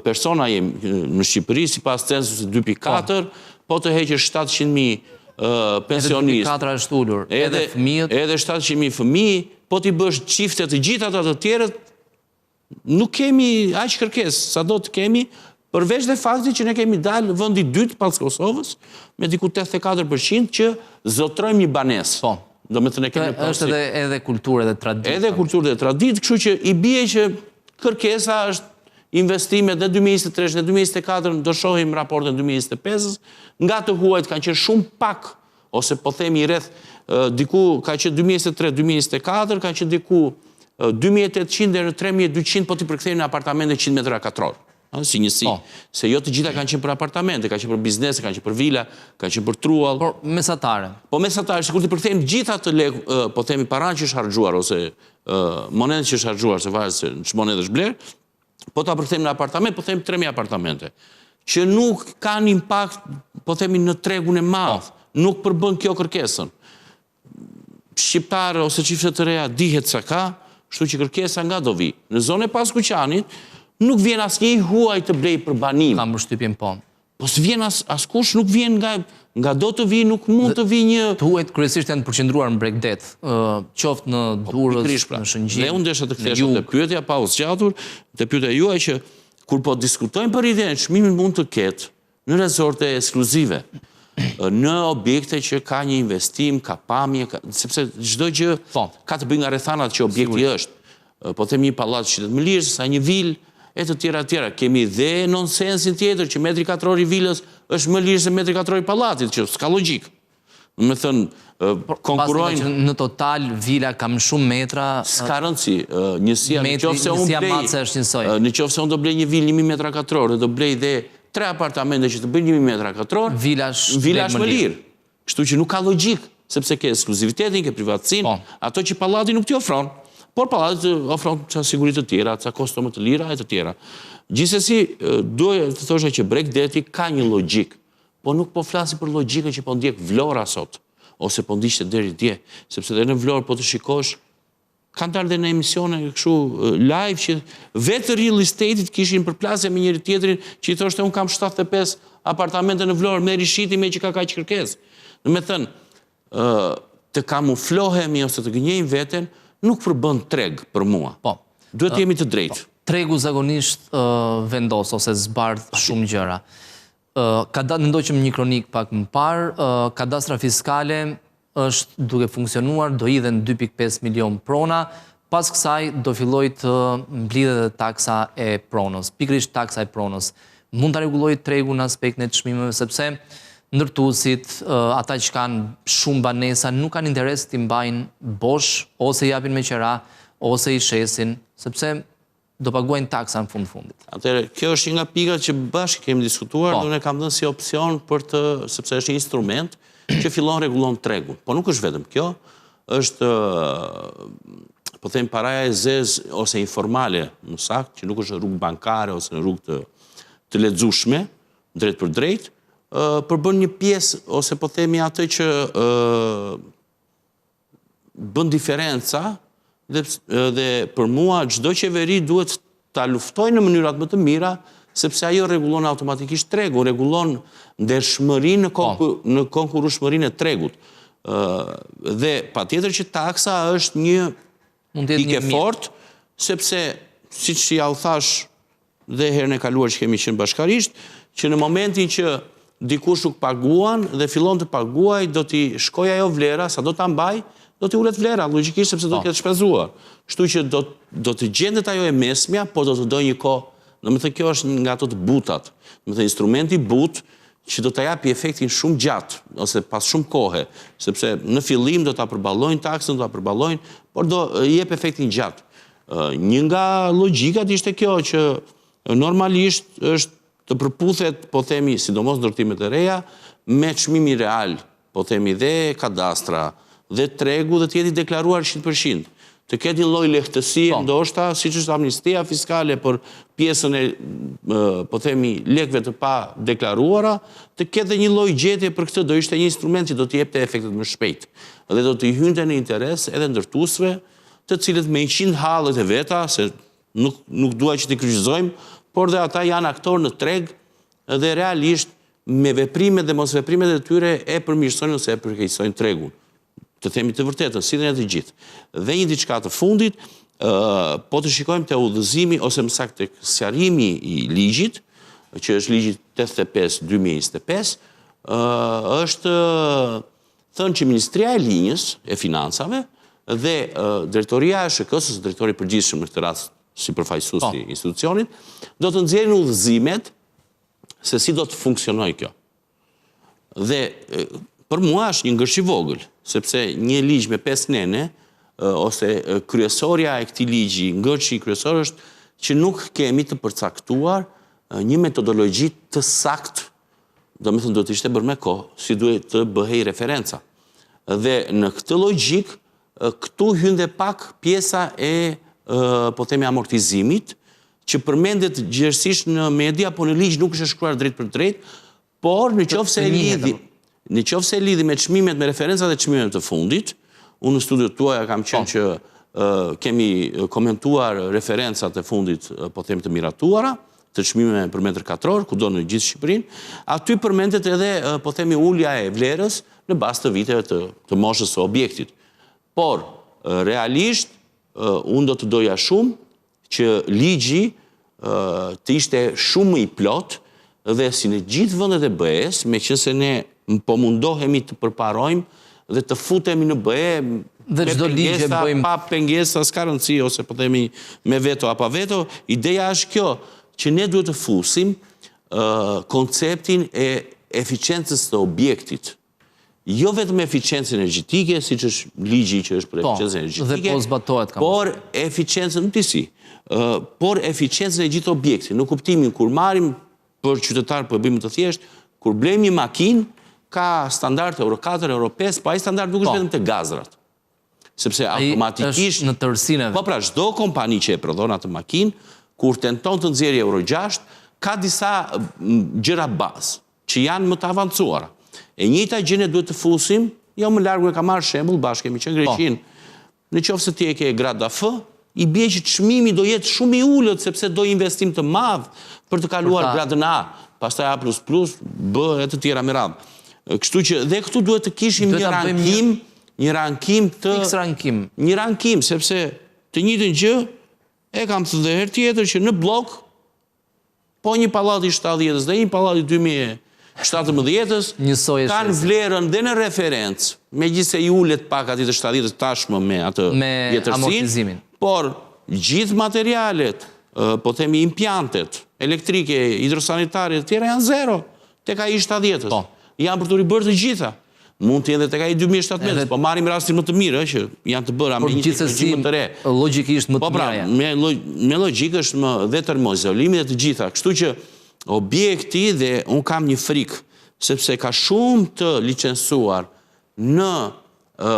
[SPEAKER 12] persona jemi në Shqipëri, sipas censusit 2.4, po të heqësh 700.000 pensionistë.
[SPEAKER 1] 2.4 është ulur, edhe fëmijët.
[SPEAKER 12] Edhe 700.000 fëmijë, po t'i bësh çifte të gjitha ata të tjerët, nuk kemi aq kërkesë, sado të kemi. Përveç dhe fakti që ne kemi dalë vendi dytë pas Kosovës, me diku 84% që zotrojmë një banesë. Do me thënë kemi
[SPEAKER 1] është edhe kulturë dhe traditë.
[SPEAKER 12] Edhe kulturë dhe traditë, kështu që i bie që kërkesa është investime dhe 2023 dhe 2024, do shohim raportin 2025, nga të huajt kanë qenë shumë pak, ose po themi rreth diku ka qenë 2023-2024, ka qenë diku 2.800 dhe 3.200, po t'i përkthejmë në apartamente 100 metra katror. Si njësi, se jo të gjitha kanë qenë për apartamente, kanë qenë për biznese, kanë qenë për vila, kanë qenë për truall.
[SPEAKER 1] Por mesatare.
[SPEAKER 12] Po mesatare, se kur të përkthejmë gjitha të lekë, po themi paran që është harxuar, ose monedë që është harxuar, se varet se që monedë është blerë, po ta përkthejmë në apartament, po themi 3.000 apartamente, që nuk kanë impakt, po themi në tregun e madh, nuk përbën kjo kërkesën. Shqiptarë ose çifte të reja dihet sa ka, kështu që kërkesa nga do vi. Në zonë e Paskuqanit, nuk vjen asnjë huaj të blej për banim.
[SPEAKER 1] Kam përshtypjen po.
[SPEAKER 12] Po s'vjen askush, nuk vjen nga do të vi, nuk mund të vi një...
[SPEAKER 1] Të huajt kryesisht janë të përqendruar në Bregdet, qoftë në Durrës, në Shëngjin.
[SPEAKER 12] Dhe unë desha të kthesha te pyetja pa u zgjatur, te pyetja juaj që kur po diskutojmë për idenë çmimi mund të ketë në rezorte ekskluzive, në objekte që ka një investim, ka pamje, sepse çdo gjë ka të bëjë nga rrethanat që objekti është. Po themi një pallat Qytet Mëlirës, sa një vilë, e të tjera. Kemi dhe nonsensin tjetër që metri katror i vilës është më lirë se metri katror i pallatit, që s'ka logjik. Në me thënë, konkurojnë...
[SPEAKER 1] Në total, vila kam shumë metra...
[SPEAKER 12] S'ka rëndësi, njësia në qofë se unë do blej një vilë 1.000 metra katror, dhe do blej dhe 3 apartamente që të bëjnë 1.000 metra katror, vila është më lirë. Kështu që nuk ka logjik, sepse ke ekskluzivitetin, ke privatësin, ato që pallati nuk t'i ofron. Por pallati ofron ca siguri të tjera, ca kosto më të lira e të tjera. Gjithsesi, doja të thosha që Bregdeti ka një logjik, po nuk po flasi për logjikën që po ndjek Vlora sot, ose po ndiqte deri dje, sepse edhe në Vlorë po të shikosh, kanë dalë dhe në emisione kështu live që vetë real estate-it kishin përplasje me njëri tjetrin që i thoshte unë kam 75 apartamente në Vlorë, merri shiti me që ka kaq kërkesë. Do të thënë, të kamuflohemi ose të gënjejmë veten, nuk përbën treg për mua. Duhet jemi të drejtë.
[SPEAKER 1] Tregu zakonisht vendos ose zbardh shumë gjëra. Ndoqëm një kronik pak më parë, kadastra fiskale është duke funksionuar, do hidhen 2.5 milion prona, pas kësaj do filloj të mblidhet dhe taksa e pronës, pikërisht taksa e pronës. Mund të rregulloj tregu në aspektin e çmimeve, sepse ndërtuesit, ata që kanë shumë banesa, nuk kanë interes të mbajnë bosh, ose japin me qera, ose i shesin, sepse do paguajnë taksa në fundit.
[SPEAKER 12] Atëherë, kjo është nga pikat që bashkë kemi diskutuar, dhe ne kam dhënë si opcion për të, sepse është një instrument që fillon rregullon tregun. Po nuk është vetëm kjo, është, po them, paraja e zezë ose informale, në sakt, që nuk është rrugë bankare ose në rrugë të lexueshme, drejt për drejt, përbën një pjesë, ose po themi atë që bën diferenca, dhe për mua çdo qeveri duhet ta luftojë në mënyrat më të mira, sepse ajo rregullon automatikisht tregun, rregullon ndershmërinë në konkurrueshmërinë e tregut. Dhe patjetër që taksa është një pikë fort, sepse siç ja u thash dhe herën e kaluar që kemi qenë bashkarisht, që në momentin që dikush nuk paguan dhe fillon të paguaj, do t'i shkoj ajo vlera, sa do t'a mbaj, do t'i ulet vlera, logjikisht sepse do t'jetë shpenzuar. Kështu që do të gjendet ajo e mesmja, por do të dojë një kohë. Domethënë kjo është nga ato të butat. Domethënë instrumenti but që do të japi efektin shumë gjatë, ose pas shumë kohe, sepse në fillim do të përballojnë taksën, do të përballojnë, por do jep efektin gjatë. Një nga logjikat ishte kjo, që normalisht është të përputhet, po themi, sidomos ndërtimet e reja, me çmimi real, po themi dhe kadastra, dhe tregu dhe të jeti deklaruar 100%. Të ketë një lloj lehtësie, ndoshta, siç është amnistia fiskale për pjesën e, po themi, lekëve të pa deklaruara, të ketë një lloj gjetje për këtë, do ishte një instrument që do të jepte efektet më shpejt. Dhe do të hynte në interes edhe ndërtuesve, të cilët me 100 hallet e veta, se nuk dua që t'i kryqëzojmë, por dhe ata janë aktorë në treg dhe realisht me veprimet dhe mos veprimet e tyre e përmirësojnë ose e përkeqësojnë tregun. Të themi të vërtetën, si dhe të gjithë. Dhe një diçka të fundit, po të shikojmë të udhëzimi ose më saktë tek sqarimi i ligjit, që është ligji 85/2025, është thënë që Ministria e Linjës e Financave dhe Drejtoria e SHK-s, ose drejtori i përgjithshëm në këtë rast si përfaqësues i institucionit, do të nxjerrin udhëzimet se si do të funksionojë kjo. Dhe për mua është një ngërsh i vogël, sepse një ligj me 5 nene, ose kryesorja e këtij ligji, ngërshi kryesor është që nuk kemi të përcaktuar një metodologji të saktë, domethënë do të ishte bërë me kohë, si duhet të bëhej referenca. Dhe në këtë logjik, këtu hyn dhe pak pjesa e po themi amortizimit, që përmendet gjithësisht në media, po në ligj nuk është shkruar drejt për drejt, por në qoftë se e lidhi me çmimet, me referencat e çmimeve të fundit, unë në studiot tuaja kam qenë që kemi komentuar referencat e fundit, po themi të miratuara, të çmimeve për metër katror, kudo në gjithë Shqipërinë, aty përmendet edhe, po themi, ulja e vlerës në bazë të viteve të moshës së objektit. Por, realisht, unë do të doja shumë që ligji të ishte shumë i plot dhe si në gjithë vendet e BE-s, meqense ne po mundohemi të përparojmë dhe të futemi në BE
[SPEAKER 1] dhe çdo ligj e bëjmë
[SPEAKER 12] pa pengesa, s'ka rëndësi, ose po themi me veto apo veto. Ideja është kjo, që ne duhet të fusim konceptin e eficiencës të objektit. Jo vetëm eficiencë energjetike, siç është ligji që është për eficiencë energjetike,
[SPEAKER 1] dhe po zbatohet
[SPEAKER 12] por eficiencën nuk disi, por eficiencën e gjithë objektit. Në kuptimin kur marrim për qytetar, po e bëjmë të thjesht, kur blejmë një makinë, ka standard Euro 4, Euro 5, po ai standard nuk është vetëm te gazrat. Sepse automatikisht
[SPEAKER 1] në tërësinë.
[SPEAKER 12] Po pra, çdo kompani që e prodhon atë makinë, kur tenton të nxjerrë Euro 6, ka disa gjëra bazë që janë më të avancuara. E njëjta gjë ne duhet të fusim, jo më largu e ka marrë shembull, bashkë kemi qenë Greqinë. Në qoftë se ti e ke grad AF, i bie që çmimi do jetë shumë i ulët sepse do investim të madh për të kaluar gradën A, pastaj A++, B e të tjera me radhë. Kështu që dhe këtu duhet të kishim një rankim të një rankim, sepse të njëjtën gjë e kam thënë edhe herë tjetër që në blok po një pallati 70-s dhe një pallati 2017-s kanë vlerën dhe në referencë, megjithëse i ulet pak aty të 70-s tashmë me atë vjetërsinë, por gjithë materialet, po themi impjantet elektrike, hidrosanitare të tjera janë zero tek ai 70-s. Janë për të ribërë të gjitha. Mund të jenë dhe tek ai 2017, po marrim rastin më të mirë që janë të bëra me një teknologji të re.
[SPEAKER 1] Logjikisht më të
[SPEAKER 12] mira. Me logjikë është dhe termoizolimi dhe të gjitha. Kështu që objekti, dhe unë kam një frikë, sepse ka shumë të licencuar në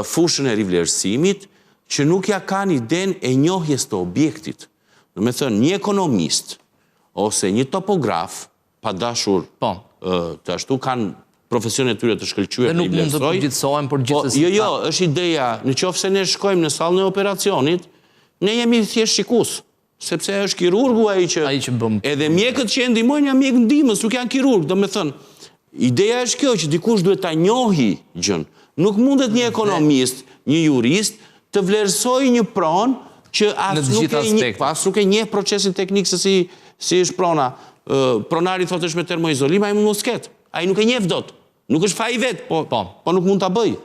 [SPEAKER 12] fushën e rivlerësimit, që nuk ja kanë iden e njohjes të objektit. Do me thënë, një ekonomist, ose një topograf, pa dashur, të ashtu kanë profesionet tyre të shkëlqyer
[SPEAKER 1] dhe nuk mund të përgjithësohen për gjithësisht.
[SPEAKER 12] Jo, është ideja, në qoftë se ne shkojmë në sallën e operacionit, ne jemi thjesht shikues, sepse është kirurgu ai që bëm. Edhe mjekët që e ndihmojnë janë mjek ndihmës, nuk janë kirurg, domethënë. Ideja është kjo që dikush duhet ta njohë gjën. Nuk mundet një ekonomist, një jurist të vlerësojë një pronë që as nuk e njeh procesin teknik se si është prona. Pronari thotë është me termoizolim, ai mund mos ketë. ai nuk e njeh dot. Nuk është faji vet, po nuk mund ta bëj.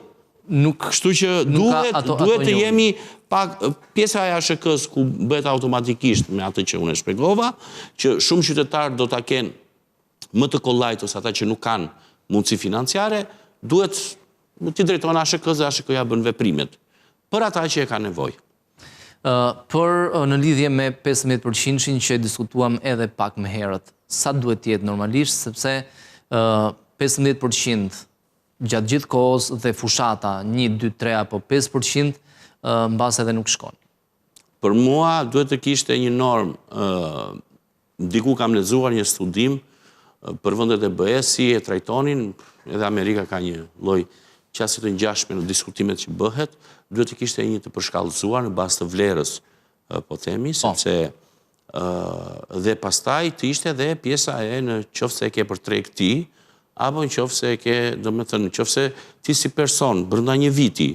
[SPEAKER 12] Kështu që duhet të jemi pak pjesa e ASHK-s ku bëhet automatikisht me atë që unë e shpjegova, që shumë qytetarë do ta kenë më të kollajt ose ata që nuk kanë mundësi financiare, duhet t'i drejtojnë ASHK-s dhe ASHK-ja bën veprimet për ata që e kanë nevojë.
[SPEAKER 1] Për në lidhje me 15% që diskutuam edhe pak më herët, sa duhet jetë normalisht, sepse 15% gjatë gjithë kohës dhe fushata 1, 2, 3 apo 5% mbas edhe nuk shkon.
[SPEAKER 12] Për mua duhet të kishte një normë, diku kam lexuar një studim për vendet e BE-s si e trajtonin, edhe Amerika ka një lloj qasje të ngjashme në diskutimet që bëhet, duhet të kishte një të përshkallëzuar në bazë të vlerës, po themi, sepse dhe pastaj të ishte edhe pjesa e në qoftë se e ke për treg ti, apo në qoftë se e ke, domethënë, në qoftë se ti si person brenda një viti,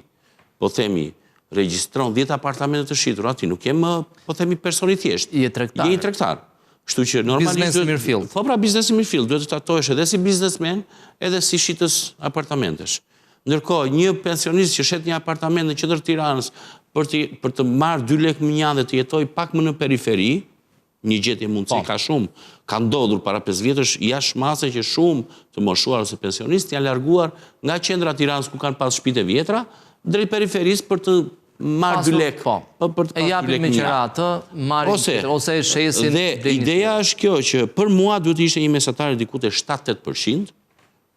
[SPEAKER 12] po themi, regjistron 10 apartamente të shitura, ti nuk je më, po themi, person i thjesht.
[SPEAKER 1] Je tregtar.
[SPEAKER 12] Je i tregtar. Kështu që normalisht
[SPEAKER 1] biznes mirëfill.
[SPEAKER 12] Po pra, biznes mirëfill, duhet të trajtohesh edhe si biznesmen, edhe si shitës apartamentesh. Ndërkohë, një pensionist që shet një apartament në qendër Tiranës për të marrë 2 lekë më një dhe të jetoj pak më në periferi, një gjetje mundësi ka shumë, ka ndodhur para 5 vjetësh jashtë mase që shumë të moshuar ose pensionistë janë larguar nga qendra Tiranës ku kanë pas shtëpitë e vjetra, drejt periferisë për të marrë 2 lekë.
[SPEAKER 1] E japin me qeratë, marrin ose e shesin.
[SPEAKER 12] Dhe ideja është kjo që për mua duhet ishte një mesatare diku te 7-8%,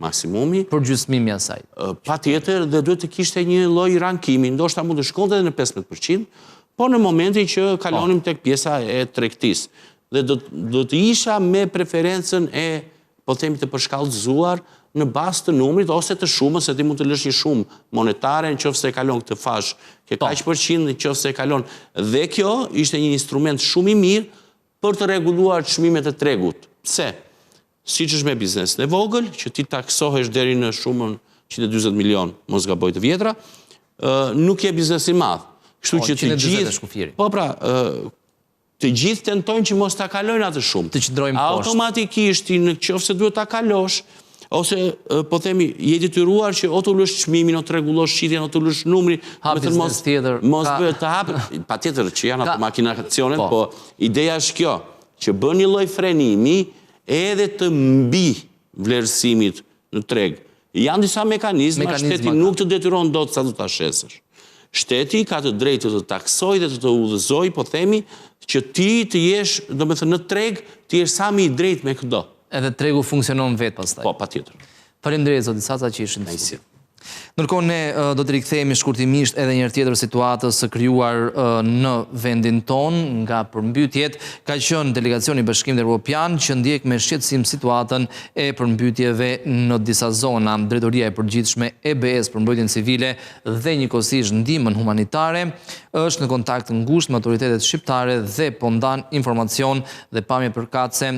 [SPEAKER 12] maksimumi.
[SPEAKER 1] Për gjysmimin e asaj.
[SPEAKER 12] Patjetër, dhe duhet të kishte një lloj rankimi, ndoshta mund të shkonte edhe në 15%, po në momentin që kalonim tek pjesa e tregtisë. Dhe do të isha me preferencën e, po themi, të përshkallëzuar në bazë të numrit ose të shumës, se ti mund të lësh një shumë monetare nëse e kalon këtë fash, ke kaq përqind nëse e kalon. Dhe kjo ishte një instrument shumë i mirë për të rregulluar çmimet e tregut. Pse? Siç është me biznesin e vogël, që ti taksohesh deri në shumën 140 milion, mos gaboj të vjetra, nuk je biznes i madh. Kështu që të gjithë, po pra, të gjithë tentojnë që mos ta kalojnë atë shumë.
[SPEAKER 1] Të qëndrojmë poshtë.
[SPEAKER 12] Automatikisht ti nëse duhet ta kalosh, ose po themi, je detyruar që o të ulësh çmimin, o të rregullosh shitjen, o të ulësh numrin,
[SPEAKER 1] biznes tjetër.
[SPEAKER 12] Mos bëhet të hap, patjetër që janë ato makinacionet, po ideja është kjo, që bën një lloj frenimi edhe të mbi vlerësimit në treg. Janë disa mekanizma, shteti nuk të detyron dot sa do ta shesësh. Shteti ka të drejtë të taksoj dhe të udhëzoj, po themi, që ti të jesh, domethënë në treg, të jesh sa më i drejtë me çdo.
[SPEAKER 1] Edhe tregu funksionon vetë pastaj.
[SPEAKER 12] Po, patjetër.
[SPEAKER 1] Faleminderit zoti Caca që ishin këtu. Ndërkohë ne do të rikthehemi shkurtimisht edhe një herë tjetër situatës së krijuar në vendin ton nga përmbytjet. Ka qenë delegacioni i Bashkimit Evropian që ndjek me shqetësim situatën e përmbytjeve në disa zona. Drejtoria e përgjithshme e BE-s për mbrojtjen civile dhe njëkohësisht ndihmën humanitare është në kontakt ngushtë me autoritetet shqiptare dhe po ndan informacion dhe pamje përkatëse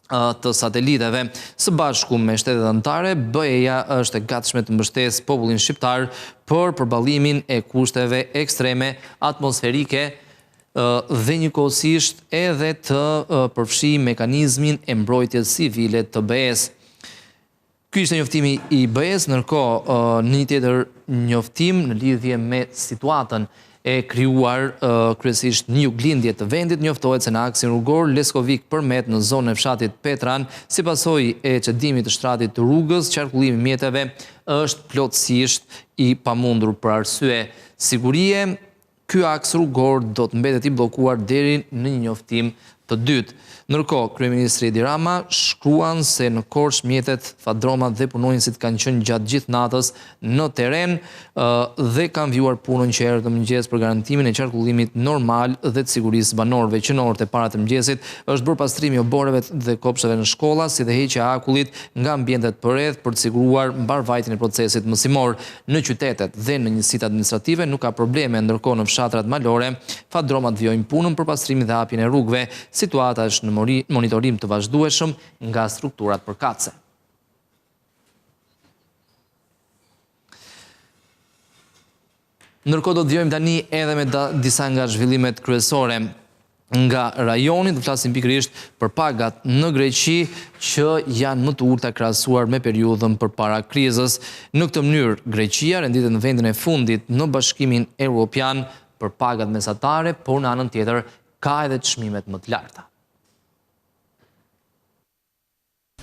[SPEAKER 1] të sateliteve. Së bashku me shtetet anëtare, BE-ja është e gatshme të mbështesë popullin shqiptar për përballimin e kushteve ekstreme atmosferike dhe njëkohësisht edhe të përfshijë mekanizmin e mbrojtjes civile të BE-s. Ky ishte njoftimi i BE-s, ndërkohë në një tjetër njoftim në lidhje me situatën e krijuar kryesisht një juglindje të vendit, njoftohet se në aksin rrugor Leskovik Përmet në zonën e fshatit Petran, si pasojë e çdimit të shtratit të rrugës, qarkullimi i mjeteve është plotësisht i pamundur për arsye sigurie. Ky aks rrugor do të mbetet i bllokuar deri në një njoftim të dytë. Ndërkohë, kryeministri Edi Rama shkruan se në Korçë mjetet, fadromat dhe punonjësit kanë qenë gjatë gjithë natës në teren dhe kanë vjuar punën që erë të mëngjes për garantimin e qarkullimit normal dhe të sigurisë banorëve. Që në orët e para të mëngjesit është bërë pastrimi oboreve dhe kopsheve në shkolla, si dhe heqja e akullit nga ambientet përreth për të siguruar mbarvajtjen e procesit mësimor. Në qytetet dhe në njësitë administrative nuk ka probleme, ndërkohë në fshatrat malore fadromat vjojnë punën për pastrimin dhe hapjen e rrugëve. Situata është në monitorim të vazhdueshëm nga strukturat përkatëse. Ndërkohë do të vjojmë tani edhe me disa nga zhvillimet kryesore. nga rajoni, të flasim pikërisht për pagat në Greqi që janë më të ulta krahasuar me periudhën përpara krizës. Në këtë mënyrë, Greqia renditet në vendin e fundit në Bashkimin Evropian për pagat mesatare, por në anën tjetër ka edhe çmimet më të larta.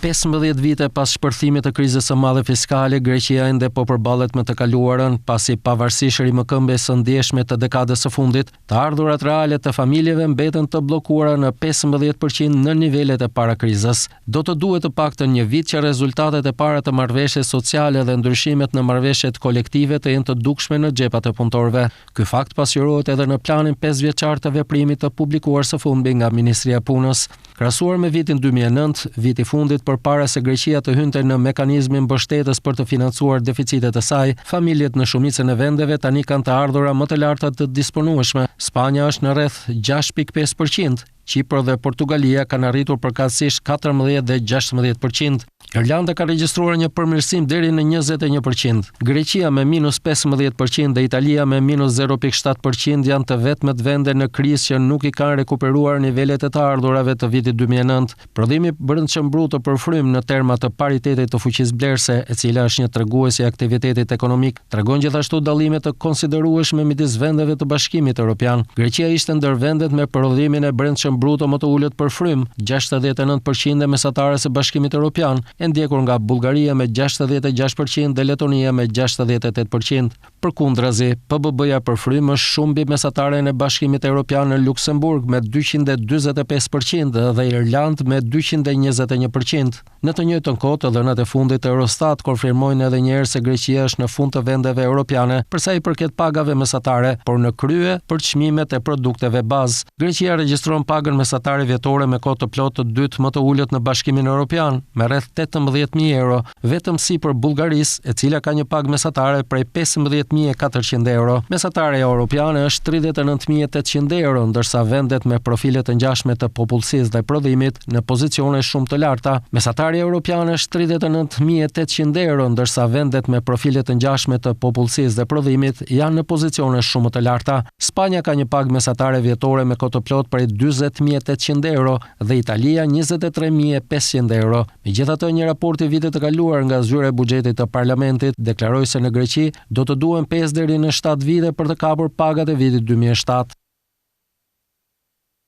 [SPEAKER 13] 15 vite pas shpërthimit të krizës së madhe fiskale, Greqia ende po përballet me të kaluarën, pasi pavarësisht rikëmbjes së ndjeshme të dekadës së fundit, të ardhurat reale të familjeve mbeten të bllokuara në 15% në nivelet e parakrizës. Do të duhet të paktën një vit që rezultatet e para të marrëveshjes sociale dhe ndryshimet në marrëveshjet kolektive të jenë të dukshme në xhepat e punëtorëve. Ky fakt pasqyrohet edhe në planin 5 vjeçar të veprimit të publikuar së fundmi nga Ministria e Punës. Krahasuar me vitin 2009, viti i fundit përpara se Greqia të hynte në mekanizmin mbështetës për të financuar deficitet e saj, familjet në shumicën e vendeve tani kanë të ardhura më të larta të disponueshme. Spanja është në rreth 6.5%, Qipër dhe Portugalia kanë arritur përkatësisht 14 dhe 16%. Irlanda ka regjistruar një përmirësim deri në 21%. Greqia me -15% dhe Italia me -0.7% janë të vetmet vende në krizë që nuk i kanë rekuperuar nivelet e të ardhurave të vitit 2009. Prodhimi brendshëm bruto për frym në terma të paritetit të fuqisë blerëse, e cila është një tregues i aktivitetit ekonomik, tregon gjithashtu dallime të konsiderueshme midis vendeve të Bashkimit Evropian. Greqia ishte ndër vendet me prodhimin e brendshëm bruto më të ulët për frym, 69% e mesatares së Bashkimit Evropian, e ndjekur nga Bullgaria me 66% dhe Letonia me 68%. Përkundrazi, PBB-ja për frym është shumë mbi mesataren e Bashkimit Evropian në Luksemburg me 245% dhe Irland me 221%. Në të njëjtën kohë, dhënat e fundit të Eurostat konfirmojnë edhe një herë se Greqia është në fund të vendeve europiane për sa i përket pagave mesatare, por në krye për çmimet e produkteve bazë. Greqia regjistron pagën mesatare vjetore me kohë të plotë të dytë më të ulët në Bashkimin Evropian, me rreth 18.000 euro, vetëm sipër Bullgarisë, e cila ka një pagë mesatare prej 15.400 euro. Mesatare europiane është 39.800 euro, ndërsa vendet me profile të ngjashme të popullsisë dhe prodhimit në pozicione shumë të larta. Mesatare europiane është 39.800 euro, ndërsa vendet me profile të ngjashme të popullsisë dhe prodhimit janë në pozicione shumë të larta. Spanja ka një pagë mesatare vjetore me kohë të plotë prej 40.800 euro dhe Italia 23.500 euro. Megjithatë, një raport i vitit të kaluar nga zyra e buxhetit të parlamentit deklaroi se në Greqi do të duhen 5 deri në 7 vite për të kapur pagat e vitit 2007.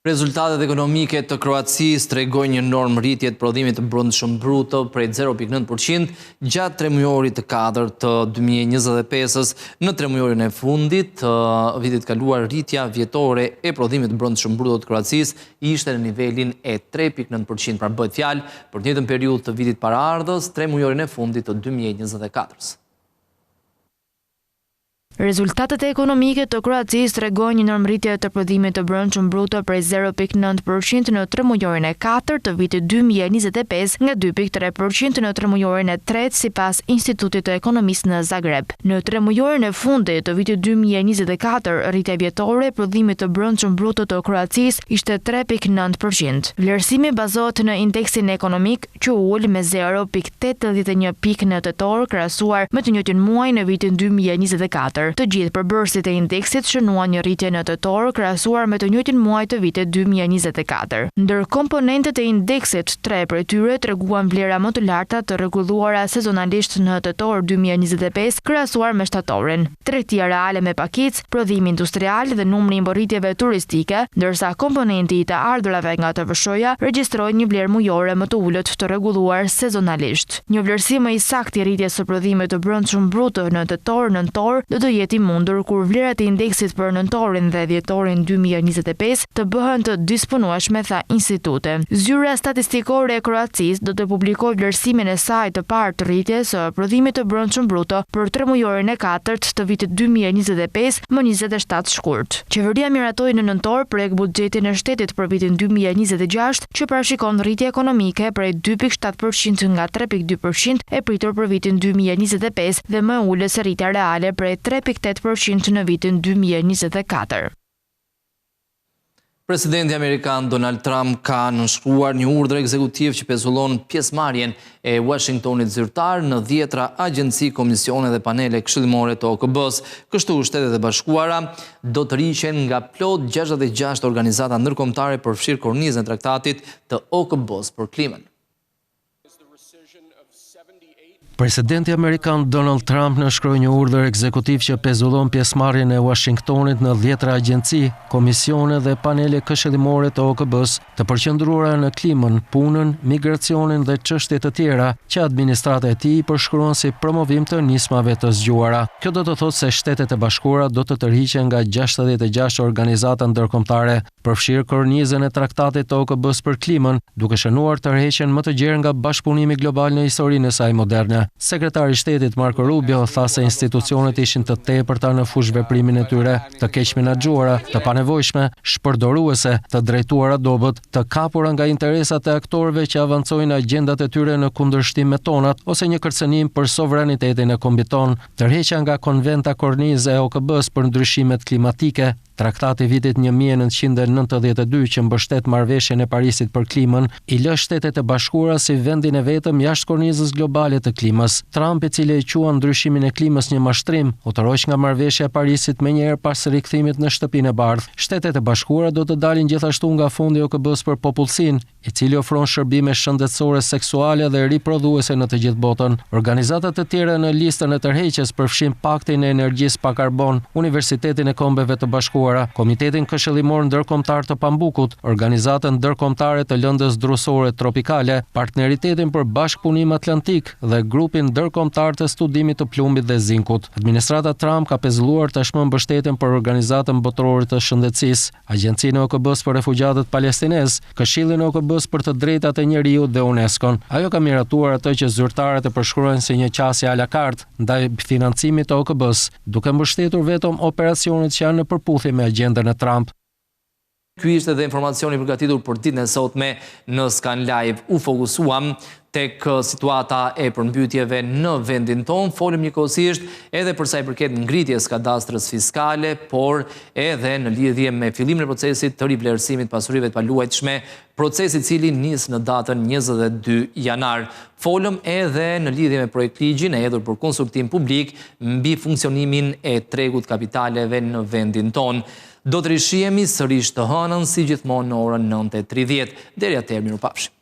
[SPEAKER 1] Rezultatet ekonomike të Kroacisë tregojnë një normë rritje të prodhimit të brendshëm bruto prej 0.9% gjatë tremujorit të katërt të 2025-s. Në tremujorin e fundit të vitit kaluar, rritja vjetore e prodhimit të brendshëm bruto të Kroacisë ishte në nivelin e 3.9%, pra bëhet fjalë për të njëjtën periudhë të vitit paraardhës, tremujorin e fundit të 2024-s.
[SPEAKER 8] Rezultatet ekonomike të Kroacisë tregojnë një normëritje të prodhimit të brendshëm bruto prej 0.9% në tremujorin e 4 të vitit 2025 nga 2.3% në tremujorin e 3 sipas Institutit të Ekonomisë në Zagreb. Në tremujorin e fundit të vitit 2024, rritja vjetore e prodhimit të brendshëm bruto të Kroacisë ishte 3.9%. Vlerësimi bazohet në indeksin ekonomik që ul me 0.81 pikë në tetor krahasuar me të njëjtin muaj në vitin 2024. Të gjithë përbërësit e indeksit shënuan një rritje në tetor krahasuar me të njëjtin muaj të vitit 2024. Ndër komponentët e indeksit, 3 prej tyre treguan vlera më të larta të rregulluara sezonalisht në tetor 2025 krahasuar me shtatorin. Tregtia reale me pakicë, prodhimi industrial dhe numri i mborritjeve turistike, ndërsa komponenti i të ardhurave nga TVSH-ja regjistroi një vlerë mujore më të ulët të rregulluar sezonalisht. Një vlerësim më i saktë i rritjes së prodhimit të brendshëm bruto në tetor-nëntor do të jetë i mundur kur vlerat e indeksit për nëntorin dhe dhjetorin 2025 të bëhen të disponueshme, tha instituti. Zyra statistikore e Kroacisë do të publikojë vlerësimin e saj të parë të rritjes së prodhimit të brendshëm bruto për tremujorin e 4 të vitit 2025 më 27 shkurt. Qeveria miratoi në nëntor projekt buxhetin e shtetit për vitin 2026 që parashikon rritje ekonomike prej 2.7% nga 3.2% e pritur për vitin 2025 dhe më ulës se rritja reale prej 3.8% në vitin 2024.
[SPEAKER 1] Presidenti Amerikan Donald Trump ka nënshkruar një urdhër ekzekutiv që pezullon pjesëmarrjen e Washingtonit zyrtar në 10 agjenci, komisione dhe panele këshillimore të OKB-s. Kështu Shtetet e Bashkuara do të riqen nga plot 66 organizata ndërkombëtare përfshirë kornizën e traktatit të OKB-s për klimën.
[SPEAKER 13] Presidenti Amerikan Donald Trump nënshkroi një urdhër ekzekutiv që pezullon pjesëmarrjen e Washingtonit në 10 agjenci, komisione dhe panele këshillimore të OKB-s, të përqendruara në klimën, punën, migracionin dhe çështje të tjera që administrata e tij përshkruan si promovim të nismave të zgjuara. Kjo do të thotë se Shtetet e Bashkuara do të tërhiqen nga 66 organizata ndërkombëtare, përfshirë kornizën e traktatit të OKB-s për klimën, duke shënuar tërheqjen më të gjerë nga bashkëpunimi global në historinë e saj moderne. Sekretari i Shtetit Marco Rubio tha se institucionet ishin të tepërta në fush veprimin e tyre, të keq menaxhuara, të panevojshme, shpërdoruese, të drejtuara dobët, të kapura nga interesat e aktorëve që avancojnë agjendat e tyre në kundërshtim me tonat ose një kërcënim për sovranitetin e kombit ton, tërheqja nga konventa kornizë e OKB-s për ndryshimet klimatike. Traktati vitit 1992 që mbështet marrëveshjen e Parisit për klimën, i lë Shtetet e Bashkuara si vendin e vetëm jashtë kornizës globale të klimës. Trump, i cili e quan ndryshimin e klimës një mashtrim, u tërhoq nga marrëveshja e Parisit menjëherë pas rikthimit në Shtëpinë e Bardhë. Shtetet e Bashkuara do të dalin gjithashtu nga Fondi i OKB-s për popullsinë, i cili ofron shërbime shëndetësore seksuale dhe riprodhuese në të gjithë botën. Organizata të tjera në listën e tërheqjes përfshin Paktin e Energjisë pa karbon, Universitetin e Kombeve të Bashkuara, Komitetin Këshillimor Ndërkombëtar të Pambukut, Organizatën Ndërkombëtare të Lëndës Drusore Tropikale, Partneritetin për Bashkëpunim Atlantik dhe Grupin Ndërkombëtar të Studimit të Plumbit dhe Zinkut. Administrata Trump ka pezulluar tashmë mbështetjen për Organizatën Botërore të Shëndetësisë, Agjencinë e OKB-s për Refugjatët Palestinez, Këshillin e OKB-s për të drejtat e njeriut dhe UNESCO-n. Ajo ka miratuar atë që zyrtarët e përshkruajnë si një qasje a la carte ndaj financimit të OKB-s, duke mbështetur vetëm operacionet që janë në përputhje me agjendën e Trump.
[SPEAKER 1] Ky ishte edhe informacioni përgatitur për ditën e sotme në Skan Live. U fokusuam tek situata e përmbytjeve në vendin tonë, folëm njëkohësisht edhe për sa i përket ngritjes kadastrës fiskale, por edhe në lidhje me fillimin e procesit të rivlerësimit pasurive të paluajtshme, procesi i cili nis në datën 22 janar. Folëm edhe në lidhje me projektligjin e hedhur për konsultim publik mbi funksionimin e tregut kapitaleve në vendin tonë. Do të rishihemi sërish të hënën si gjithmonë në orën 9:30. Deri atëherë, mirupafshim.